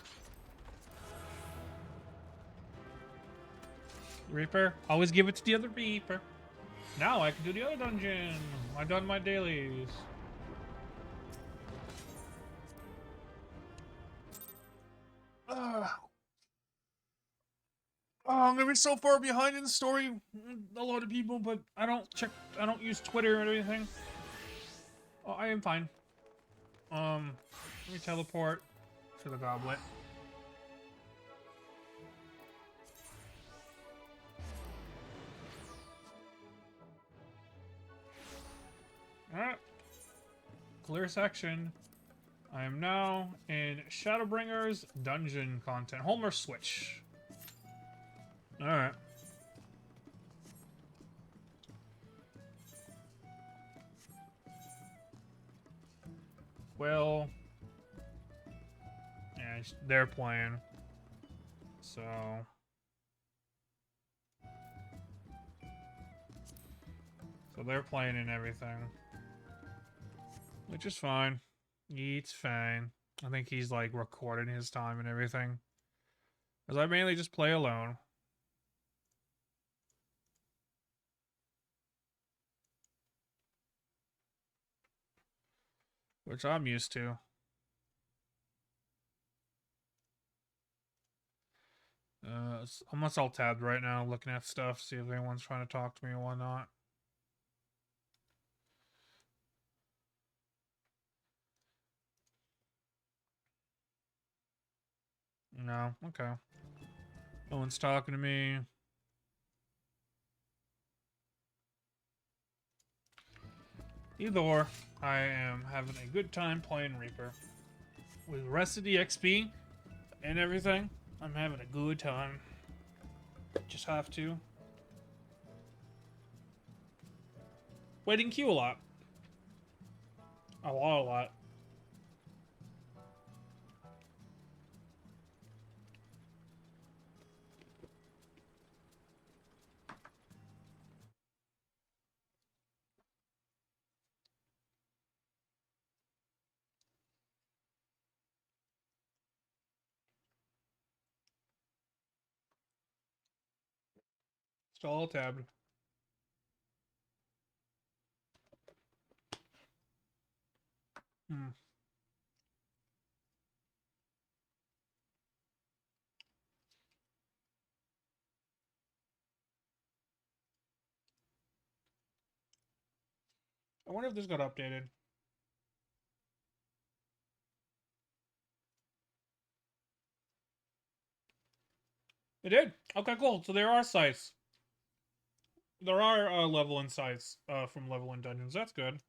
Reaper, always give it to the other Reaper. Now I can do the other dungeon. I've done my dailies. I'm gonna be so far behind in the story. A lot of people, but I don't use Twitter or anything. Oh, I am fine. Let me teleport to the goblet. Alright. Clear section. I am now in Shadowbringer's dungeon content. Homer switch. Alright. Well, yeah, they're playing. So they're playing and everything. Which is fine. It's fine. I think he's like recording his time and everything. Because I mainly just play alone. Which I'm used to. I'm just all tabbed right now, looking at stuff, see if anyone's trying to talk to me or whatnot. No, okay. No one's talking to me. Either or, I am having a good time playing Reaper. With the rest of the XP and everything, I'm having a good time. Just have to. Waiting queue a lot. A lot. Still all tabbed. Hmm. I wonder if this got updated. It did. Okay, cool. So there are sites. There are leveling sites from leveling dungeons. That's good.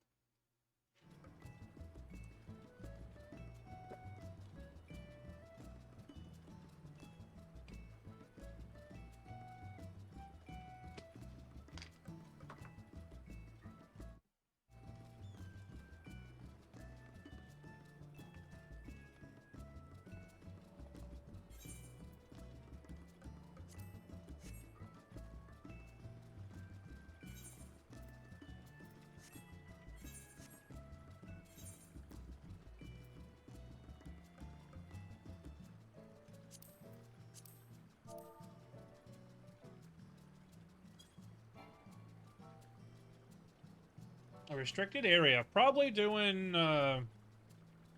A restricted area. Probably doing,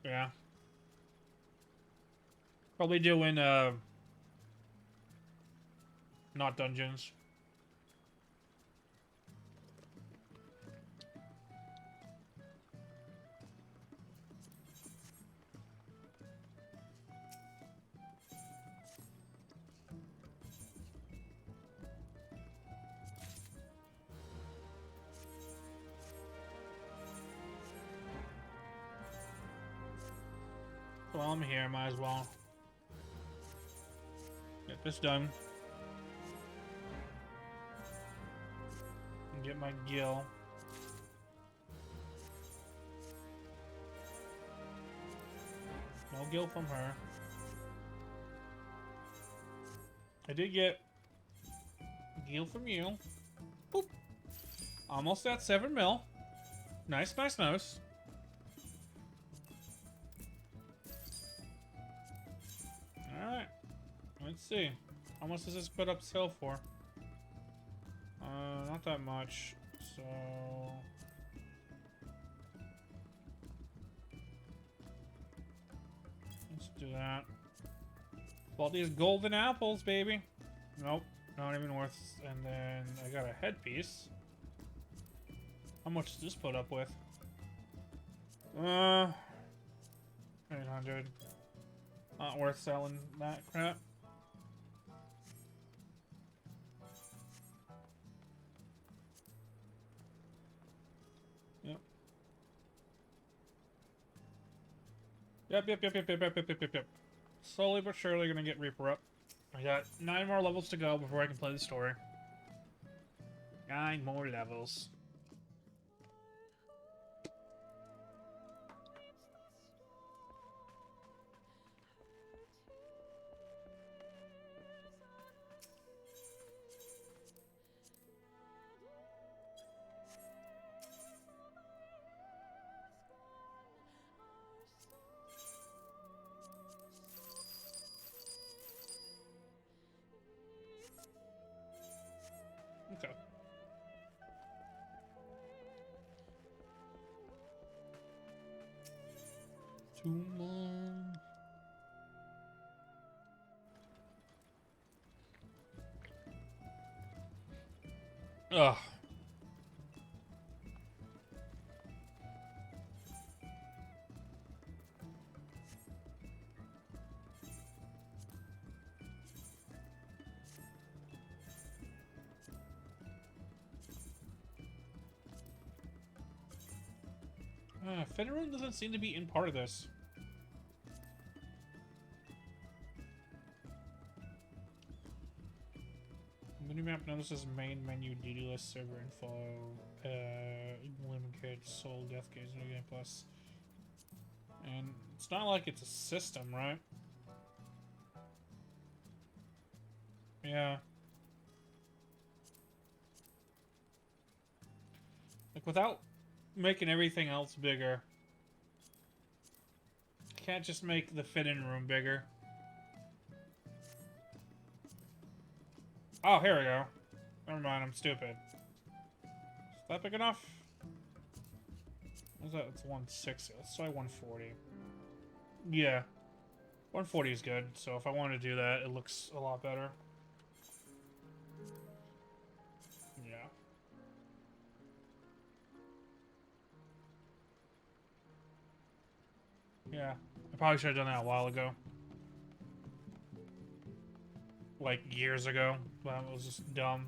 yeah. Probably doing, not dungeons. While I'm here, might as well get this done. And get my gill. No gill from her. I did get gill from you. Boop. Almost at 7 mil. Nice, nice, nice. Alright. Let's see. How much does this put up sale for? Not that much. So... let's do that. Well, these golden apples, baby. Nope. Not even worth... and then I got a headpiece. How much does this put up with? 800. Not worth selling that crap. Yep. Yep. Slowly but surely gonna get Reaper up. I got 9 more levels to go before I can play the story. 9 more levels. Okay. Too long. Ugh. Federer doesn't seem to be in part of this. Minimap notices main menu, DD list, server info, limit kit, soul, death case, new game plus. And it's not like it's a system, right? Yeah. Like, without making everything else bigger, can't just make the fit-in room bigger. Oh, here we go. Never mind, I'm stupid. Is that big enough? What's that? It's 160. Let's try 140. Yeah. 140 is good, so if I want to do that, it looks a lot better. Yeah. Yeah. I probably should have done that a while ago. Like, years ago. But it was just dumb.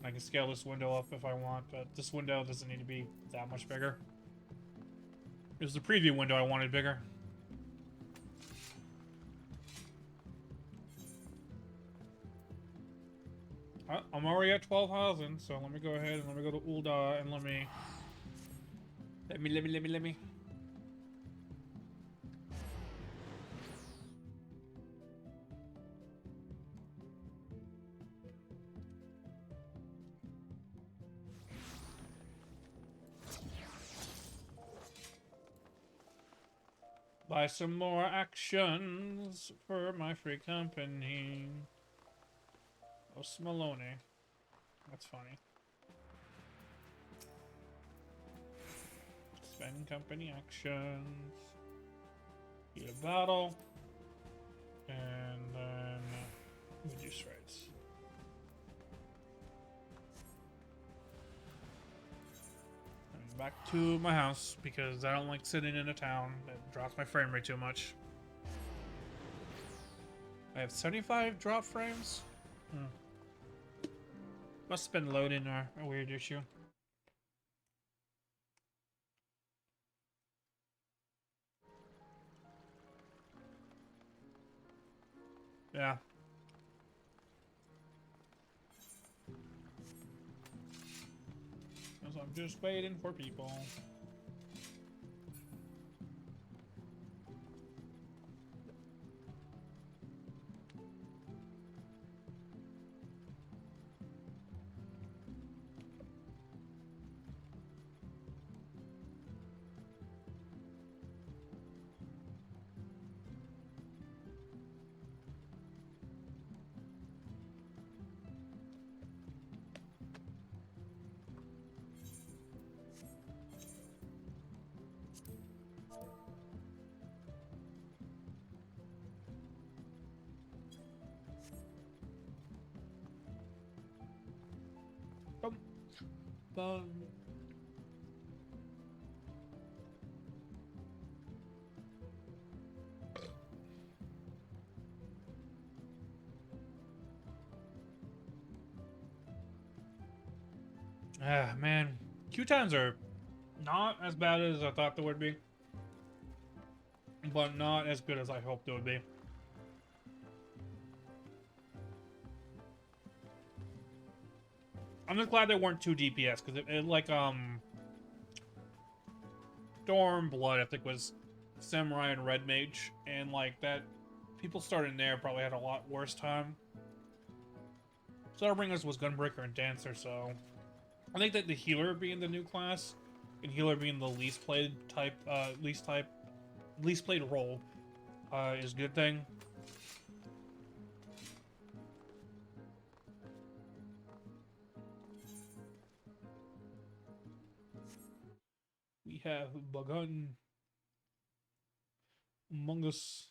I can scale this window up if I want, but this window doesn't need to be that much bigger. It was the preview window I wanted bigger. I'm already at 12,000, so let me go ahead and let me go to Ulda and let me buy some more actions for my free company. Oh, Smolone. That's funny. Spend company actions. Get a battle. And then reduce rates. And back to my house because I don't like sitting in a town that drops my frame rate too much. I have 75 drop frames? Must have been loading a weird issue. Yeah. Because I'm just waiting for people. Bum, bum. Ah, man. Queue times are not as bad as I thought they would be. But not as good as I hoped they would be. I'm just glad they weren't 2 DPS, because it like, Stormblood, I think, was Samurai and Red Mage, and, like, that... People starting there probably had a lot worse time. Shadowbringers was Gunbreaker and Dancer, so... I think that the Healer being the new class, and Healer being the least played type, least played role, is a good thing. We have Bagun among us.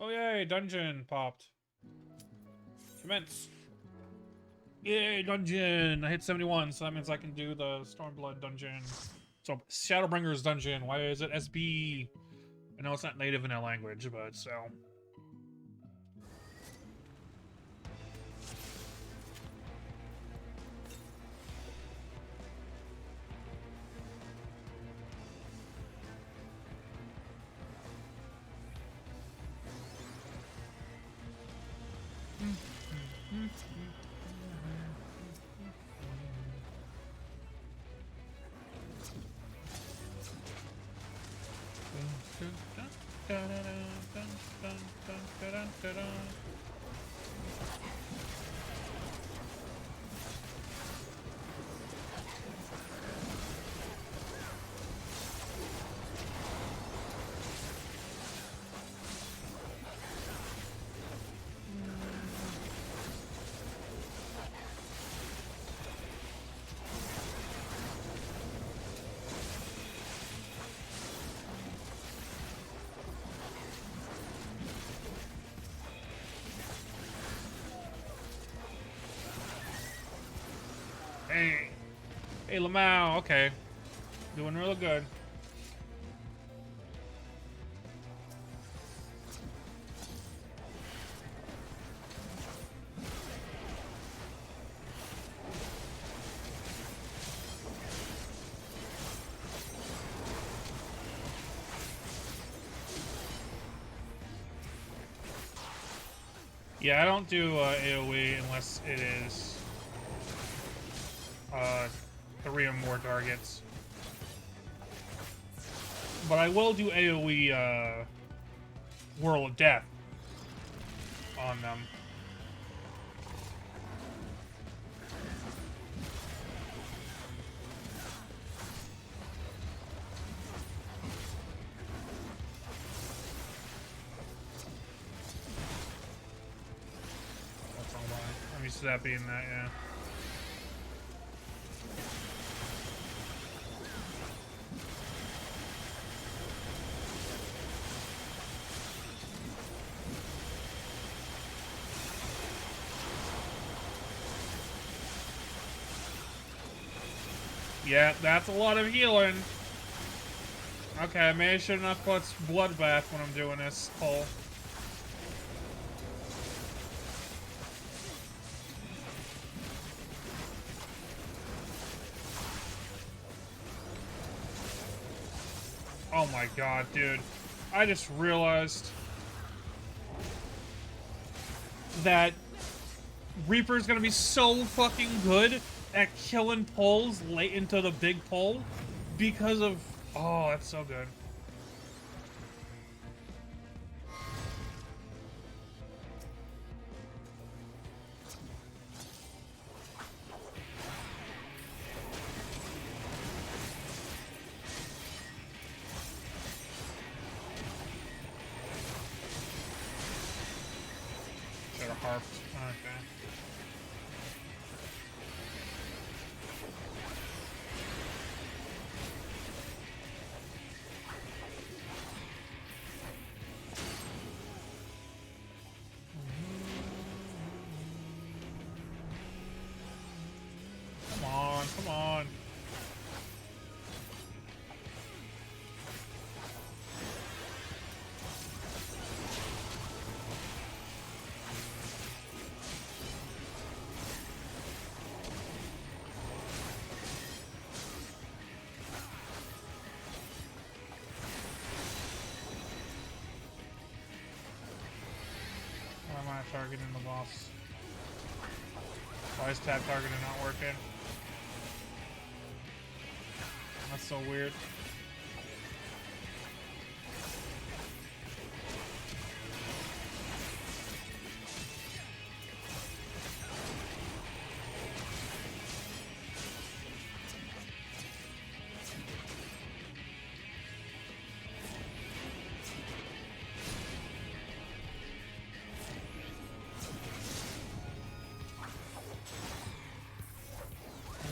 Oh yay, dungeon popped. Commence. Yay, dungeon! I hit 71, so that means I can do the Stormblood dungeon. So, Shadowbringers dungeon, why is it SB? I know it's not native in that language, but so... Hey, hey, Lamau. Okay, doing real good. Yeah, I don't do AoE unless it is 3 or more targets. But I will do AoE Whirl of Death on them. That's all right. I'm used to that being that, yeah. Yeah, that's a lot of healing. Okay, maybe I should not put Bloodbath when I'm doing this pull. Oh my god, dude. I just realized that Reaper's gonna be so fucking good at killing pulls late into the big pull because of... Oh, that's so good. Should've harped. Okay. Come on, come on. Why am I targeting the boss? Why is tap targeting not working? That's so weird.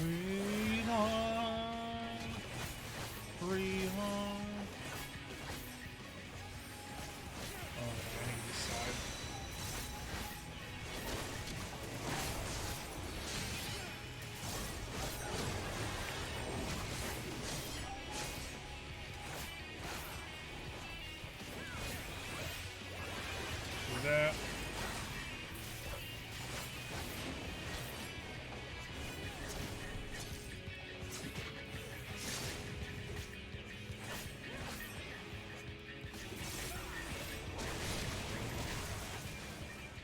Breathe on. Breathe on. Oh, I need this side. Do that.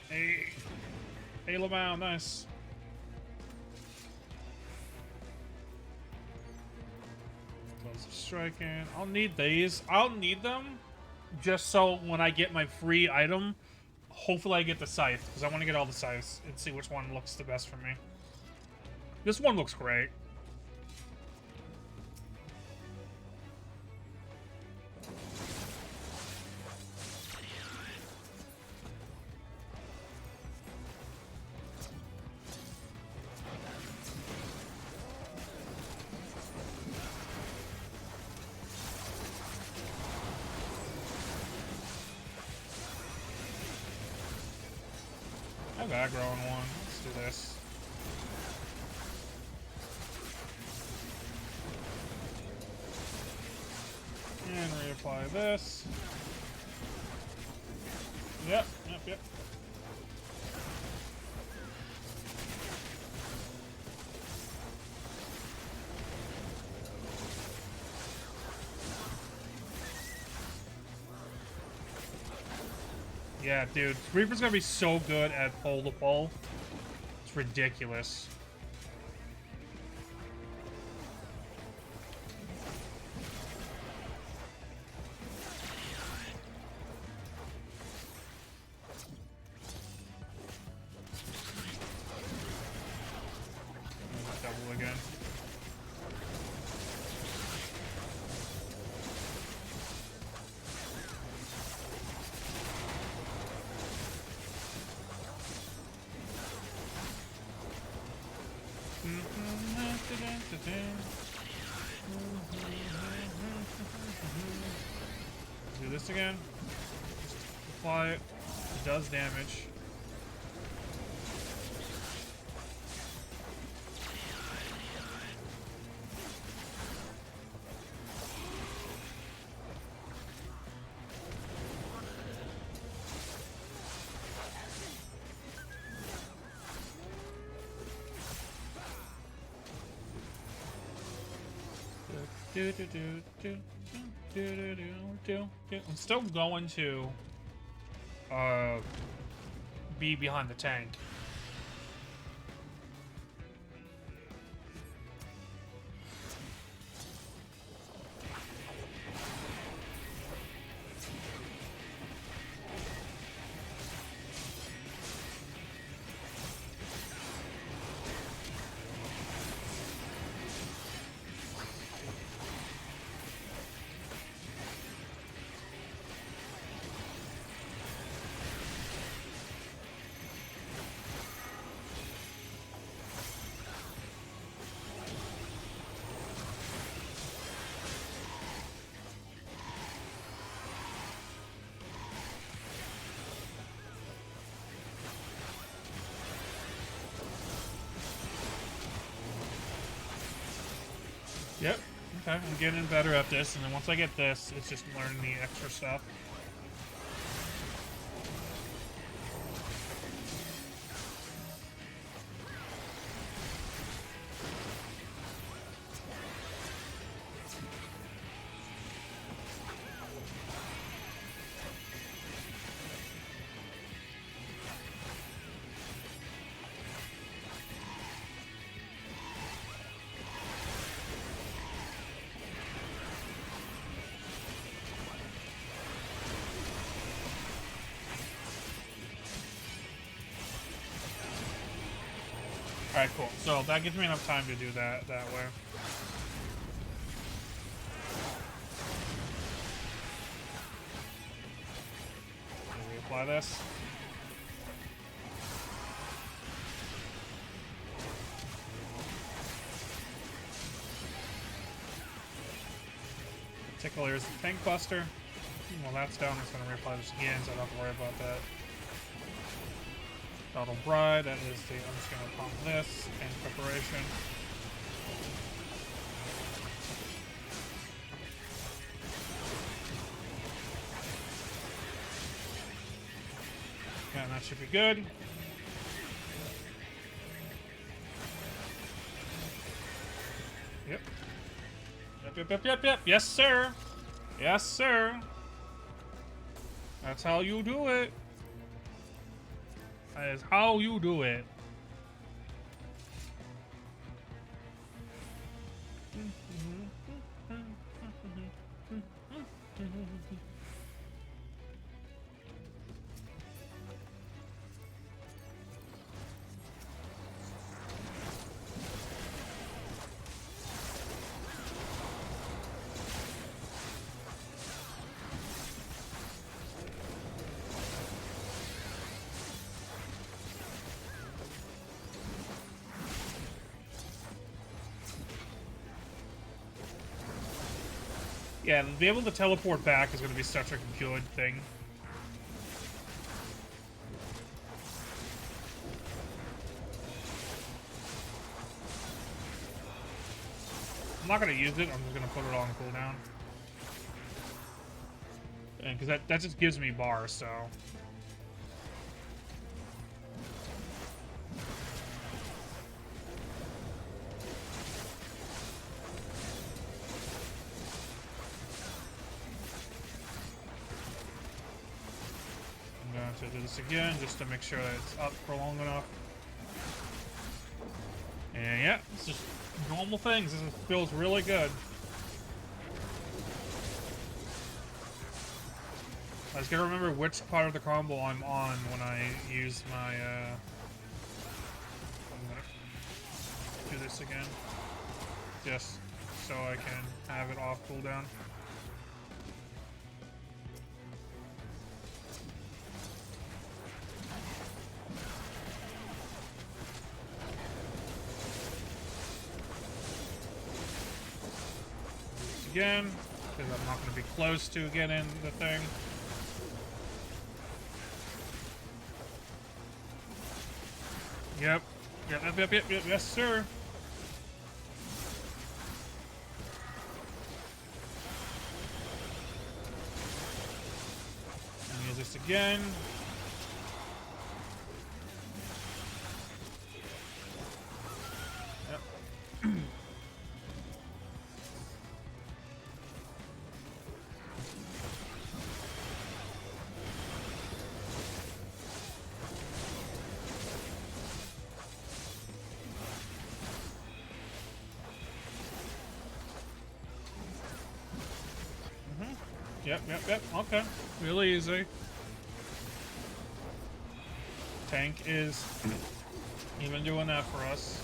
Hey. Hey, Lamau, nice. Close striking. I'll need these. I'll need them just so when I get my free item, hopefully I get the scythe, because I want to get all the scythes and see which one looks the best for me. This one looks great. I have aggro on one. Let's do this. And reapply this. Yep. Yeah, dude. Reaper's gonna be so good at pole to pole. It's ridiculous. Double again. Do this again. Just apply it. It does damage. I'm still going to be behind the tank. Yep. Okay, I'm getting better at this, and then once I get this, it's just learning the extra stuff. Alright, cool. So that gives me enough time to do that way. Reapply this. Tickle here's the tank buster. Well, that's down. It's going to reapply this again, so I don't have to worry about that. Battle Bride, that is the, I'm just going to pump this in preparation. Yeah, and that should be good. Yep. Yep. Yes, sir. Yes, sir. That's how you do it. That is how you do it. Yeah, to be able to teleport back is going to be such a good thing. I'm not going to use it, I'm just going to put it on cooldown. Because that just gives me bars, so... I'm going to do this again, just to make sure that it's up for long enough. And yeah, it's just normal things. This feels really good. I just gotta remember which part of the combo I'm on when I use my, I'm gonna do this again. Just so I can have it off cooldown. Again, because I'm not going to be close to getting the thing. Yep. Yep, yes, sir. And use this again. Yep. Yep. Okay. Really easy. Tank is even doing that for us.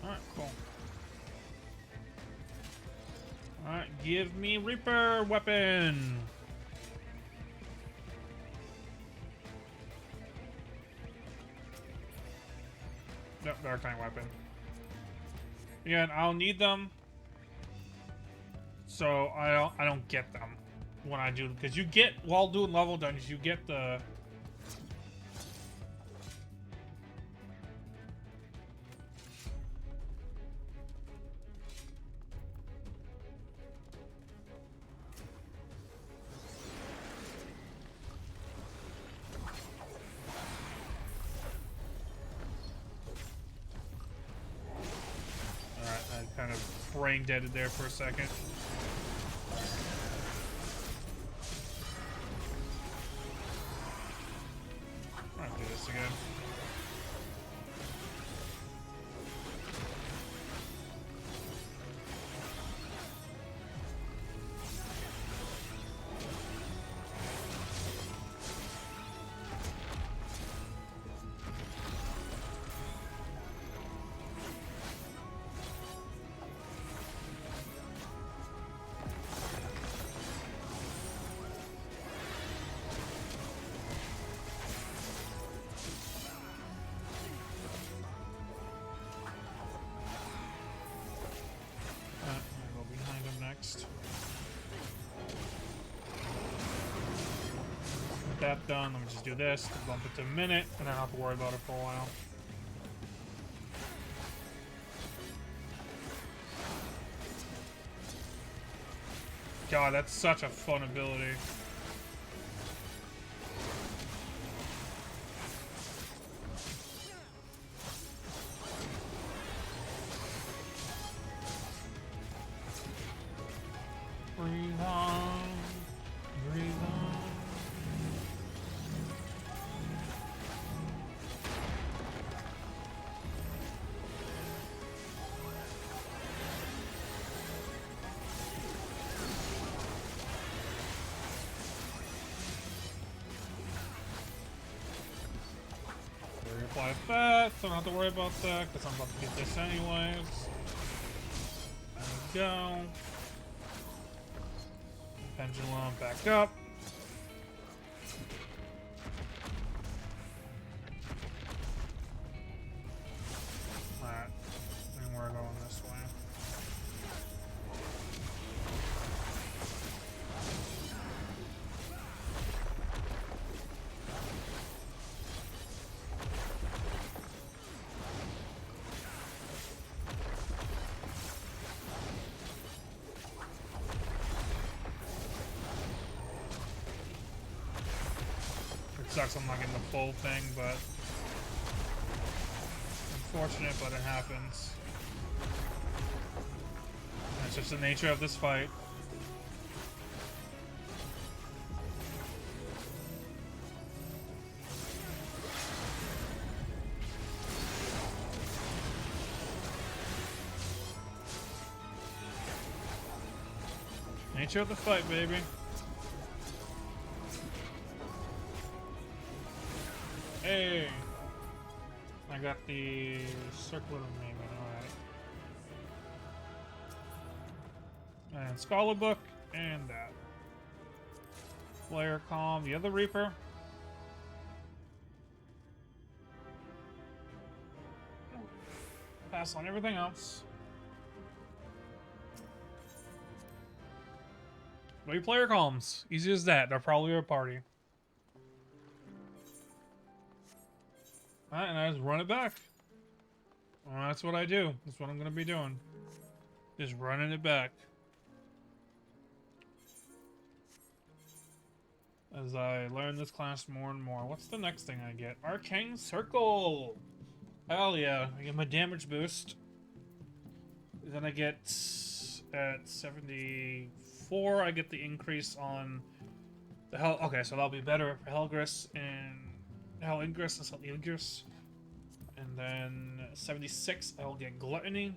Alright, cool. Alright, give me Reaper weapon! Yep, Dark Knight weapon. Again, I'll need them, so I don't get them when I do, because you get, while doing level dungeons, you get the... Kind of brain deaded there for a second. I'll do this again. That done, let me just do this to bump it to a minute, and then I don't have to worry about it for a while. God, that's such a fun ability. Breathe on, breathe on. Apply effect, so I don't have to worry about that, because I'm about to get this anyways. There we go. Pendulum back up. Sucks I'm not getting the full thing, but unfortunate, but it happens. That's just the nature of this fight. Nature of the fight, baby. Hey! I got the circle of naming, alright. And Scholar Book, and that. Player Calm, the other Reaper. Pass on everything else. No player calms. Easy as that. They're probably a party. Alright, and I just run it back. Well, that's what I do. That's what I'm going to be doing. Just running it back. As I learn this class more and more. What's the next thing I get? Arcane Circle! Hell yeah. I get my damage boost. Then I get at 74, I get the increase on the Hell. Okay, so that'll be better for Helgris and Hell Ingress and Hell Ilgris. And then 76, I'll get Gluttony.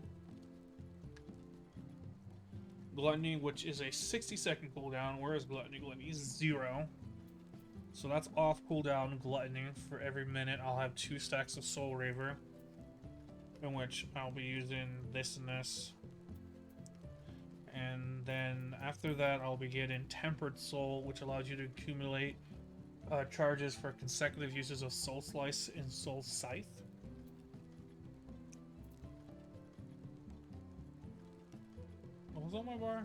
Gluttony, which is a 60-second cooldown, whereas Gluttony is 0. So that's off cooldown Gluttony. For every minute, I'll have 2 stacks of Soul Raver, in which I'll be using this and this. And then after that, I'll be getting Tempered Soul, which allows you to accumulate charges for consecutive uses of Soul Slice and Soul Scythe. What was on my bar?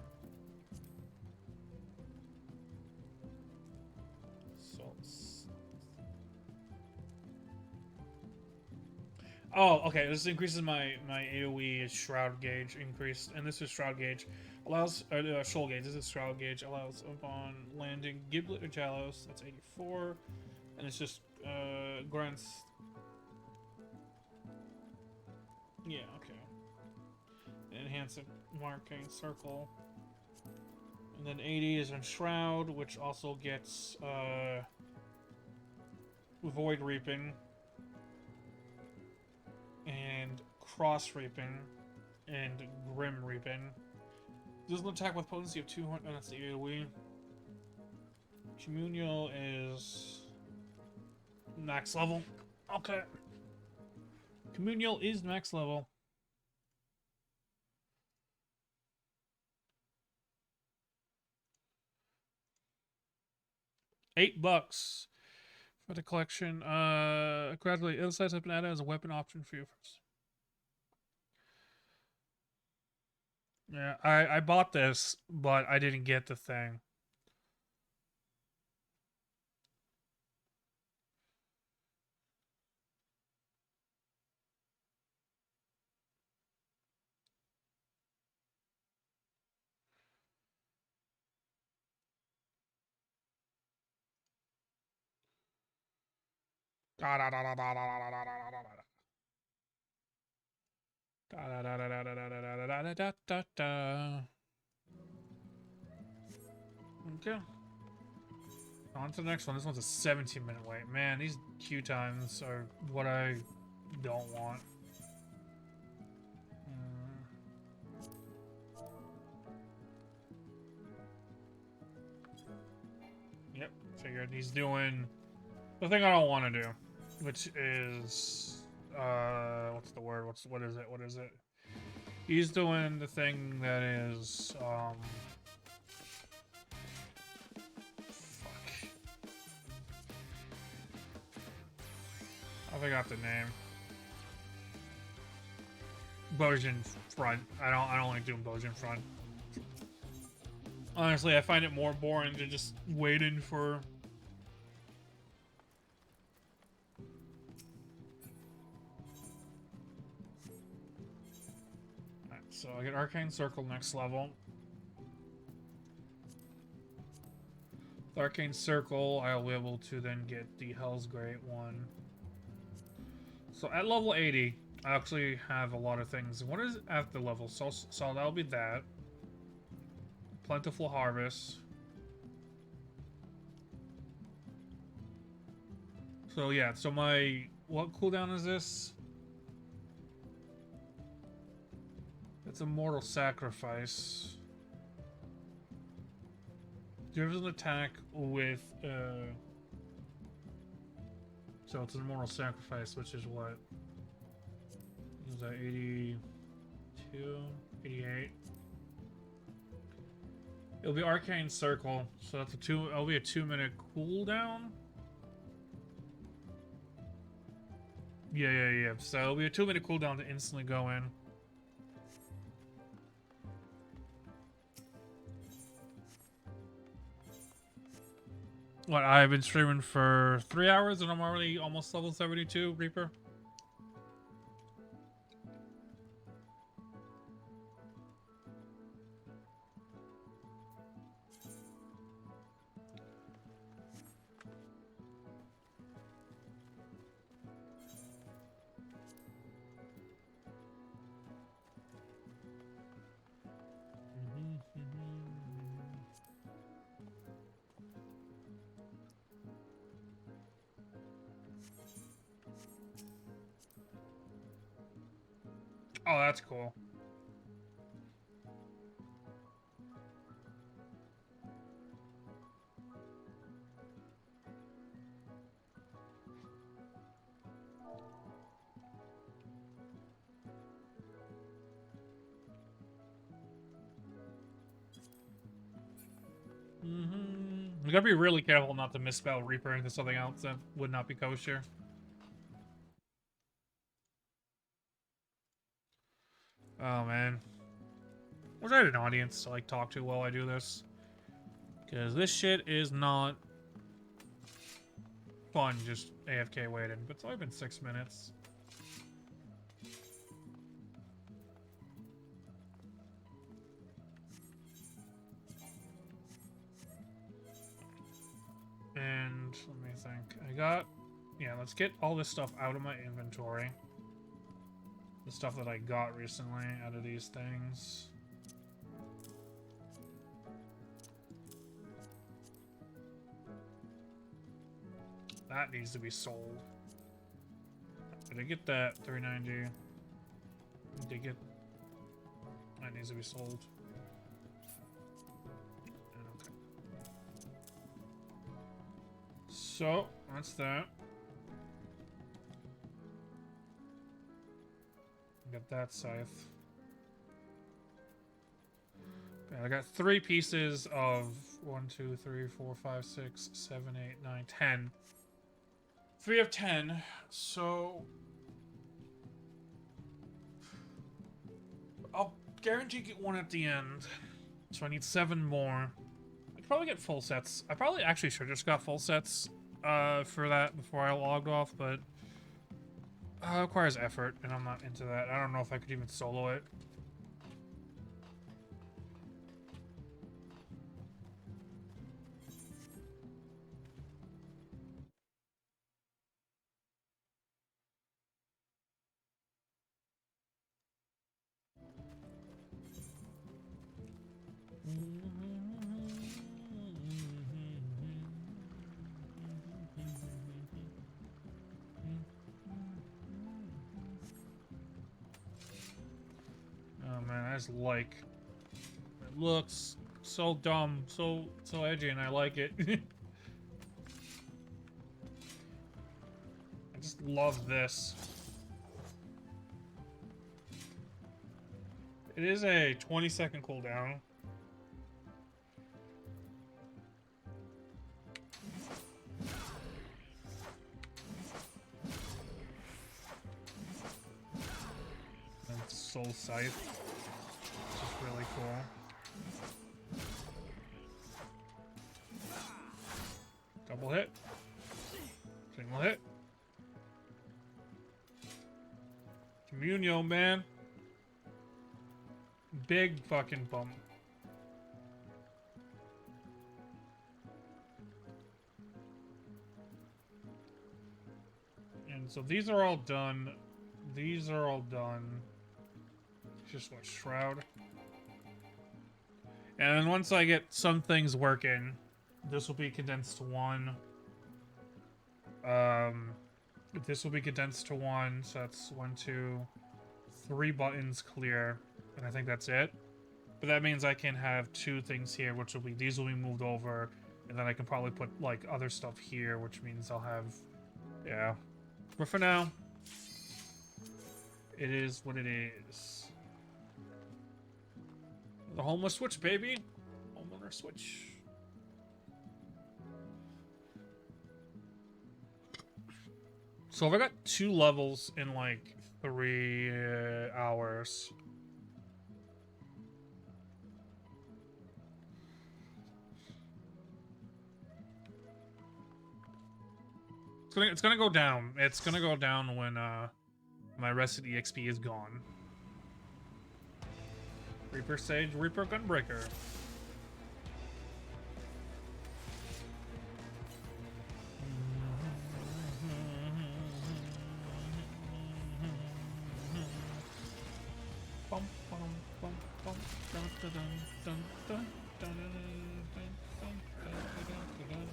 Oh, okay. This increases my AOE Shroud Gauge increased, and this is Shroud Gauge. Allows Shoal Gauge. This is Shroud Gauge. Allows upon landing Giblet or Jalos. That's 84, and it's just grants. Yeah. Okay. Enhance it. Marking Circle. And then 80 is on Shroud, which also gets Void Reaping. And Cross Reaping. And Grim Reaping. Does an attack with potency of 200. Oh, that's the AoE. Communal is max level. Okay. Communal is max level. $8 for the collection. Gradually, other sides have been added as a weapon option for you first. Yeah, I bought this, but I didn't get the thing. Okay. On to the next one. This one's a 17-minute wait. Man, these queue times are what I don't want. Yep, figured he's doing the thing I don't want to do, which is what's the word? What is it? What is it? He's doing the thing that is fuck. I forgot the name. Bojan front. I don't like doing Bojan front. Honestly, I find it more boring to just waiting for. Alright, so I get Arcane Circle next level. The Arcane Circle, I'll be able to then get the Hell's Great one. So at level 80, I actually have a lot of things. What is after level? So that'll be that. Plentiful Harvest. So yeah, so my... What cooldown is this? It's a Mortal Sacrifice. There's an attack with... So it's an Immortal Sacrifice, which is what? Is that 82? 88? It'll be Arcane Circle, so that's it'll be a 2-minute cooldown? Yeah. So it'll be a 2-minute cooldown to instantly go in. What, I've been streaming for 3 hours and I'm already almost level 72, Reaper? Oh, that's cool. You gotta be really careful not to misspell Reaper into something else that would not be kosher. Oh, man. Wish I had an audience to, like, talk to while I do this. Because this shit is not fun, just AFK waiting. But it's only been 6 minutes. And let me think. Yeah, let's get all this stuff out of my inventory. The stuff that I got recently out of these things. That needs to be sold. Did I get that? 390. Did I get... That needs to be sold. Okay. So, that's that. Get that scythe. Okay, I got 3 pieces of 1, 2, 3, 4, 5, 6, 7, 8, 9, 10. 3 of 10. So I'll guarantee get 1 at the end. So I need 7 more. I could probably get full sets. I probably actually should just got full sets for that before I logged off, but it requires effort, and I'm not into that. I don't know if I could even solo it. Oh man, I just like it. Looks so dumb, so edgy, and I like it. I just love this. It is a 20-second cooldown. And Soul Scythe, which is really cool. Double hit. Single hit. Communio, man. Big fucking bump. So these are all done. These are all done. Just what, Shroud? And then once I get some things working, this will be condensed to one. This will be condensed to one, so that's 1, 2, 3 buttons clear, and I think that's it. But that means I can have 2 things here, which will be, these will be moved over, and then I can probably put, like, other stuff here, which means I'll have, yeah. But for now, it is what it is. The homeless switch, baby! Homeowner switch. So if I got 2 levels in, like, 3 hours... It's gonna go down. It's gonna go down when my rested EXP is gone. Reaper Sage, Reaper Gunbreaker. Bum, bum, bum, bum, dun, dun, dun, dun, dun, dun, dun, dun, dun, dun, dun.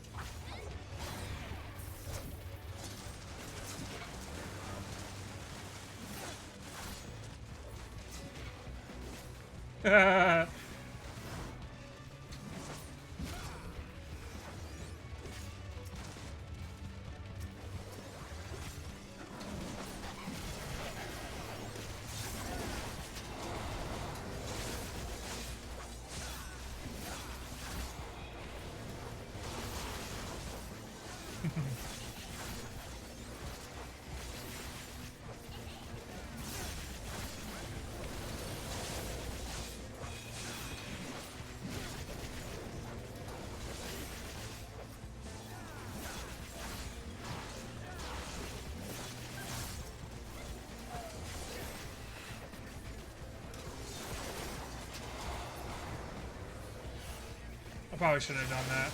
I probably shouldn't have done that.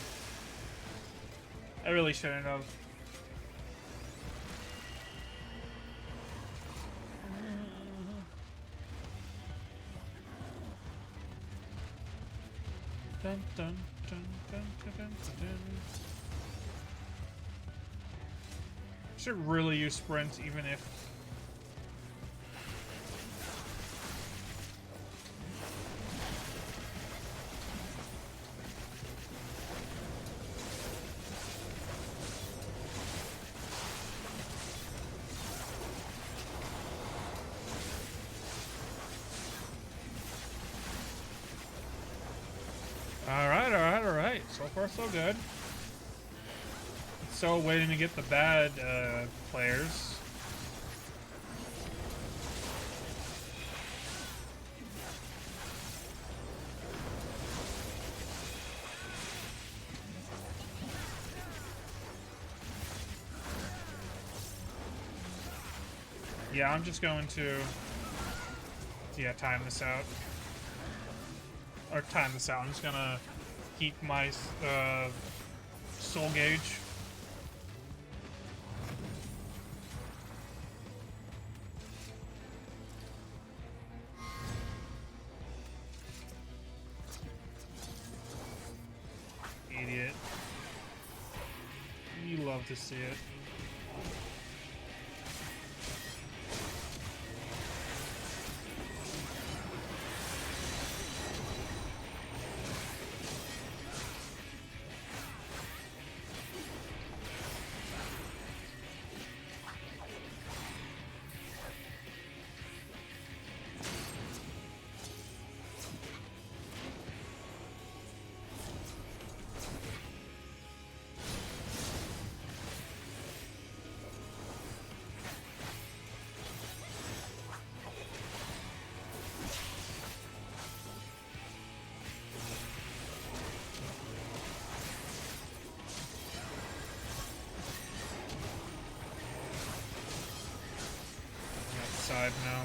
I really shouldn't have. Dun, dun, dun, dun, dun, dun, dun. Should really use sprint, even if. Alright. So far, so good. Still waiting to get the bad players. Yeah, I'm just going to time this out. Or time this out. I'm just gonna keep my soul gauge. Idiot. You love to see it. Outside now.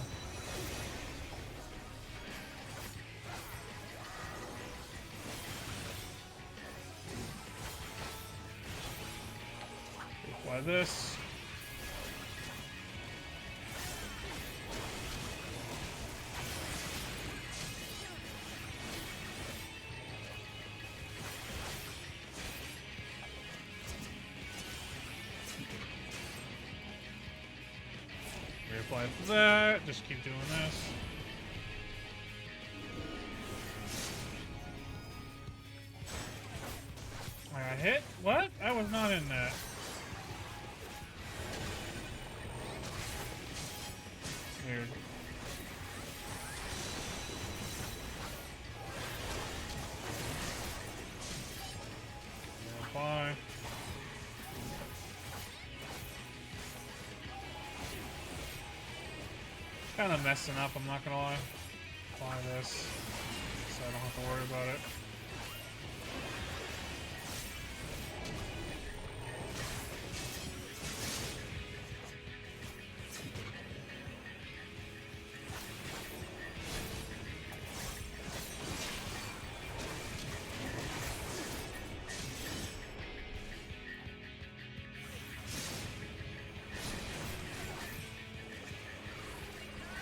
Apply this. like that. Just keep doing this. I got hit? What? I was not in that. Weird. Yeah, bye. Kind of messing up, I'm not gonna lie. Apply this, so I don't have to worry about it.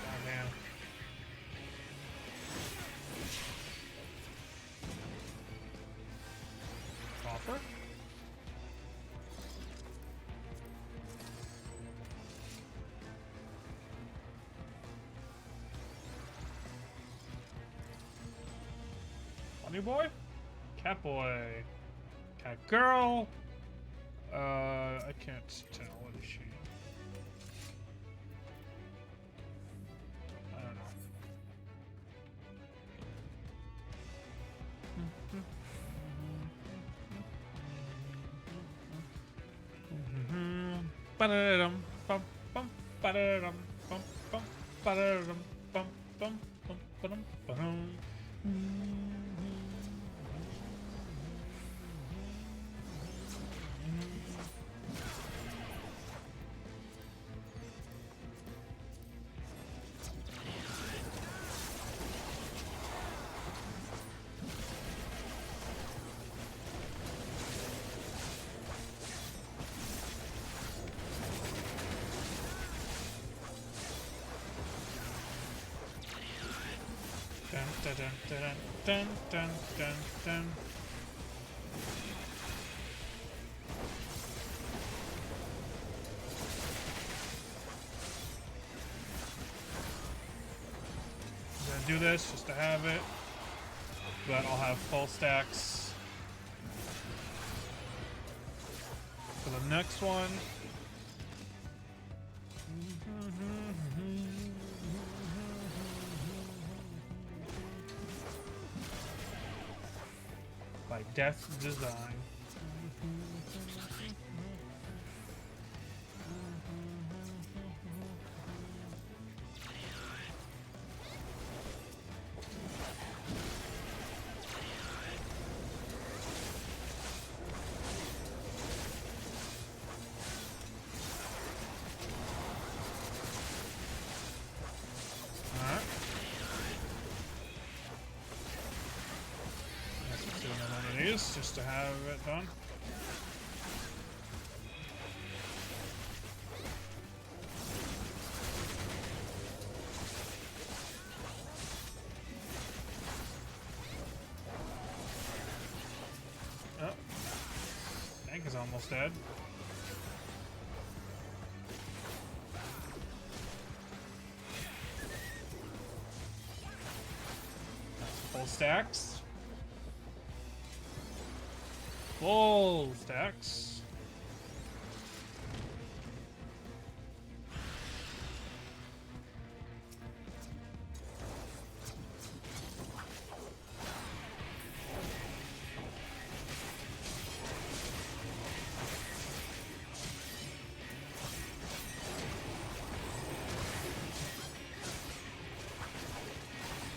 Goddamn. Copper? Bunny boy? Cat boy. Cat girl? I can't tell. What is she? I don't know. Ba-da-dum, bum, bum, ba-da-dum, bum, bum, ba-da-dum, bum, bum, bum, ba-dum, ba-dum. Dun, dun, dun, dun, dun, dun, dun. I'm gonna do this just to have it, but I'll have full stacks for the next one. By Death Design. Alright. Let's just do another one of these just to have it done. Oh. Tank is almost dead. Full stacks. Full stacks.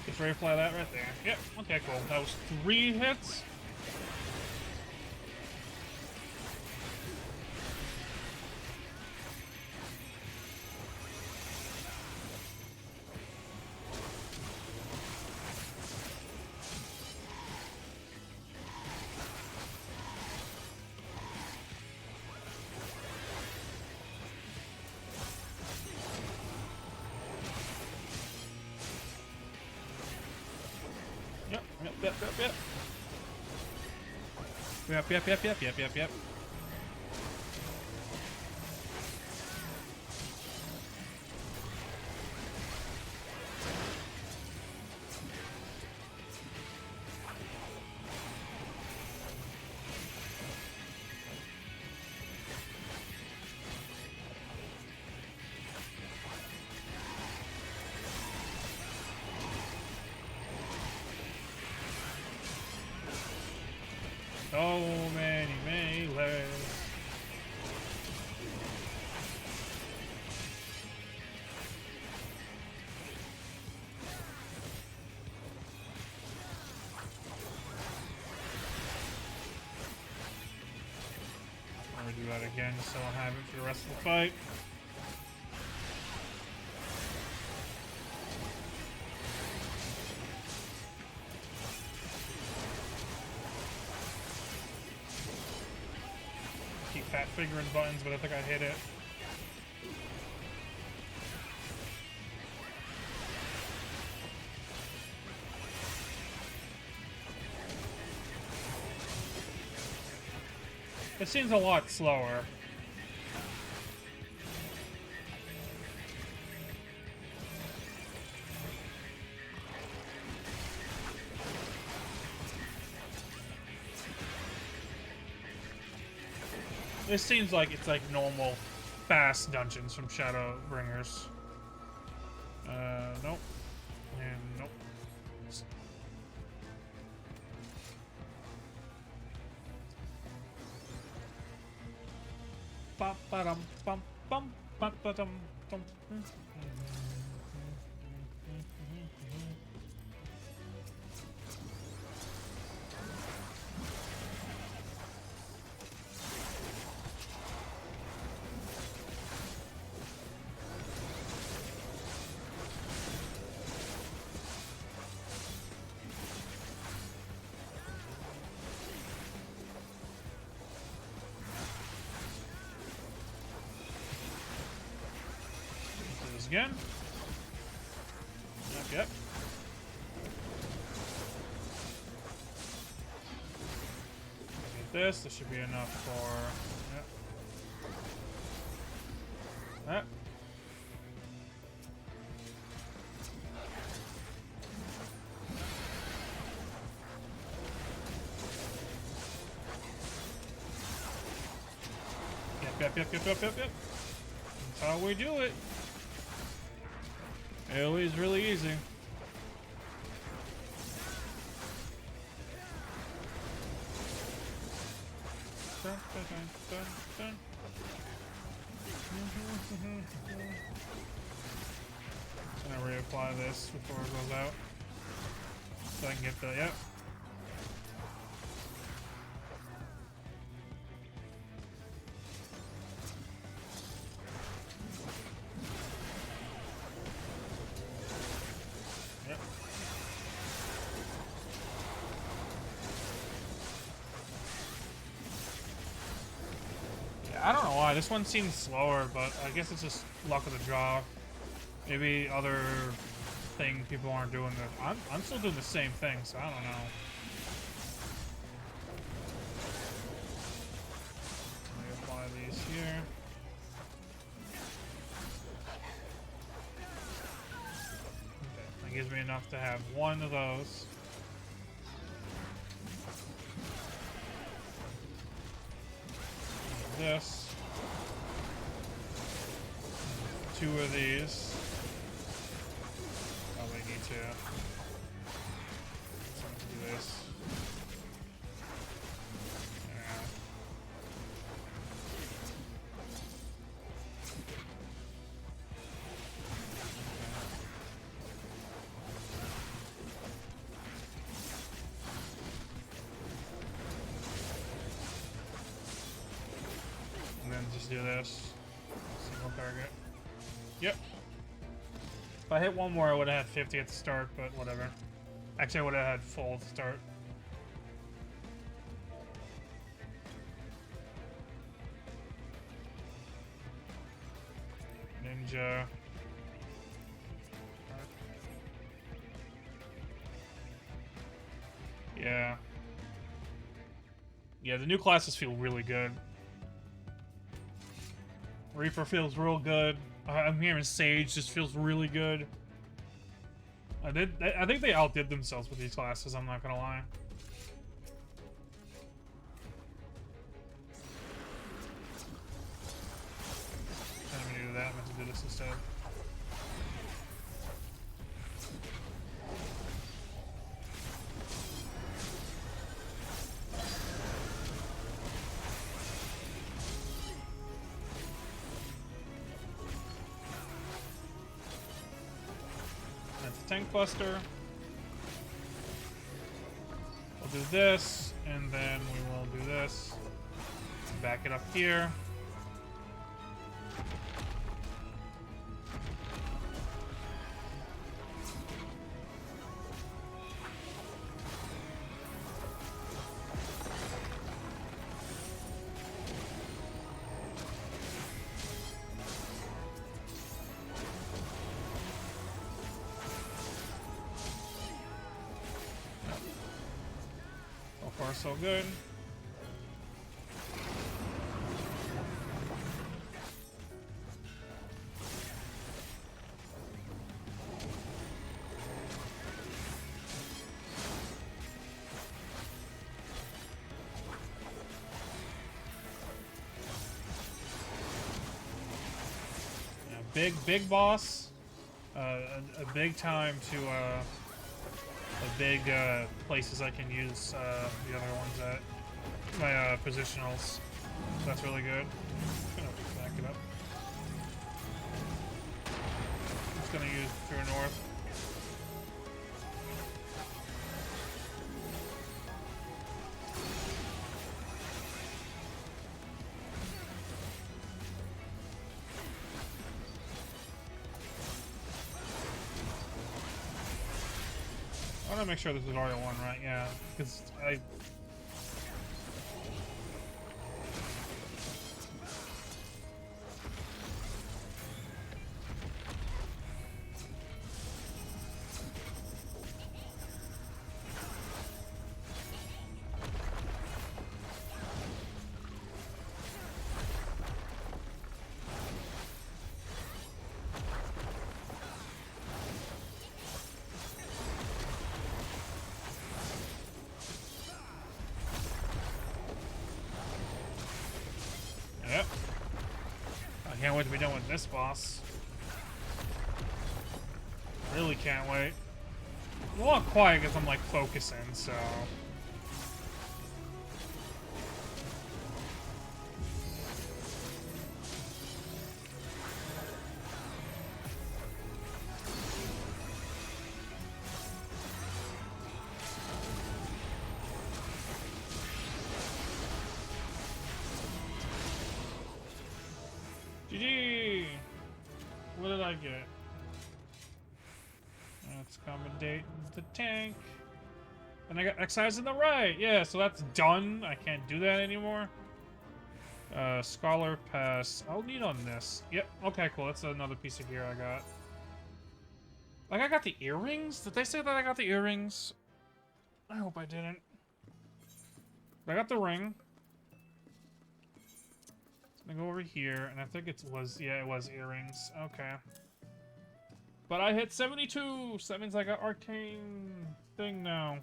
Just ready to fly that right there. Yep, okay, cool. That was 3 hits. Yep. redo that again just so I'll have it for the rest of the fight. Keep fat fingering buttons, but I think I hit it. It seems a lot slower. This seems like it's like normal, fast dungeons from Shadowbringers. Nope. And nope. Bum ba-dum bum bum ba-dum bum. Again. Yep. Get this. This should be enough for. Yep. That. Yep. That's how we do it. Always really easy. Dun, dun, dun, dun. I'm gonna reapply this before it goes out. So I can get the, yep. I don't know why. This one seems slower, but I guess it's just luck of the draw. Maybe other thing people aren't doing. I'm still doing the same thing, so I don't know. Let me apply these here. Okay, that gives me enough to have one of those. This, 2 of these. Probably need to. So do this. Yeah. And then just do this. Single target. Yep. If I hit one more, I would have had 50 at the start, but whatever. Actually, I would have had full at the start. Ninja. Yeah. Yeah, the new classes feel really good. Reaper feels real good. I'm hearing Sage just feels really good. I think they outdid themselves with these classes, I'm not gonna lie. I'm gonna do that, I'm gonna do this instead. Tank Buster. We'll do this, and then we will do this. back it up here. So far, so good. Big boss. A big time to the big places I can use the other ones at my positionals. So that's really good. I'm gonna back it up. I'm just gonna use True North. I want to make sure this is Aria 1, right? Yeah, because I... Yep. I can't wait to be done with this boss. Really can't wait. I'm a lot quiet because I'm like focusing, so... GG! What did I get? Let's accommodate the tank. And I got excised in the right! Yeah, so that's done. I can't do that anymore. Scholar pass. I'll need on this. Yep, okay, cool. That's another piece of gear I got. Like, I got the earrings? Did they say that I got the earrings? I hope I didn't. I got the ring. I'm gonna go over here, and I think it was earrings. Okay. But I hit 72, so that means I got arcane thing now.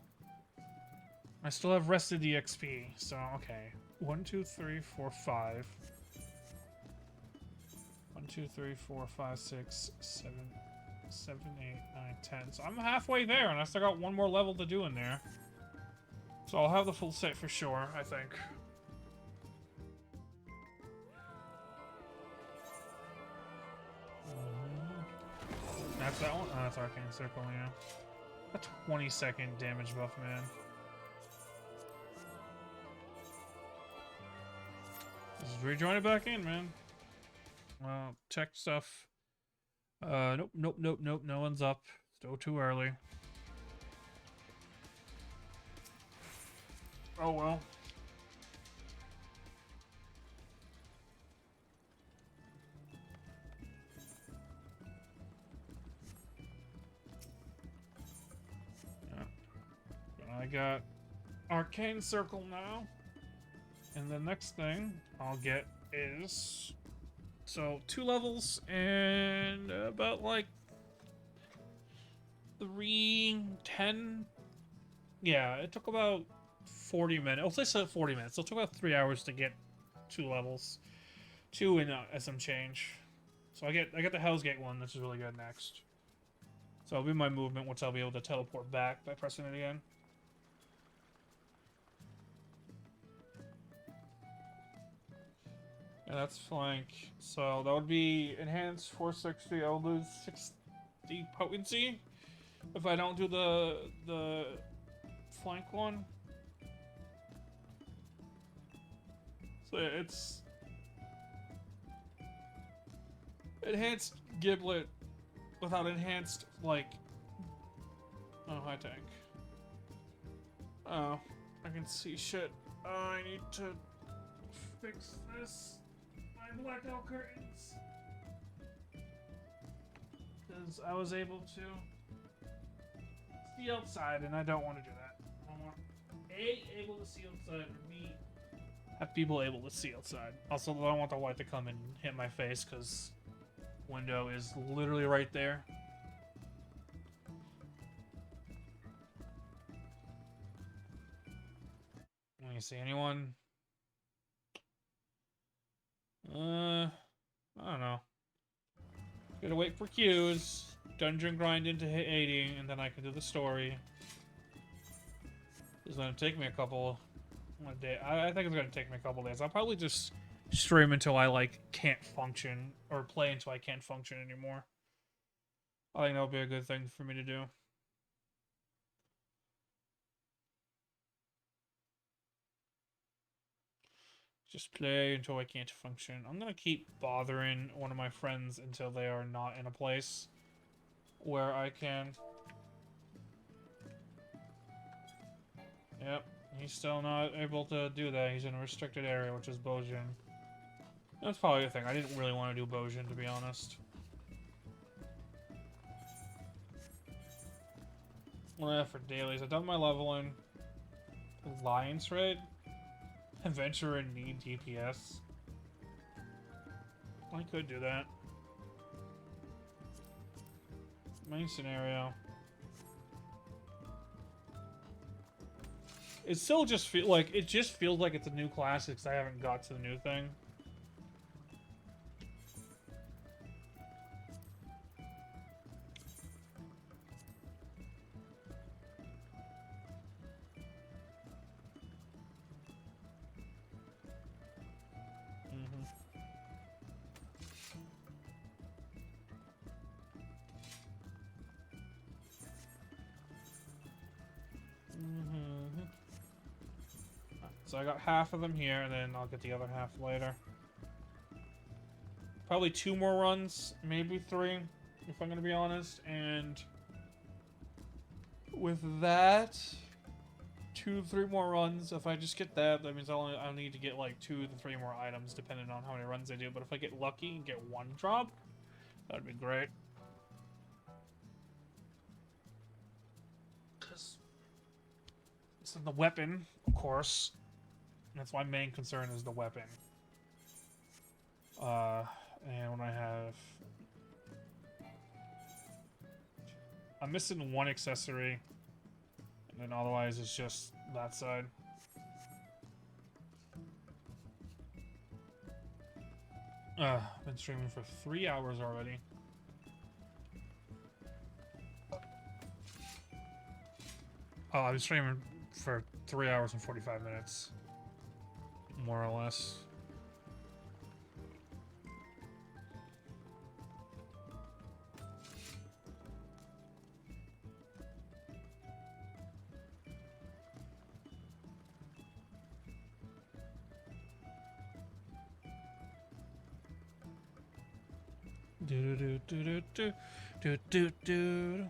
I still have rest of the XP, so okay. 1, 2, 3, 4, 5. 1, 2, 3, 4, 5, 6, 7, 7, 8, 9, 10. So I'm halfway there, and I still got one more level to do in there. So I'll have the full set for sure, I think. That's that one? Oh, that's Arcane Circle, yeah. A 20-second damage buff, man. Just rejoin it back in, man. Well, check stuff. Nope, nope, nope, nope. No one's up. Still too early. Oh well. I got Arcane Circle now. And the next thing I'll get is... So, 2 levels and about like 3:10. Yeah, it took about 40 minutes. Let's say 40 minutes. So it took about 3 hours to get 2 levels. 2 and some change. So I get the Hell's Gate one, which is really good next. So it'll be my movement, which I'll be able to teleport back by pressing it again. And that's flank. So that would be enhanced 460. I'll lose 60 potency if I don't do the flank one. So yeah, it's enhanced Giblet without enhanced, like... Oh, hi, tank. Oh, I can see shit. Oh, I need to fix this. My blackout curtains. Because I was able to see outside, and I don't want to do that. I want A, able to see outside, or B, have people able to see outside. Also, I don't want the light to come and hit my face, because window is literally right there. Let me see, anyone? I don't know. Gotta wait for queues. Dungeon grind into hit 80, and then I can do the story. It's gonna take me a couple day. I think it's gonna take me a couple days. I'll probably just stream until I like can't function, or play until I can't function anymore. I think that'll be a good thing for me to do. Just play until I can't function. I'm gonna keep bothering one of my friends until they are not in a place where I can. Yep, he's still not able to do that. He's in a restricted area, which is Bojin. That's probably the thing. I didn't really want to do Bojin, to be honest. What do I have for dailies? I've done my leveling. Alliance raid? Adventure and need DPS. I could do that. Main scenario. It still just feels like it's a new class because I haven't got to the new thing. So I got half of them here, and then I'll get the other half later. Probably 2 more runs, maybe 3, if I'm gonna be honest. And with that, 2-3 more runs. If I just get that, that means I'll need to get like 2 to 3 more items, depending on how many runs I do. But if I get lucky and get 1 drop, that'd be great. Because it's the weapon, of course. That's my main concern is the weapon. And when I have... I'm missing 1 accessory. And then otherwise it's just that side. I've been streaming for 3 hours already. Oh, I've been streaming for 3 hours and 45 minutes. More or less. Do do do do do do do do.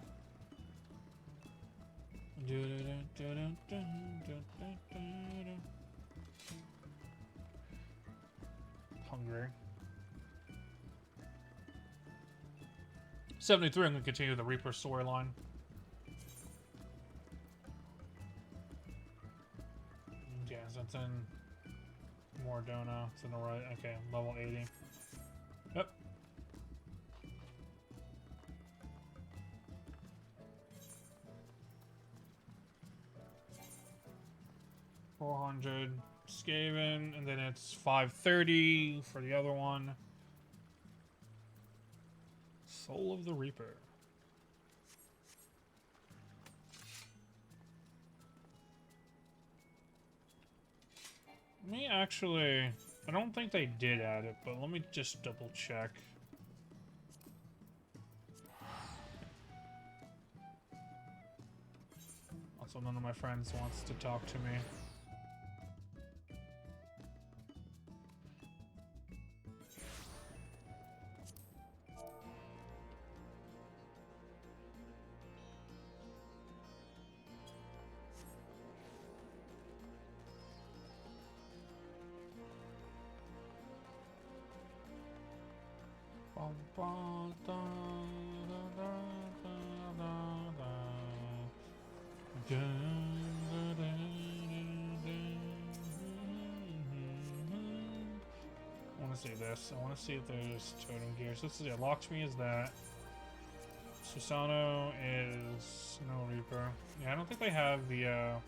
Hungry. 73, I'm going to continue the Reaper storyline. Yeah, so it's in Mordona. It's in the right. Okay, level 80. Yep. $400 Skaven, and then it's $530 for the other one. Soul of the Reaper. Let me actually... I don't think they did add it, but let me just double check. Also, none of my friends wants to talk to me. I want to see this. I want to see if there's totem gears. This is Lakshmi is that. Susano is no Reaper. Yeah, I don't think they have the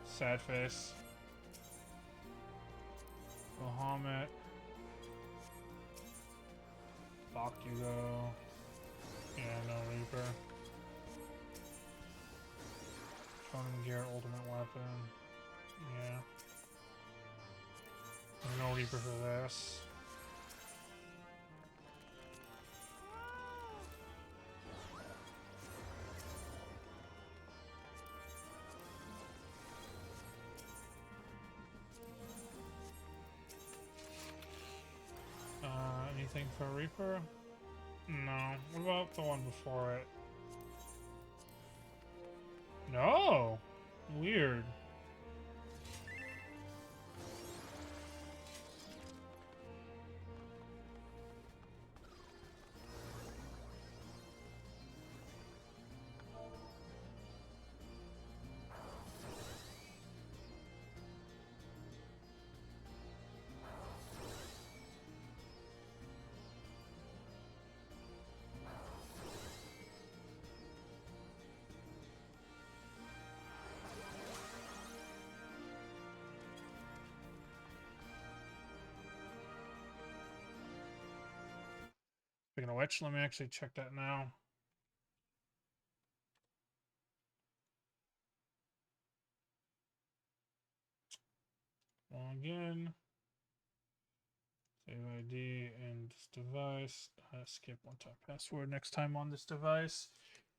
sad face. Bahamut. Bakugo. Yeah, no Reaper. Totem gear, ultimate weapon. Yeah. No Reaper for this. Anything for Reaper? No. What about the one before it? No! Weird. Speaking of which, let me actually check that now. Log in. Save ID and this device. Skip one-time password next time on this device.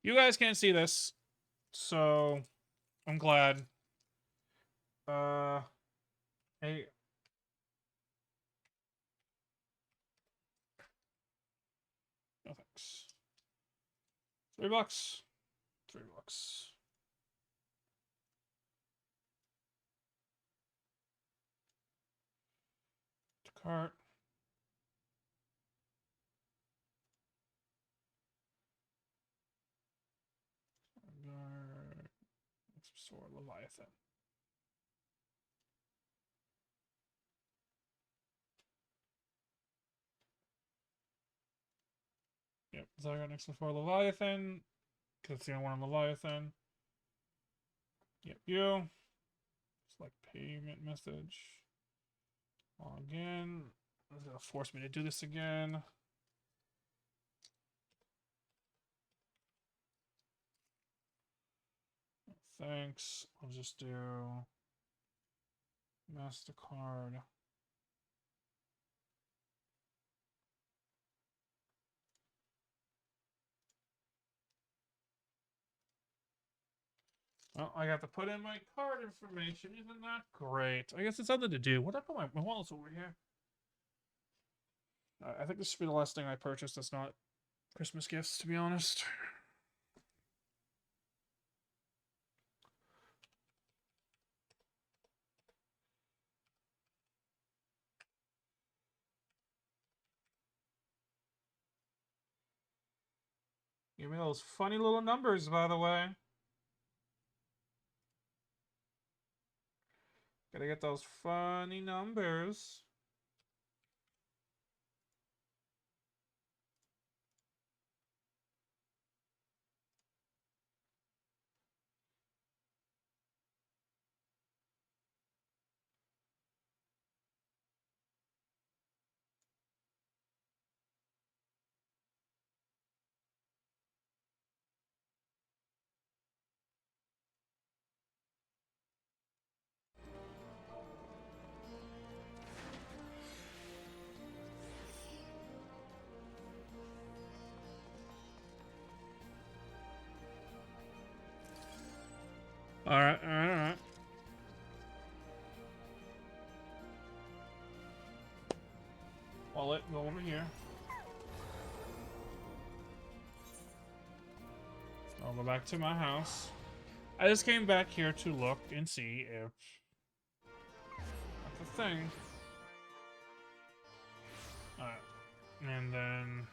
You guys can't see this, so I'm glad. Hey. No thanks. $3. $3. To cart. Store Leviathan. Yep, so I got next for Leviathan. Because it's the only one on Leviathan. Yep, you. Select payment message. Log in. It's gonna force me to do this again. Thanks. I'll just do MasterCard. Well, I have to put in my card information. Isn't that great? I guess it's something to do. What did I put my wallet's over here? I think this should be the last thing I purchased that's not Christmas gifts, to be honest. Give me those funny little numbers, by the way. Gotta get those funny numbers. Alright, alright, alright. Wallet, go over here. I'll go back to my house. I just came back here to look and see if that's a thing. Alright. And then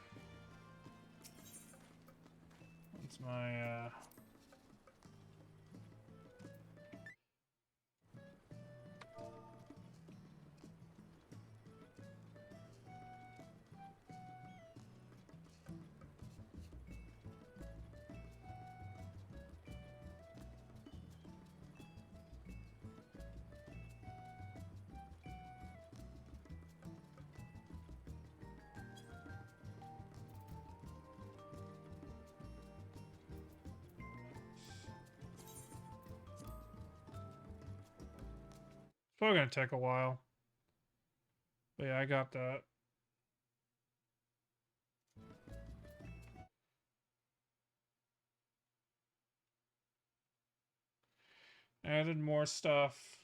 it's my it's probably gonna take a while. But yeah, I got that. Added more stuff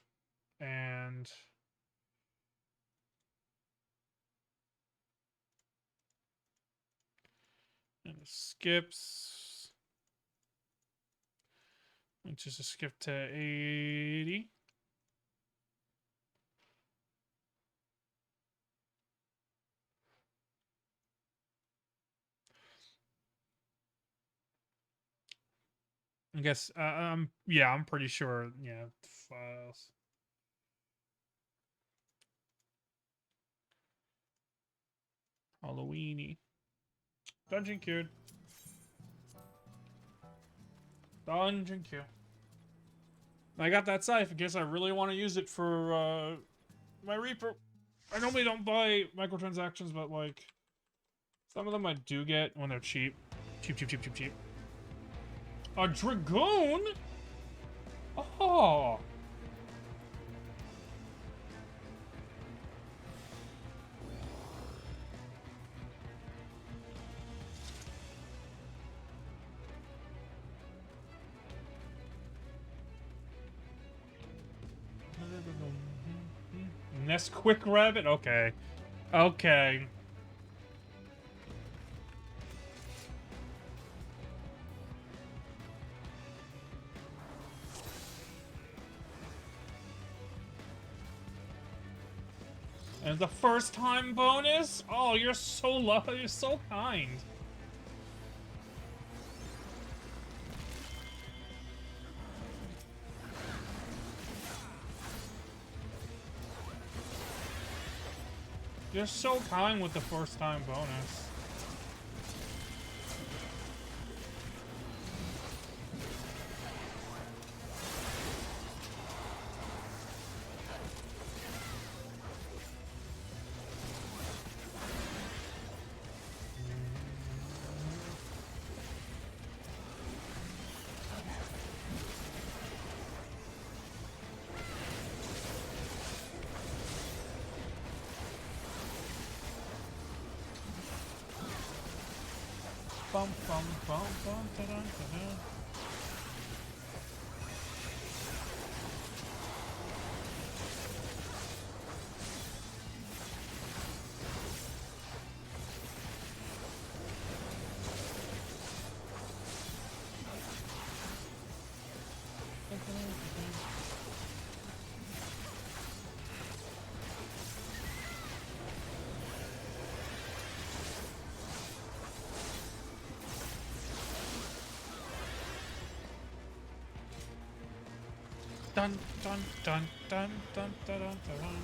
and it skips. Which is a skip to 80. I guess yeah, I'm pretty sure. Yeah, files. Halloweeny. Dungeon queued. Dungeon queue. I got that scythe in case I really want to use it for my Reaper. I normally don't buy microtransactions, but like some of them I do get when they're cheap. Cheap, cheap, cheap, cheap, cheap. A Dragoon? Oh. Nesquik rabbit? Okay. Okay. And the first time bonus? Oh, you're so lucky. You're so kind. You're so kind with the first time bonus. Bum bum bum bum da da da. Dun dun dun dun dun dun dun dun.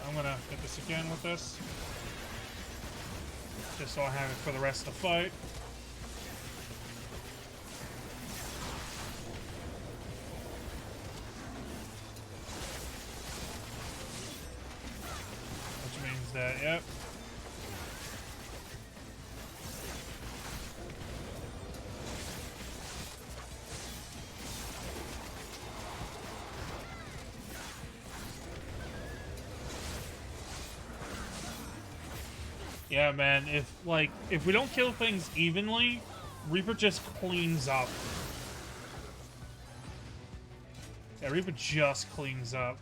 I'm gonna hit this again with this. Just so I have it for the rest of the fight. Which means that, yep. Yeah, man, if we don't kill things evenly, Reaper just cleans up. Yeah, Reaper just cleans up.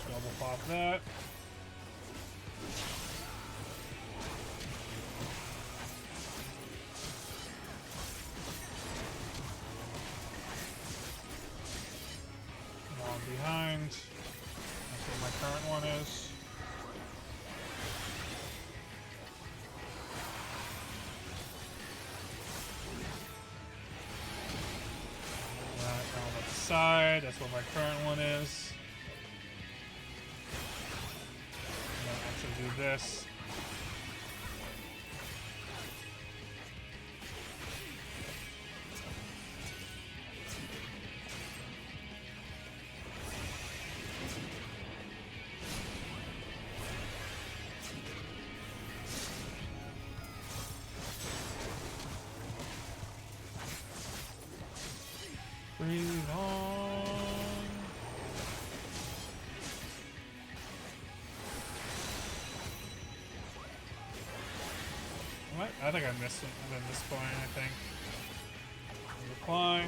Double pop that. One behind. That's what my current one is. That on the side. That's what my current one is. Do this. Breathe on. What? I think I missed it at this point, I think. Reply.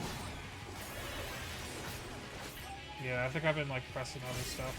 Yeah, I think I've been like pressing other stuff.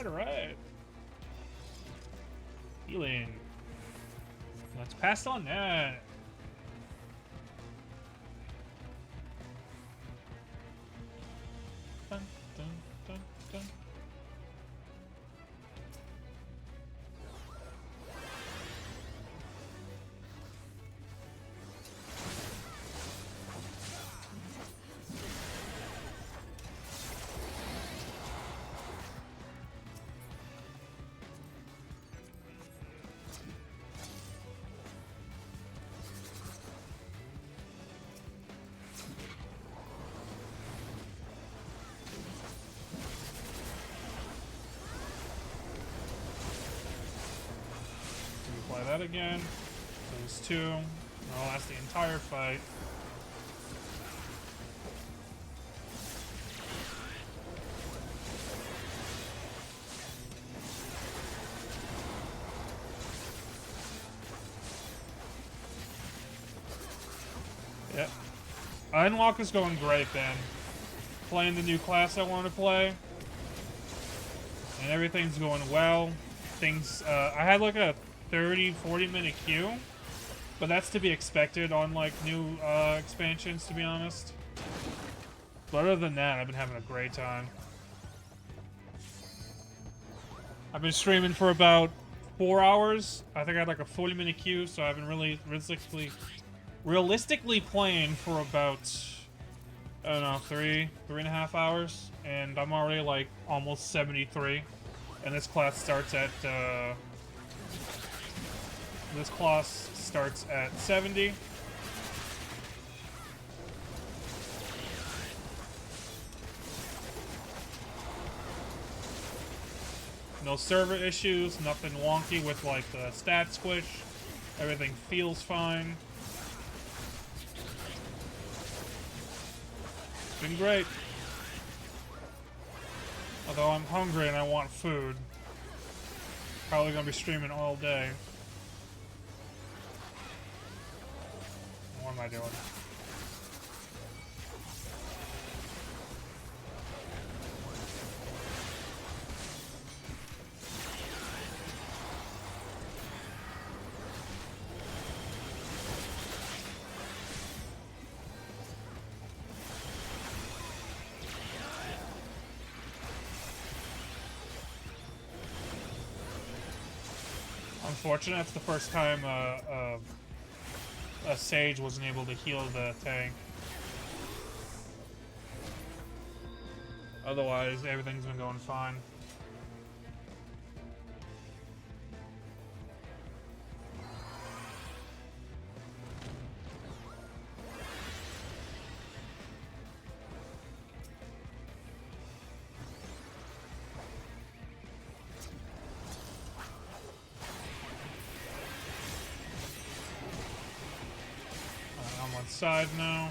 Alright. Healing. Let's pass on that. Dun, dun, dun, dun. Apply that again. Those two. That'll last the entire fight. Yep. Endwalker's going great, Ben. Playing the new class I want to play. And everything's going well. I had like a 30-40 minute queue, but that's to be expected on like new expansions, to be honest. But other than that, I've been having a great time. I've been streaming for about 4 hours. I think I had like a 40-minute queue, so I've been really realistically playing for about, I don't know, 3.5 hours, and I'm already like almost 73. And this class starts at 70. No server issues, nothing wonky with like the stat squish. Everything feels fine. It's been great. Although I'm hungry and I want food. Probably gonna be streaming all day. What am I doing? Unfortunate, that's the first time a sage wasn't able to heal the tank. Otherwise, everything's been going fine. I'm on side now.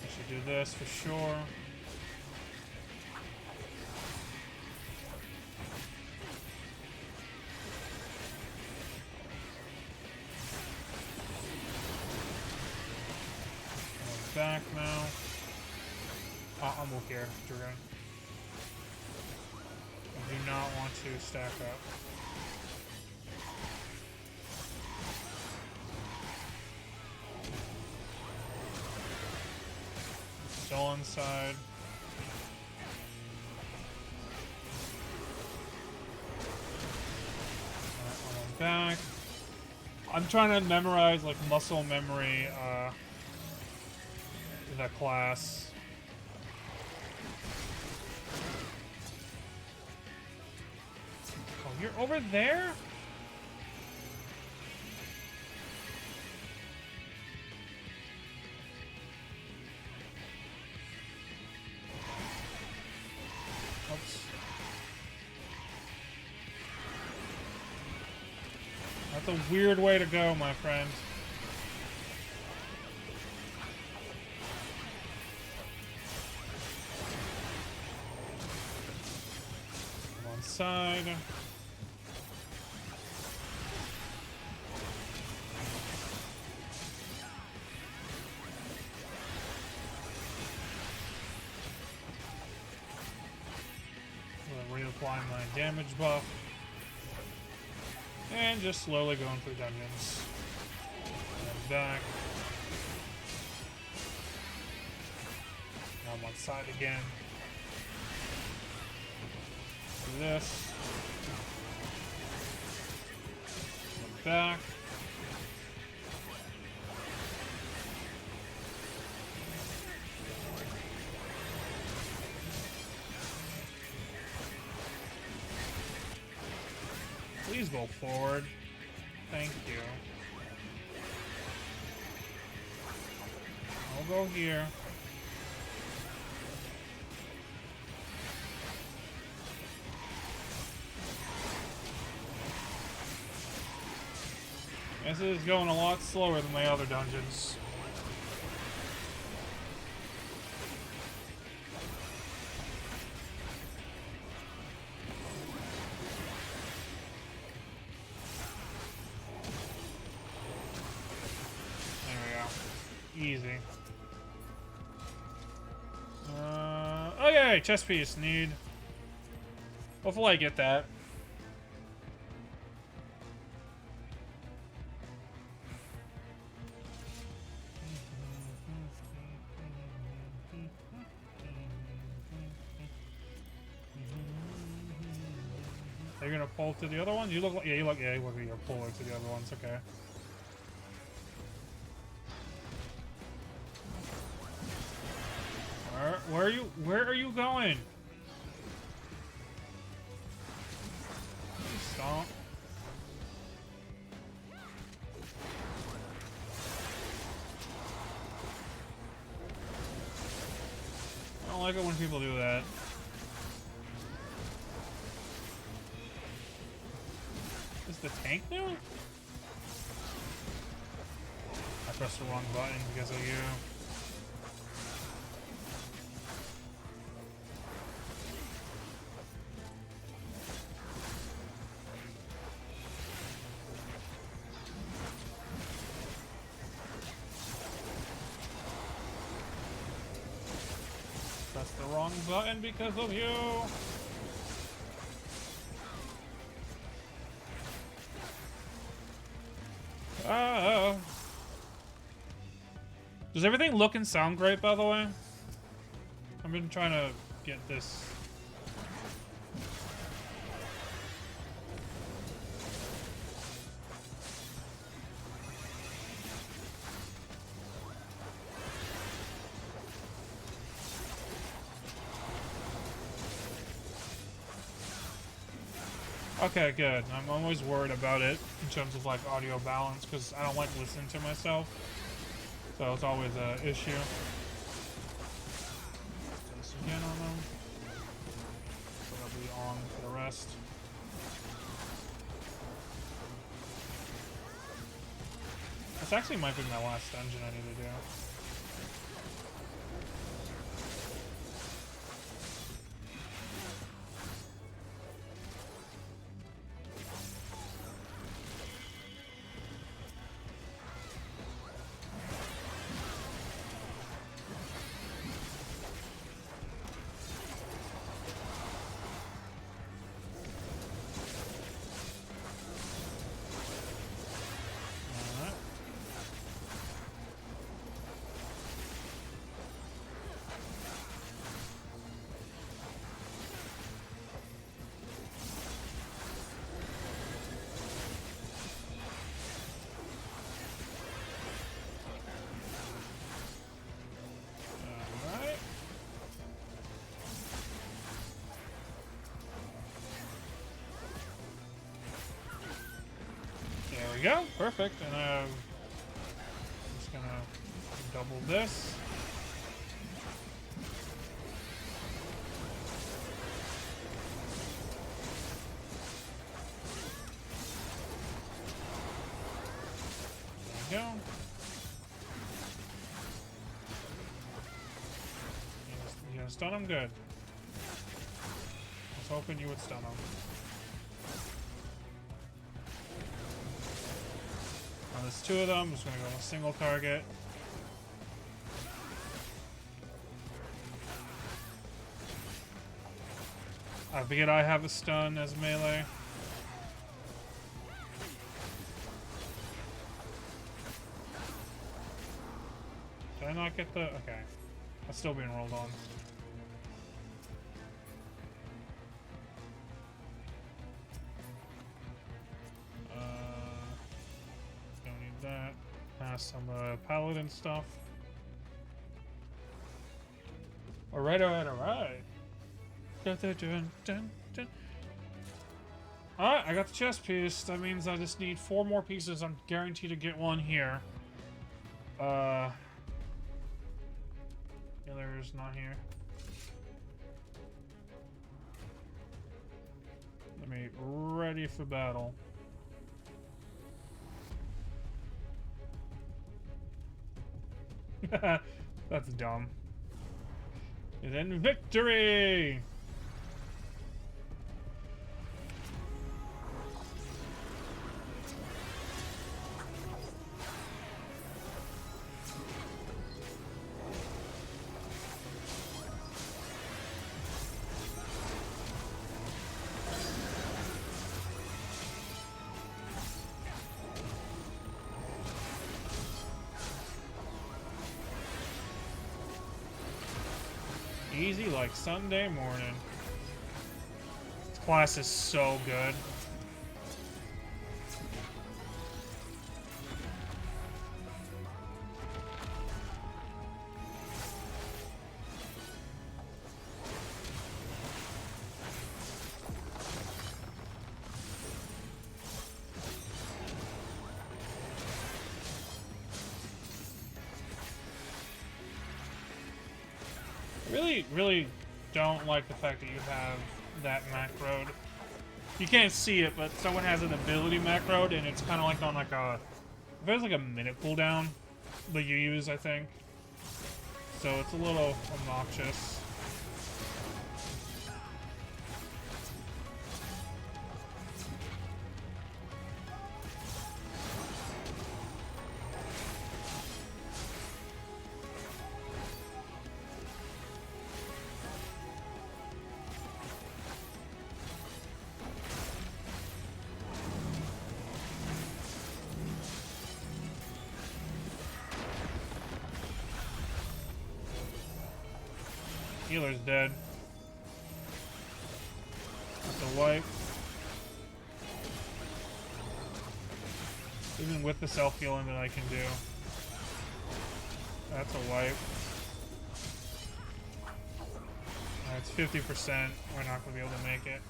I should do this for sure. Back now. I'll move here, Dragon. I do not want to stack up. Still inside. I'm back. I'm trying to memorize like muscle memory the class. Oh, you're over there? Oops. That's a weird way to go, my friend. One side. Reapply my damage buff. And just slowly going through dungeons. And back. Now I'm on side again. Do this. And back. Please go forward. Thank you. I'll go here. This is going a lot slower than my other dungeons. Easy. Okay, chest piece need. Hopefully I get that. Are you gonna pull to the other ones? You look like, yeah, you look like you're pulling to the other ones, okay. Where are you going? Stomp. I don't like it when people do that. Is the tank new? I pressed the wrong button because of you. Pressed the wrong button because of you. Ah. Does everything look and sound great, by the way? I've been trying to get this. Okay, good. I'm always worried about it in terms of like audio balance because I don't like listening to myself. So it's always an issue. Do this again on them. So they'll be on for the rest. This actually might be my last dungeon I need to do. There we go, perfect. And I'm just gonna double this. There we go. You gonna stun him? Good. I was hoping you would stun him. Now there's two of them. I'm just gonna go on a single target. I forget I have a stun as melee. Did I not get the... Okay. That's still being rolled on. Don't need that. Pass some paladin stuff. Alright. Alright, I got the chest piece. That means I just need 4 more pieces. I'm guaranteed to get one here. Healer's not here. Let me ready for battle. That's dumb. And then victory! Easy like Sunday morning. This class is so good. Really don't like the fact that you have that macroed. You can't see it, but someone has an ability macroed, and it's kind of like on like a... There's like a minute cooldown that you use, I think. So it's a little obnoxious. Healer's dead. That's a wipe. Even with the self-healing that I can do. That's a wipe. It's 50%. We're not going to be able to make it.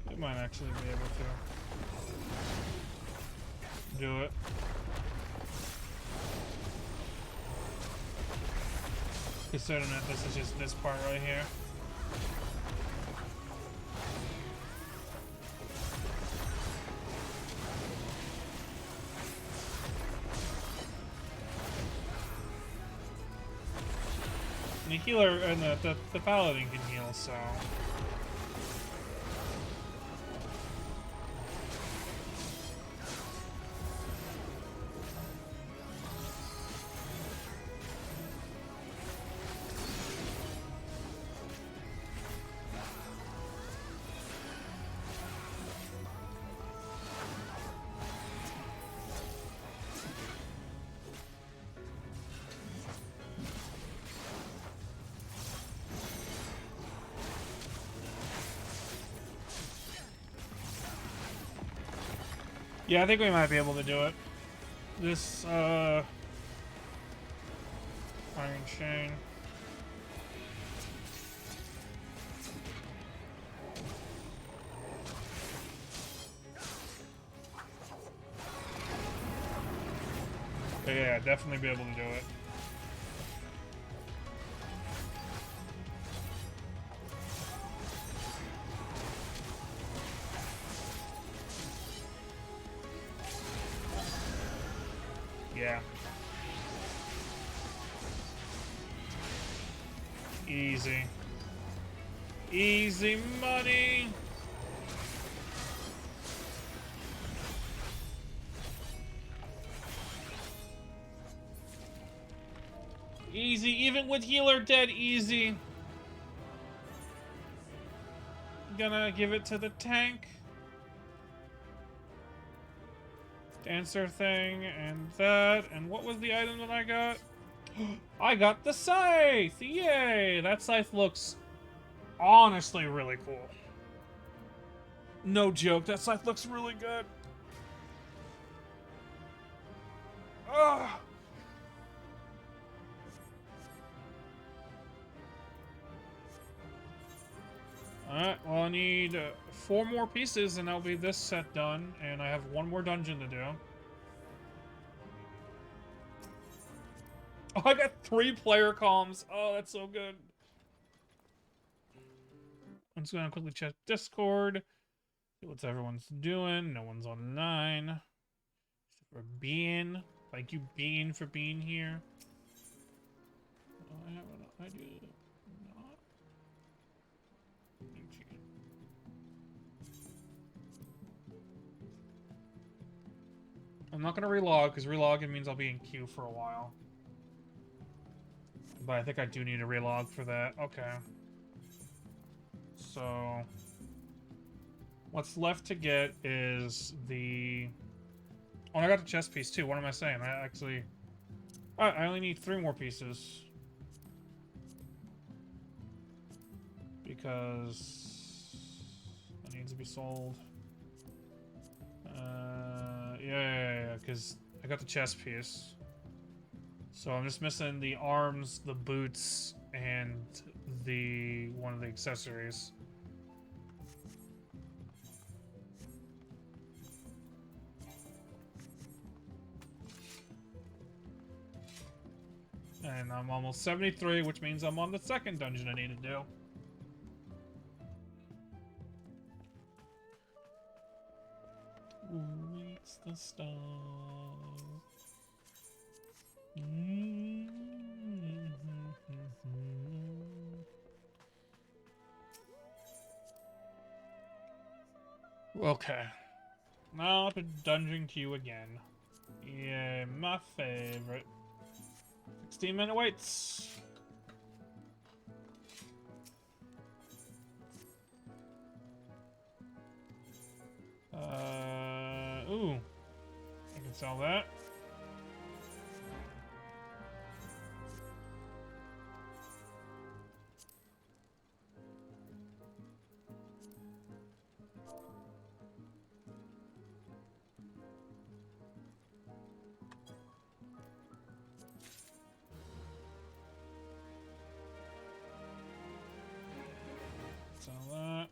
We might actually be able to do it. Considering that this is just this part right here. And the healer and the paladin can heal, so. Yeah, I think we might be able to do it. This, Iron Chain. But yeah, definitely be able to do it. Yeah. Easy. Easy money. Easy, even with healer dead, easy. Gonna give it to the tank. Dancer thing, and that, and what was the item that I got? I got the scythe! Yay! That scythe looks honestly really cool. No joke, that scythe looks really good. Ugh. Alright, well I need 4 more pieces and that'll be this set done, and I have 1 more dungeon to do. Oh, I got 3 player comms. Oh, that's so good. I'm just gonna quickly check Discord. See what everyone's doing. No one's online. Except for Bean. Thank you, Bean, for being here. I have an idea. Not. I'm not gonna relog, because relogging means I'll be in queue for a while. But I think I do need a relog for that. Okay. So... what's left to get is the... oh, I got the chest piece too. What am I saying? I actually... I only need 3 more pieces. Because... that needs to be sold. Yeah, because I got the chest piece. So I'm just missing the arms, the boots, and the one of the accessories. And I'm almost 73, which means I'm on the second dungeon I need to do. Reach the stars. Okay. Now to dungeon queue again. Yeah, my favorite. 16-minute waits. Ooh. I can sell that. Sell that.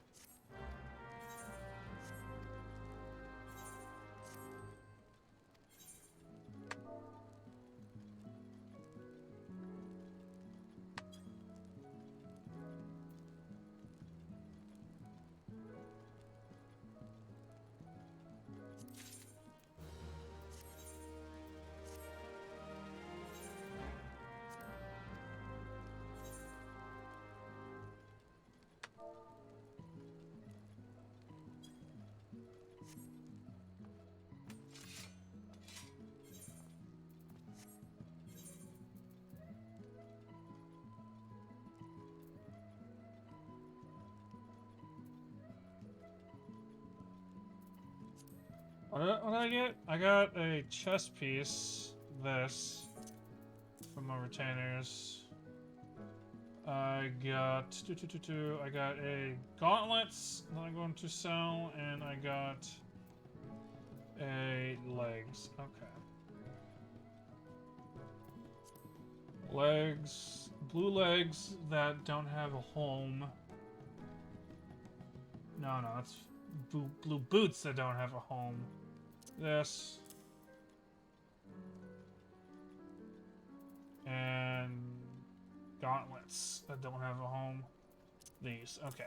What did I get? I got a chest piece. This. From my retainers. I got... I got a gauntlets that I'm going to sell, and I got a legs. Okay. Legs. Blue legs that don't have a home. No, that's blue boots that don't have a home. This. And gauntlets that don't have a home. These. Okay.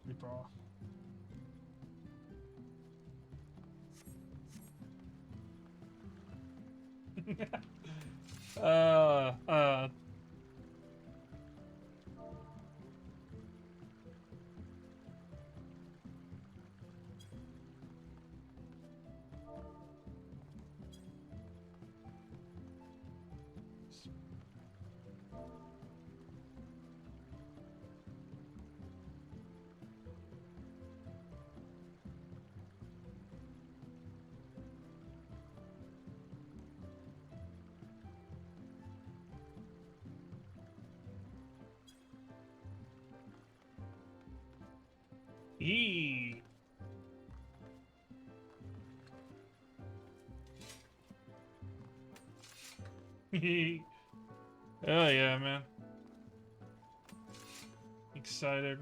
Reaper. uh, uh. Eee. Hell yeah, man. Excited.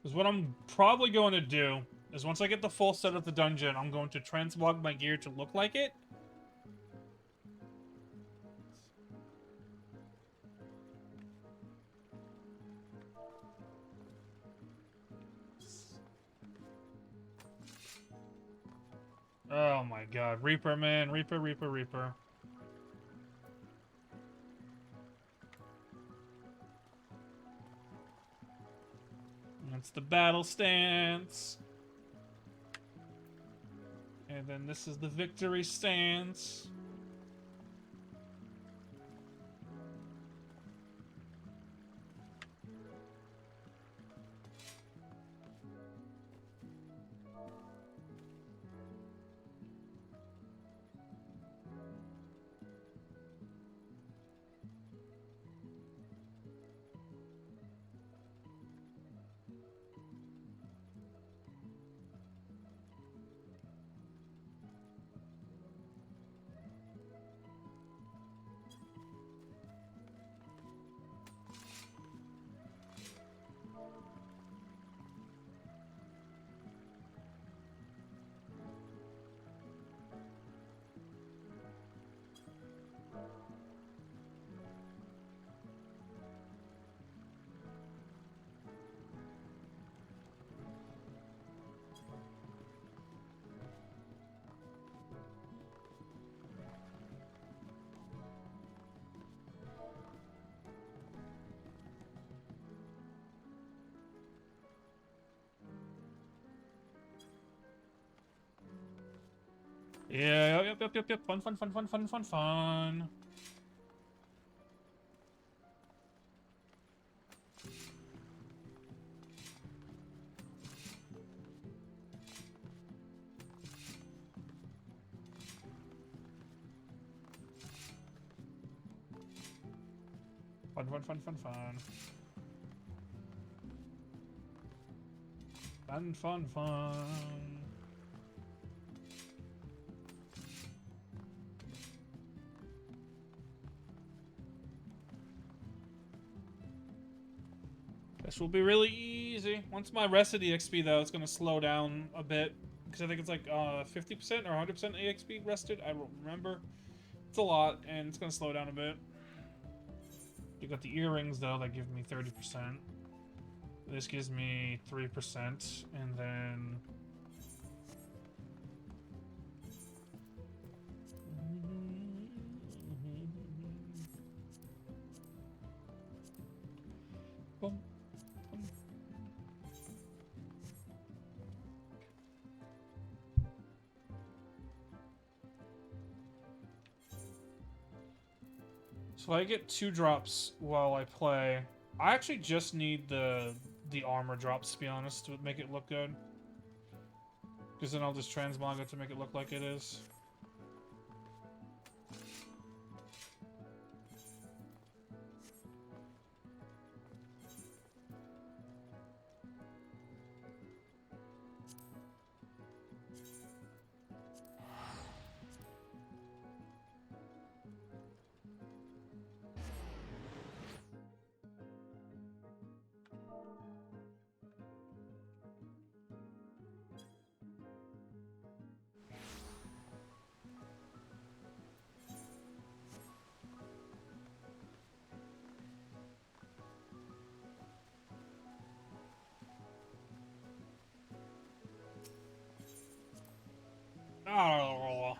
Because what I'm probably going to do is once I get the full set of the dungeon, I'm going to transmog my gear to look like it. Oh my god. Reaper, man. Reaper, Reaper, Reaper. That's the battle stance. And then this is the victory stance. Yeah, yep. Fun, fun, fun, fun, fun, fun, fun. Fun, fun, fun, fun, fun. Fun, fun, fun. This will be really easy. Once my rest of the XP, though, it's going to slow down a bit. Because I think it's like 50% or 100% AXP rested. I don't remember. It's a lot, and it's going to slow down a bit. You got the earrings, though, that give me 30%. This gives me 3%, and then... Boom. So I get 2 drops while I play. I actually just need the armor drops, to be honest, to make it look good. Because then I'll just transmog it to make it look like it is. Oh.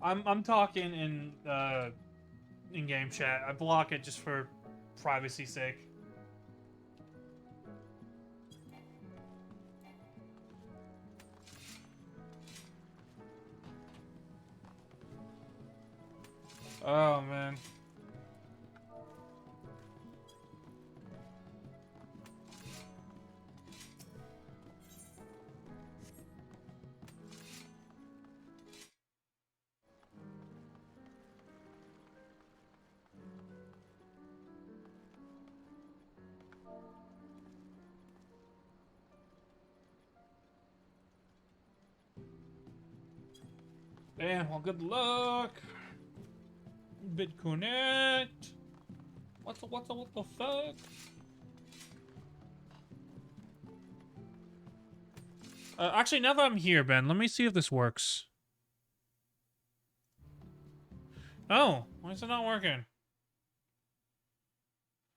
I'm talking in game chat. I block it just for privacy's sake. Oh man. Damn, well good luck. BitConnect. What the fuck? Actually, now that I'm here, Ben, let me see if this works. Oh, why is it not working?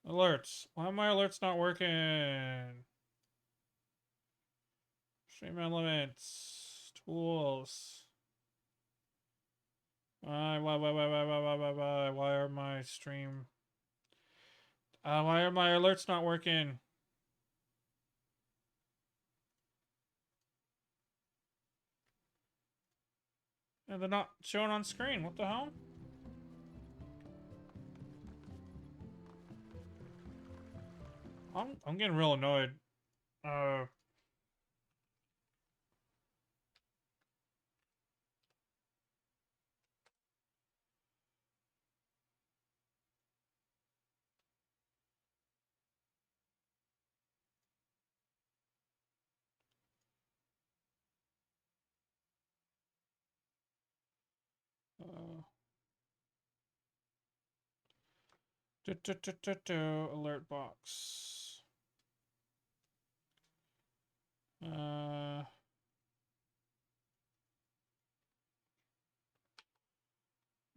Alerts. Why are my alerts not working? Stream elements. Tools. Why are my stream... why are my alerts not working? Yeah, they're not showing on screen. What the hell? I'm getting real annoyed. Uh... Alert box.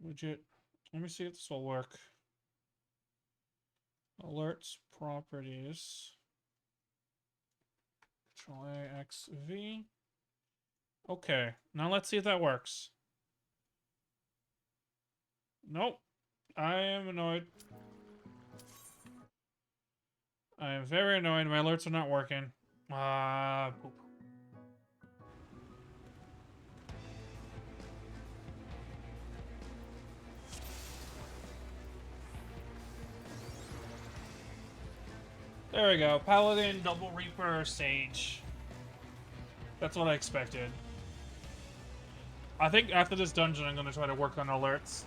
Widget. Let me see if this will work. Alerts properties. Control A, X, V. Okay, now let's see if that works. Nope. I am annoyed. I am very annoyed. My alerts are not working. Poop. There we go. Paladin, Double Reaper, Sage. That's what I expected. I think after this dungeon, I'm going to try to work on alerts.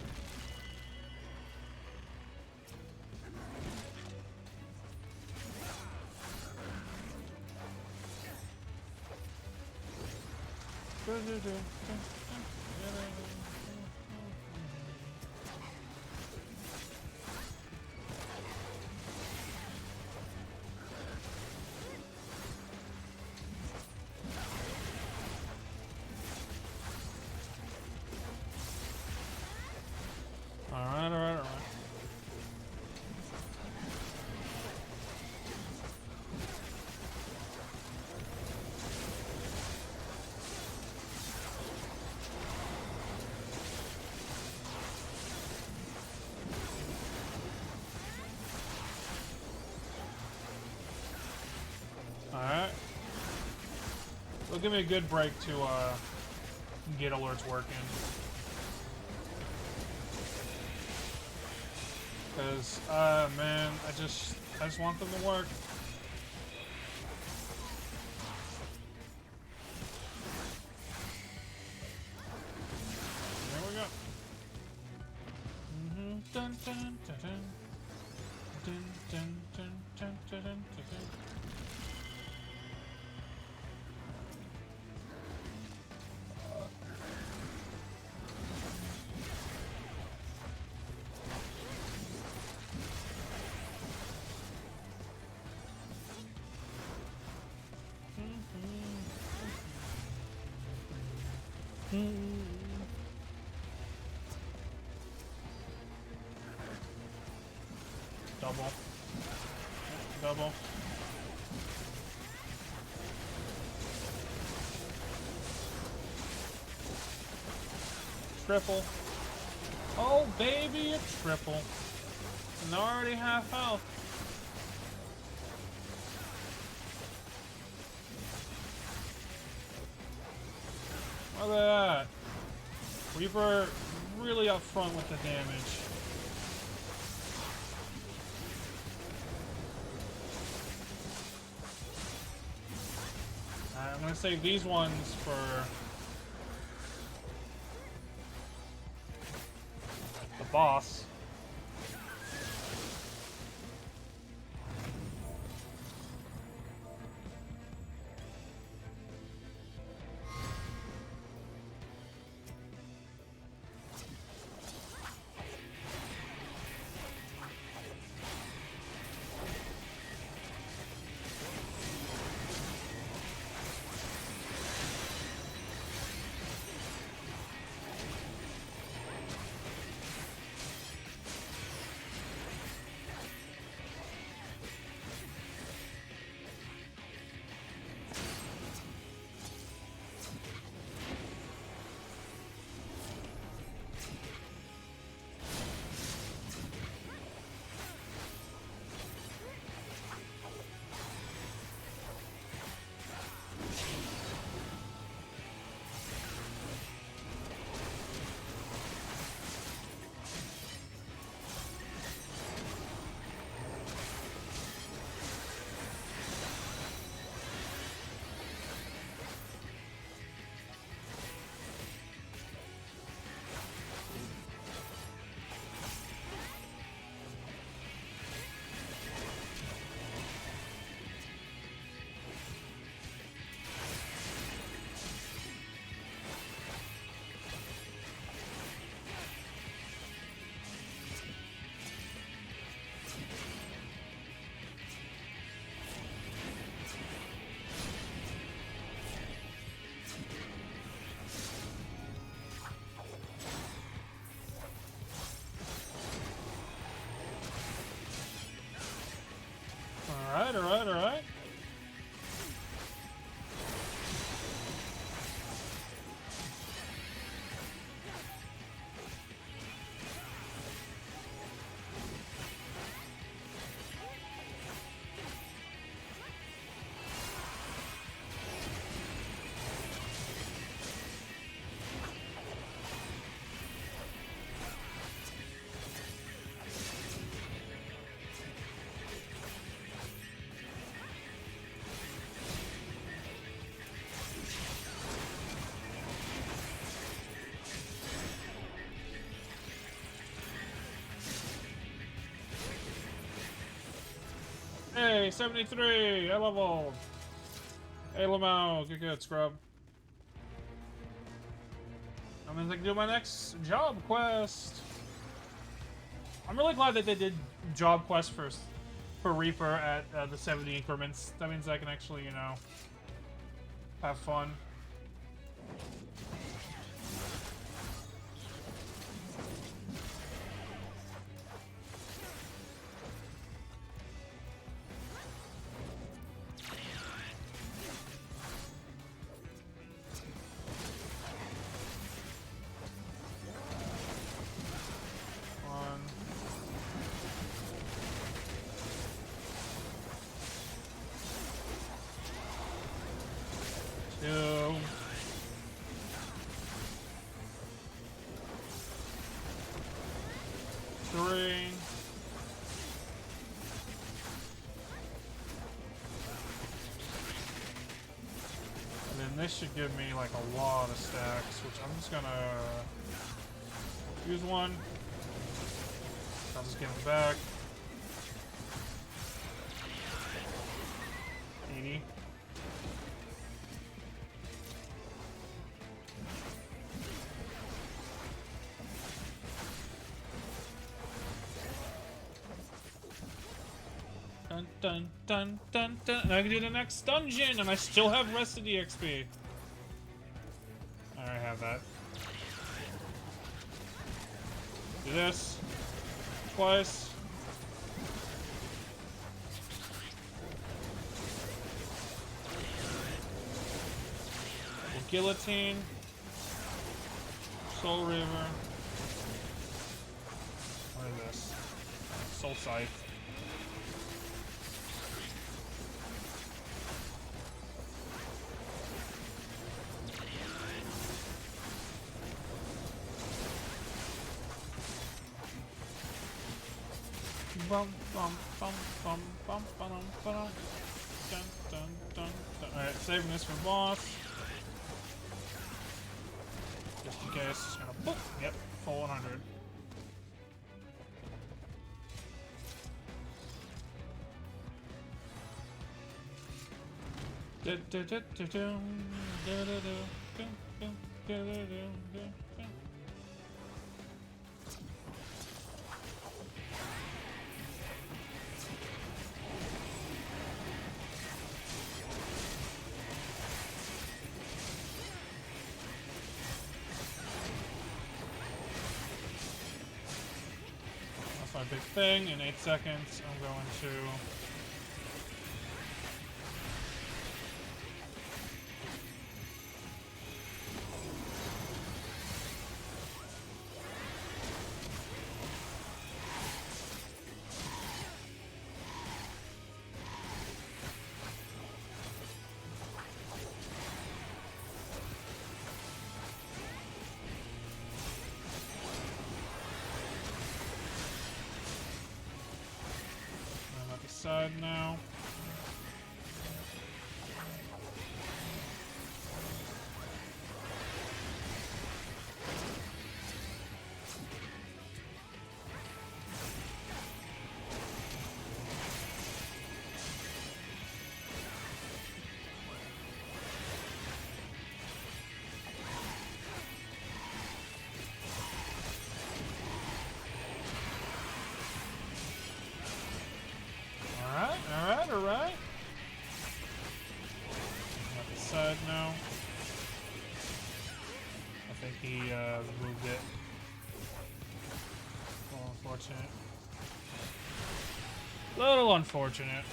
Alright. Alright. It'll give me a good break to get alerts working. Because, man, I just want them to work. There we go. Dun, dun, dun, dun. Dun, dun, dun, dun, dun, dun, dun. Double. Triple. Oh, baby, a triple. And already half health. Look at that. Reaper really up front with the damage. I'm gonna save these ones for the boss. Yay! 73! I leveled! Hey, Lamau, good, scrub. I'm gonna do my next job quest. I'm really glad that they did job quest for Reaper at the 70 increments. That means I can actually, you know, have fun. Two. Three. And then this should give me like a lot of stacks, which I'm just gonna use one. I'll just get them back. 80. Dun dun dun dun dun. And I can do the next dungeon, and I still have rest of the XP. I already have that. Do this twice. Guillotine. Soul Reaver. What is this? Soul Scythe. Bum bum bum bum bum bum bum. Dun dun dun dun. Alright, saving this for boss. Just in case, just gonna boop. Yep, full 100. That's my big thing. In 8 seconds, I'm going to... side now. Alright. At the side now. I think he removed it. A little unfortunate. Little unfortunate.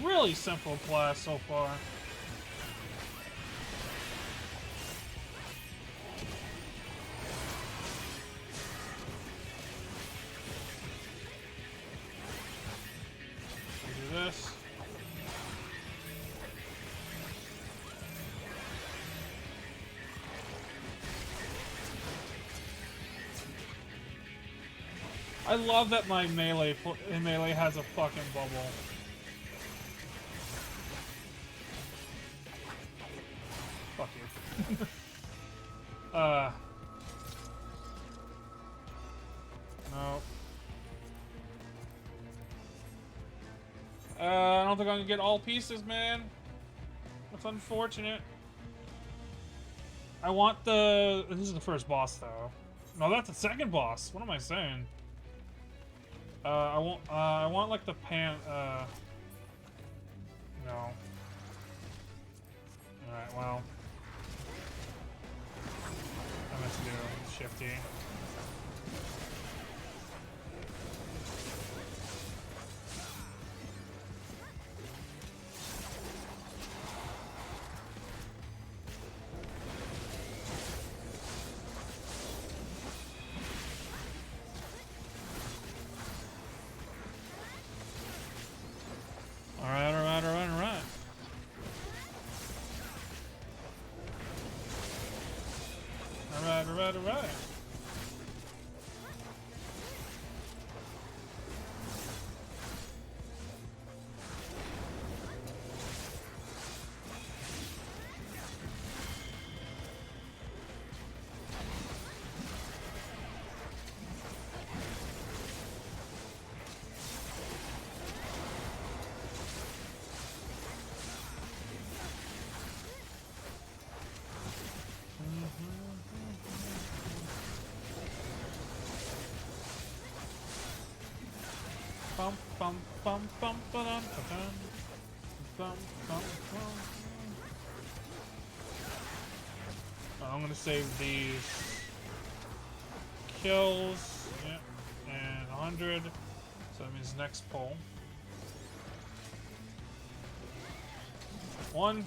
Really simple class so far. Do this. I love that my melee has a fucking bubble. Fuck you. No. I don't think I can get all pieces, man. That's unfortunate. I want the... This is the first boss, though. No, that's the second boss. What am I saying? I want like the no. Alright, well. I meant to do shifty. Alright. Alright. Bum bum bum bum ba-dum, ba-dum. Bum, bum, bum. I'm gonna save these kills. Yep. And 100. So that means next pull. 1.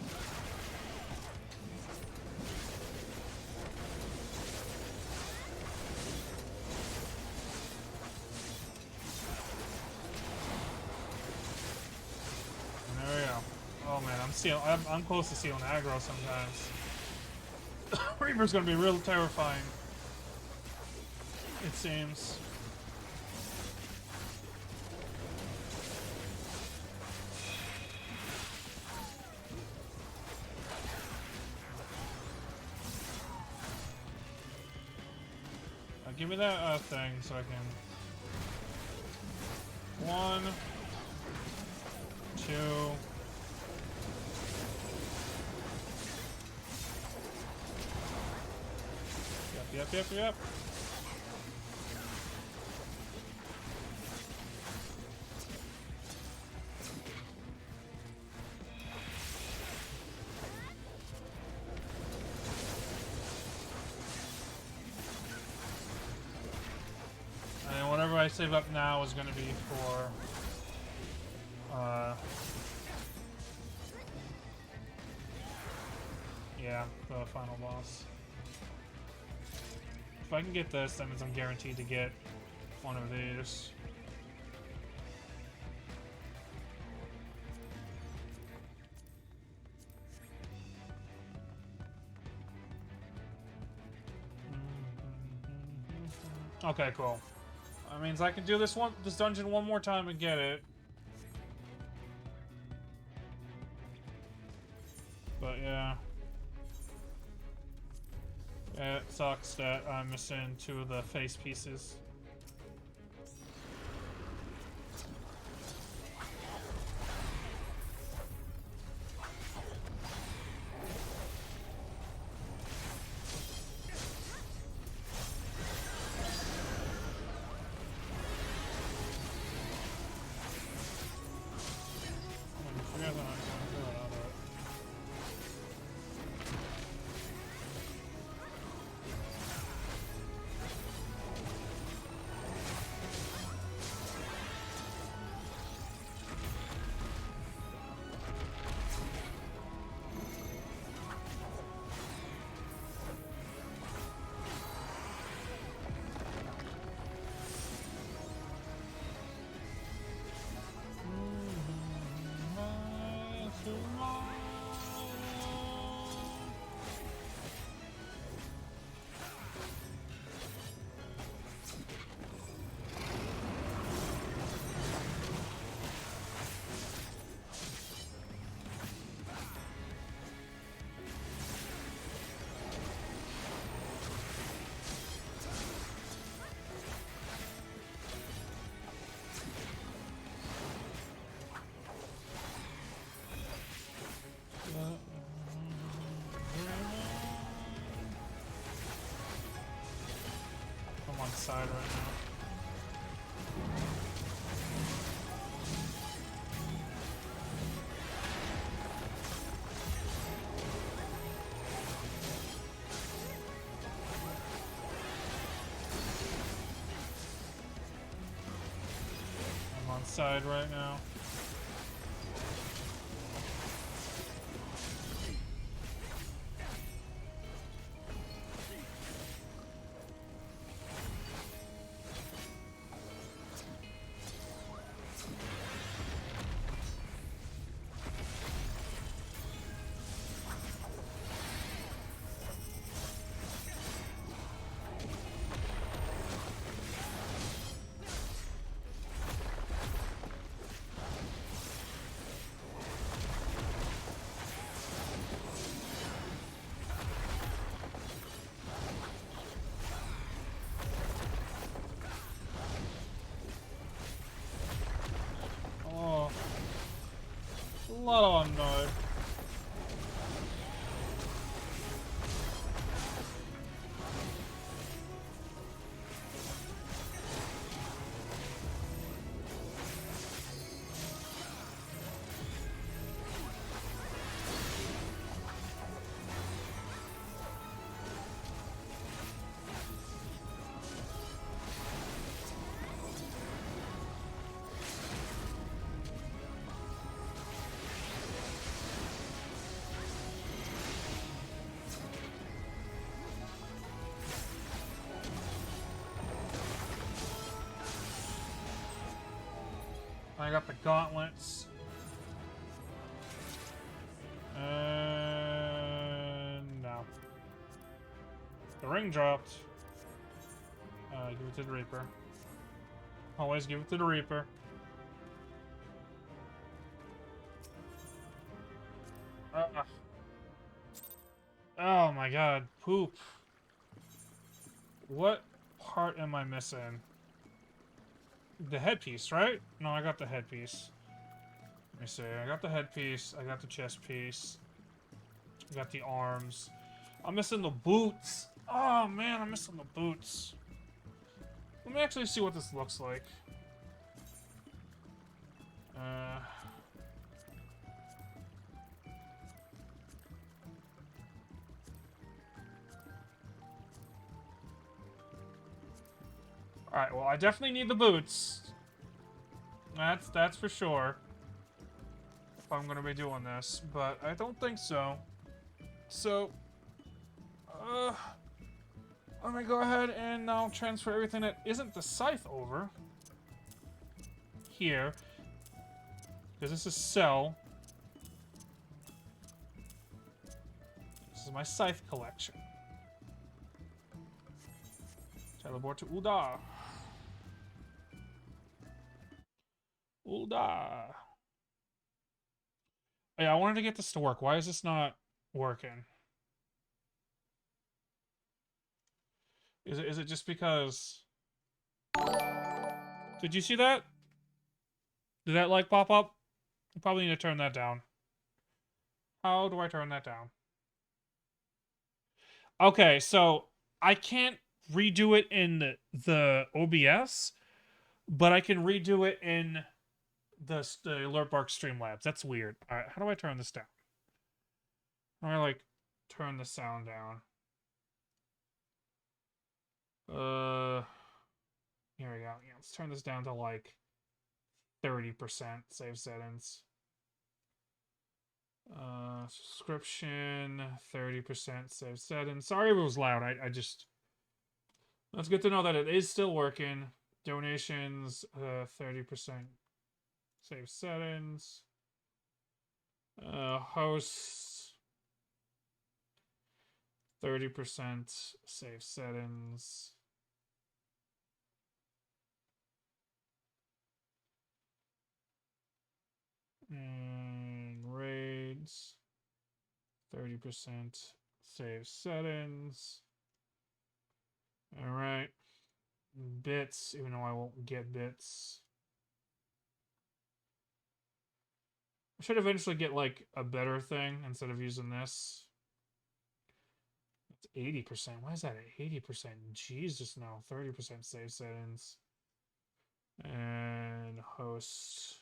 I'm close to sealing aggro sometimes. Reaper's gonna be real terrifying. It seems. Give me that thing so I can. 1, 2. Yep. And whatever I save up now is going to be for yeah, the final boss. If I can get this, that means I'm guaranteed to get one of these. Okay, cool. That means I can do this dungeon one more time and get it. But yeah. It sucks that I'm missing 2 of the face pieces. side right now. I'm on side right now. Oh, a lot of unknown. I got the gauntlets. No. The ring dropped. Give it to the Reaper. Always give it to the Reaper. Oh my god, poop. What part am I missing? The headpiece, right? No, I got the headpiece. Let me see. I got the headpiece. I got the chest piece. I got the arms. I'm missing the boots. Oh man, I'm missing the boots. Let me actually see what this looks like. Alright, well, I definitely need the boots. That's for sure. If I'm gonna be doing this, but I don't think so. So, I'm gonna go ahead and now transfer everything that isn't the scythe over here. Because this is Cell. This is my scythe collection. Teleport to Ul'dah. Ul'dah. Oh, yeah, I wanted to get this to work. Why is this not working? Is it just because... Did you see that? Did that like pop up? You probably need to turn that down. How do I turn that down? Okay, so I can't redo it in the OBS, but I can redo it in the Alert Bark Streamlabs. That's weird. All right, how do I turn this down? How do I like turn the sound down? Here we go. Yeah, let's turn this down to like 30% save settings. Subscription, 30% save settings. Sorry if it was loud. I just... That's good to know that it is still working. Donations, 30% save settings. Hosts, 30% save settings. And raids, 30% save settings. Alright. Bits, even though I won't get bits. I should eventually get like a better thing instead of using this. It's 80%. Why is that at 80%? Jesus, no. 30% save settings. And host.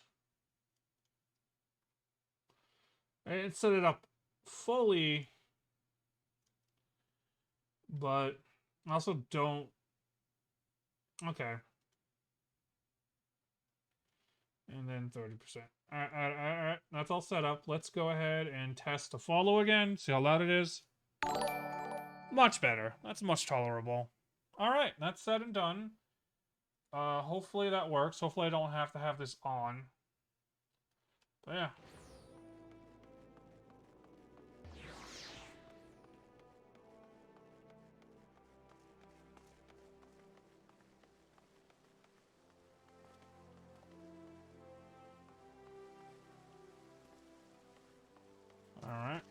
And set it up fully, but I also don't. Okay. And then 30%. Alright, alright. That's all set up. Let's go ahead and test the follow again. See how loud it is. Much better. That's much tolerable. Alright, that's said and done. Hopefully that works. Hopefully I don't have to have this on. But yeah. Alright.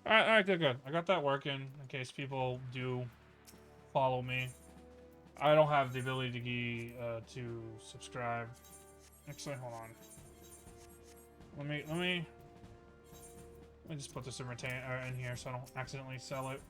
Alright, good. I got that working in case people do follow me. I don't have the ability to subscribe. Actually, hold on. Let me just put this in in here so I don't accidentally sell it.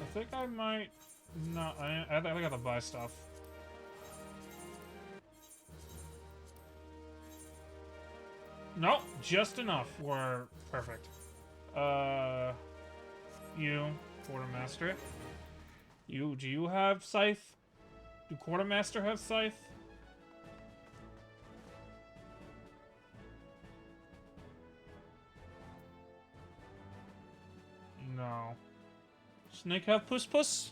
I think I might. No, I gotta buy stuff. Nope, just enough. We're perfect. You, Quartermaster. Do you have Scythe? Do Quartermaster have Scythe? No. Snake have Puss Puss?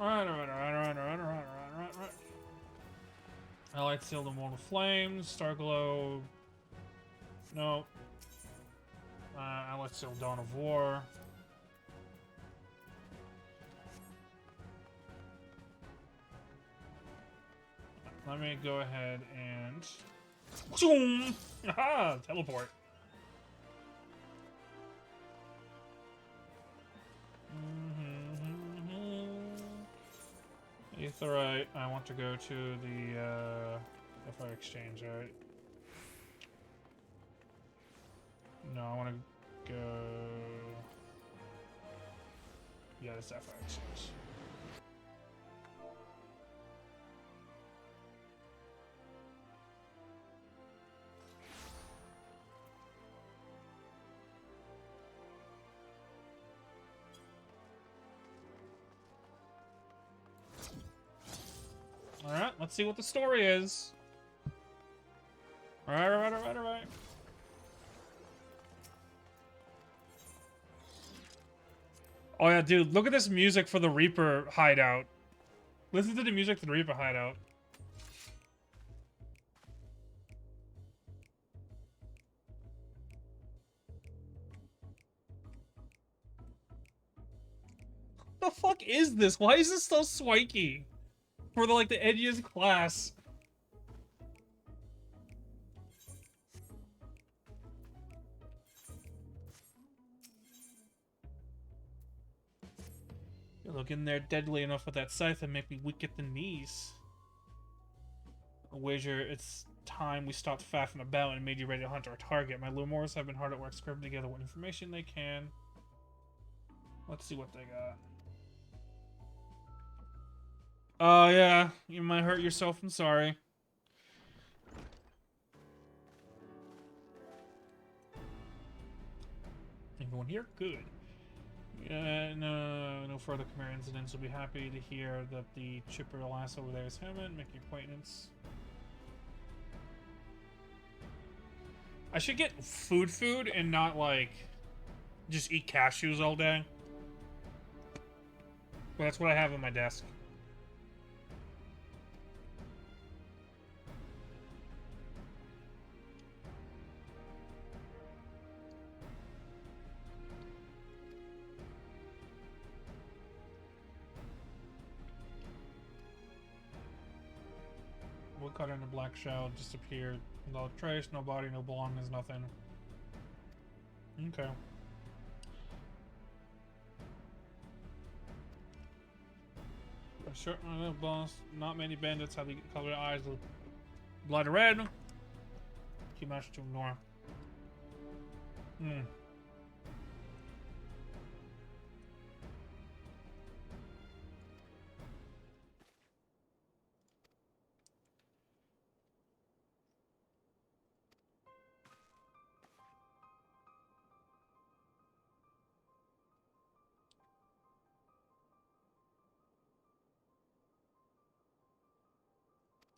Alright. I like Seal the Mortal Flames, Starglow. No. I like Seal Dawn of War. Let me go ahead and. Zoom! Aha! Teleport. Aetheryte. I want to go to the FI Exchange, right? No, I want to go. Yeah, this FI Exchange. Alright, let's see what the story is. Alright. Oh yeah, dude, look at this music for the Reaper hideout. Listen to the music for the Reaper hideout. What the fuck is this? Why is this so swanky? For the, like, the edgiest class. You look in there deadly enough with that scythe and make me weak at the knees. A wager it's time we stopped faffing about and made you ready to hunt our target. My Lumors have been hard at work scrubbing together what information they can. Let's see what they got. Oh, yeah. You might hurt yourself. I'm sorry. Anyone here? Good. No further Khmer incidents. We'll be happy to hear that the chipper lass over there is him and make your acquaintance. I should get food and not, like, just eat cashews all day. But that's what I have on my desk. cut into black shell, disappeared. No trace, no body, no belongings, nothing. Okay. A certain little boss. Not many bandits have the colored eyes with blood red. Too much to ignore. Hmm.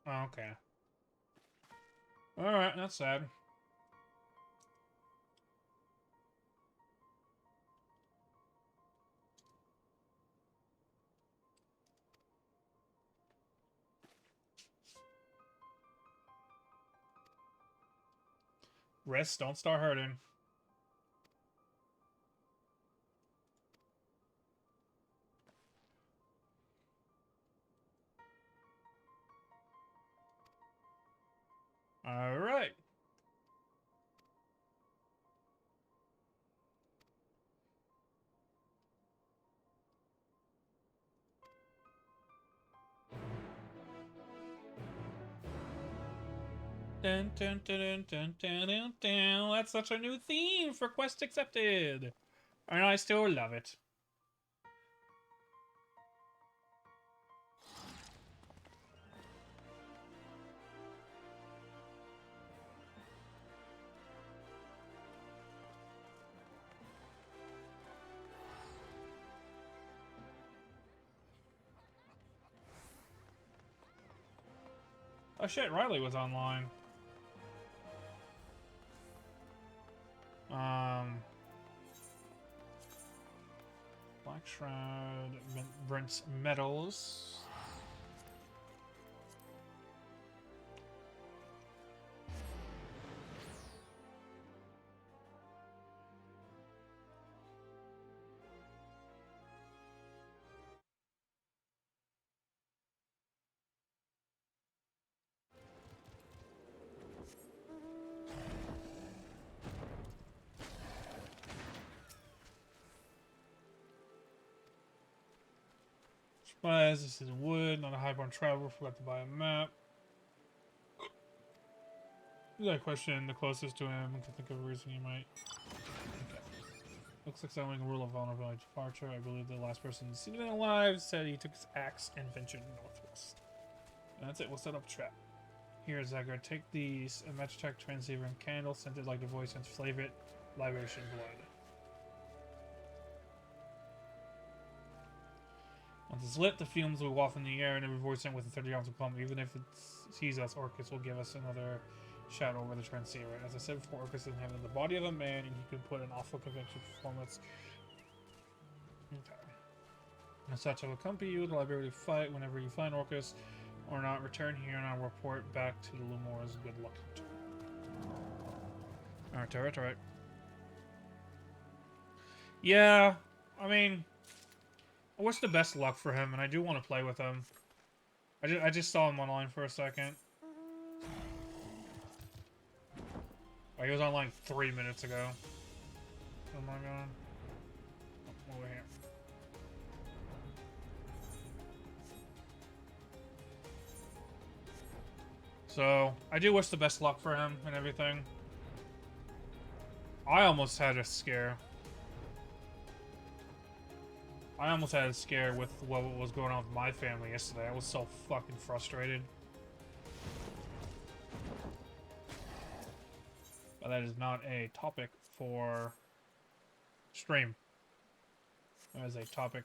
Oh, okay. Alright, that's sad. Rest, don't start hurting. Alright. Dun, dun, dun, dun, dun, dun, dun. That's such a new theme for Quest Accepted. And I still love it. Oh shit, Riley was online. Black Shroud, Brent's Medals. Supplies, this is wood, not a highborn traveler, forgot to buy a map. You got a question the closest to him, I can think of a reason you might. Okay. Looks like selling a rule of vulnerability departure. I believe the last person to see him alive said he took his axe and ventured northwest. And that's it, we'll set up a trap. Here, Zagger, take these, a Magitech transceiver and candle, scented like the voice and flavor it, libation blood. Once it's lit, the fumes will waft in the air, and every voice sent with a 30 ounce will come. Even if it sees us, Orcus will give us another shout over the transceiver. As I said before, Orcus doesn't have the body of a man, and he can put an awful convention performance. Okay. As such, I will accompany you to the library to fight whenever you find Orcus or not. Return here, and I'll report back to the Lumors. Good luck. Alright. Yeah, I mean, I wish the best luck for him, and I do want to play with him. I just saw him online for a second. Oh, he was online 3 minutes ago. Oh my god. Oh, over here. So, I do wish the best luck for him and everything. I almost had a scare. I almost had a scare with what was going on with my family yesterday. I was so fucking frustrated. But that is not a topic for stream. That is a topic.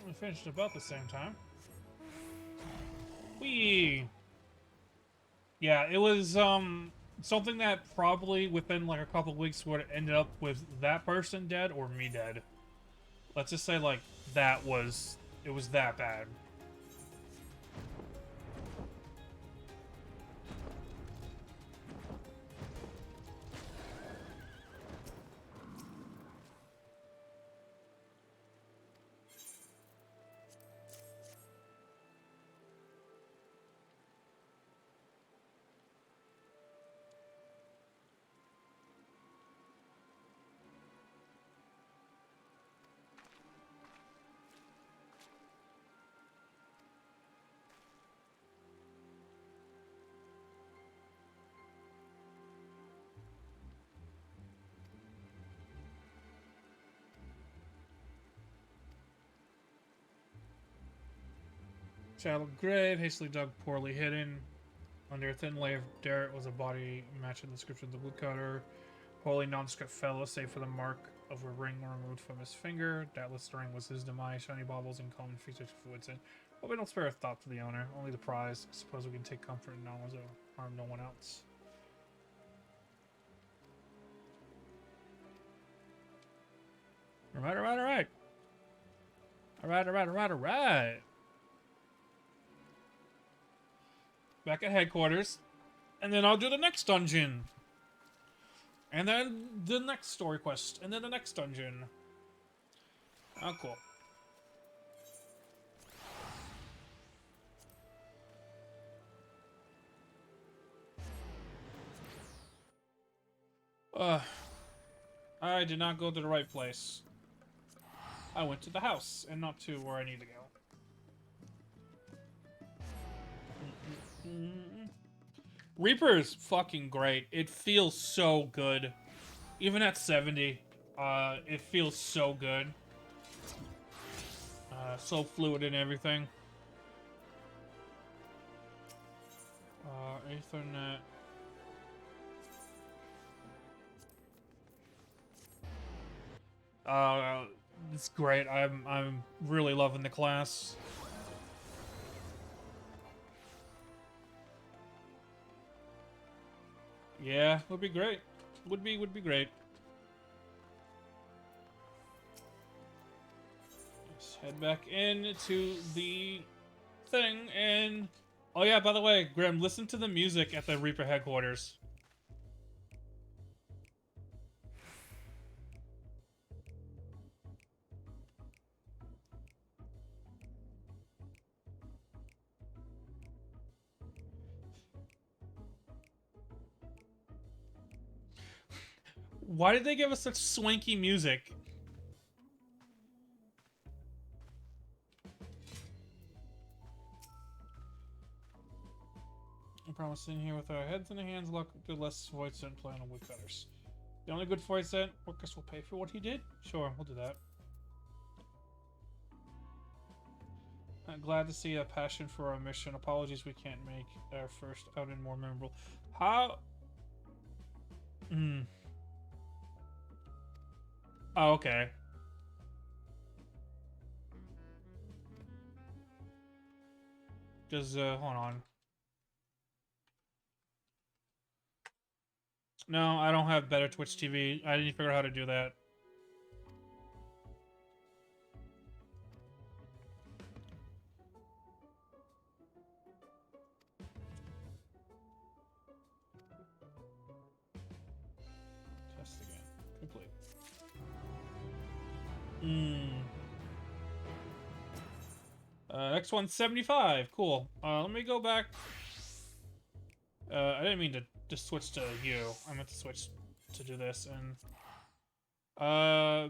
We finished about the same time. Whee! Yeah, it was something that probably within like a couple weeks would have ended up with that person dead or me dead. Let's just say like it was that bad. Shallow grave, hastily dug, poorly hidden. Under a thin layer of dirt was a body matching the description of the woodcutter. Wholly nondescript fellow, save for the mark of a ring removed from his finger. Doubtless the ring was his demise. Shiny baubles and common features for Woodson. But we don't spare a thought to the owner, only the prize. I suppose we can take comfort in knowledge of harm no one else. Alright, alright, alright. Alright, alright, alright, alright. Back at headquarters. And then I'll do the next dungeon. And then the next story quest. And then the next dungeon. Oh, cool. I did not go to the right place. I went to the house and not to where I need to go. Reaper is fucking great. It feels so good. Even at 70, it feels so good. So fluid and everything. Ethernet. It's great. I'm really loving the class. Yeah, would be great. Would be great. Let's head back into the thing and oh yeah, by the way, Grim, listen to the music at the Reaper headquarters. Why did they give us such swanky music? I promise sitting here with our heads in the hands, look good less void scent playing on woodcutters. The only good void scent, Orcus will pay for what he did? Sure, we'll do that. I'm glad to see a passion for our mission. Apologies we can't make our first outing more memorable. How? Oh, okay. Just, hold on. No, I don't have better Twitch TV. I didn't figure out how to do that. Test again. Complete. Next one's 75. Cool. Let me go back. I didn't mean to just switch to you. I meant to switch to do this and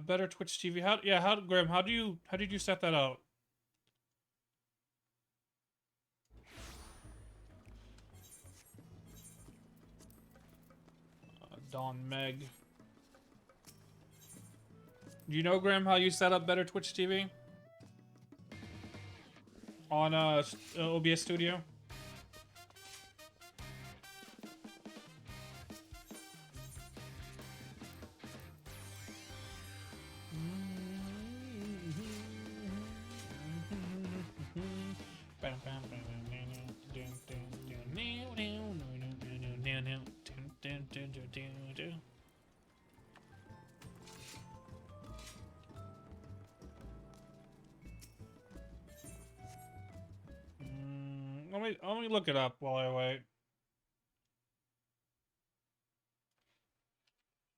better Twitch TV. Graham, how did you set that out? Dawn Meg. Do you know, Graham, how you set up better Twitch TV? On OBS Studio? let me look it up while I wait.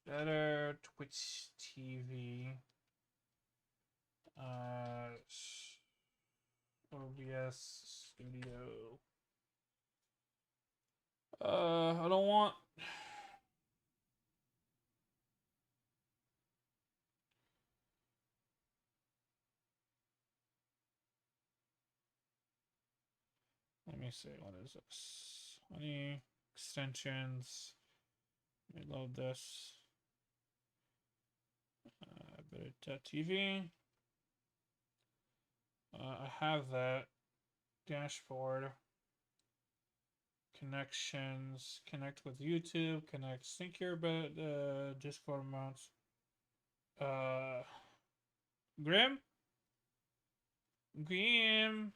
Better Twitch TV. OBS Studio. I don't want. Let me see. What is this? Any extensions? Let me load this. TV. I have that. Dashboard. Connections. Connect with YouTube. Connect sync your Discord mounts. Grim? Grim.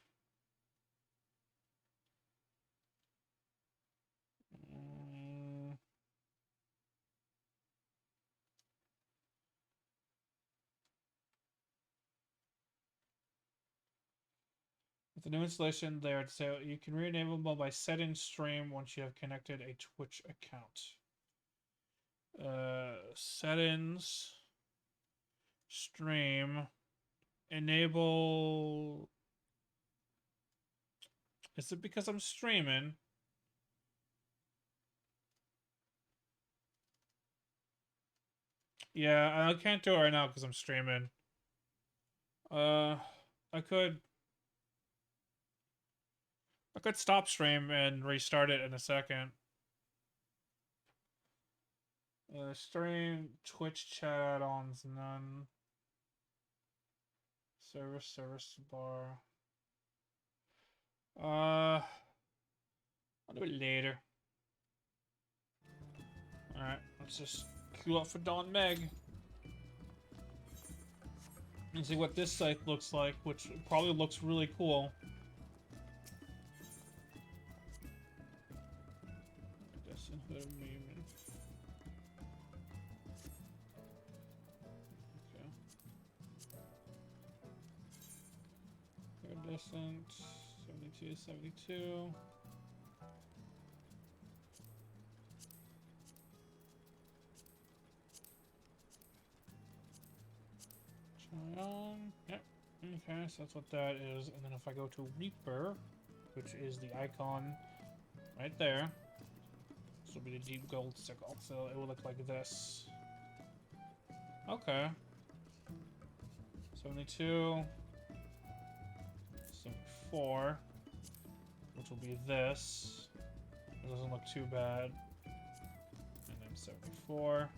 With the new installation there, so you can re-enable mode by setting stream once you have connected a Twitch account. Settings, stream, enable. Is it because I'm streaming? Yeah, I can't do it right now because I'm streaming. I could stop stream and restart it in a second. Stream, Twitch chat add-ons, none. Service bar. I'll do it later. Alright, let's just queue up for Dawn Meg. And see what this site looks like, which probably looks really cool. Distance 72. Try on. Yep. Okay, so that's what that is. And then if I go to Reaper, which is the icon right there, this will be the deep gold sickle, so it will look like this. Okay. 72. 74, which will be this. It doesn't look too bad. And then 74.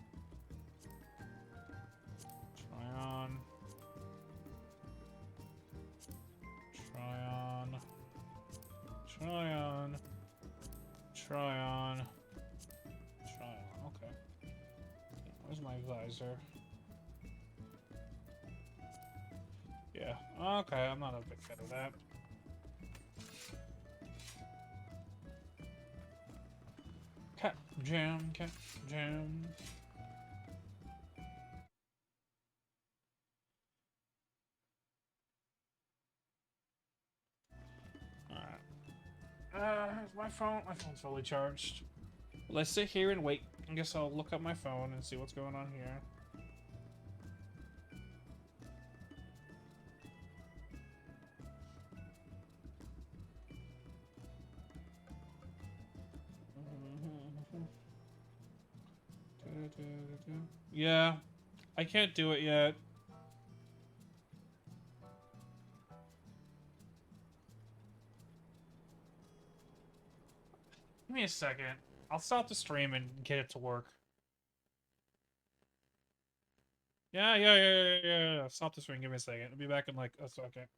Try on. Try on. Try on. Try on. Try on. Okay. Where's my visor? Yeah. Okay, I'm not a big fan of that. Cat jam, cat jam. Alright. Here's my phone. My phone's fully charged. Let's sit here and wait. I guess I'll look up my phone and see what's going on here. Yeah, I can't do it yet. Give me a second. I'll stop the stream and get it to work. Yeah. Stop the stream. Give me a second. I'll be back in like a second.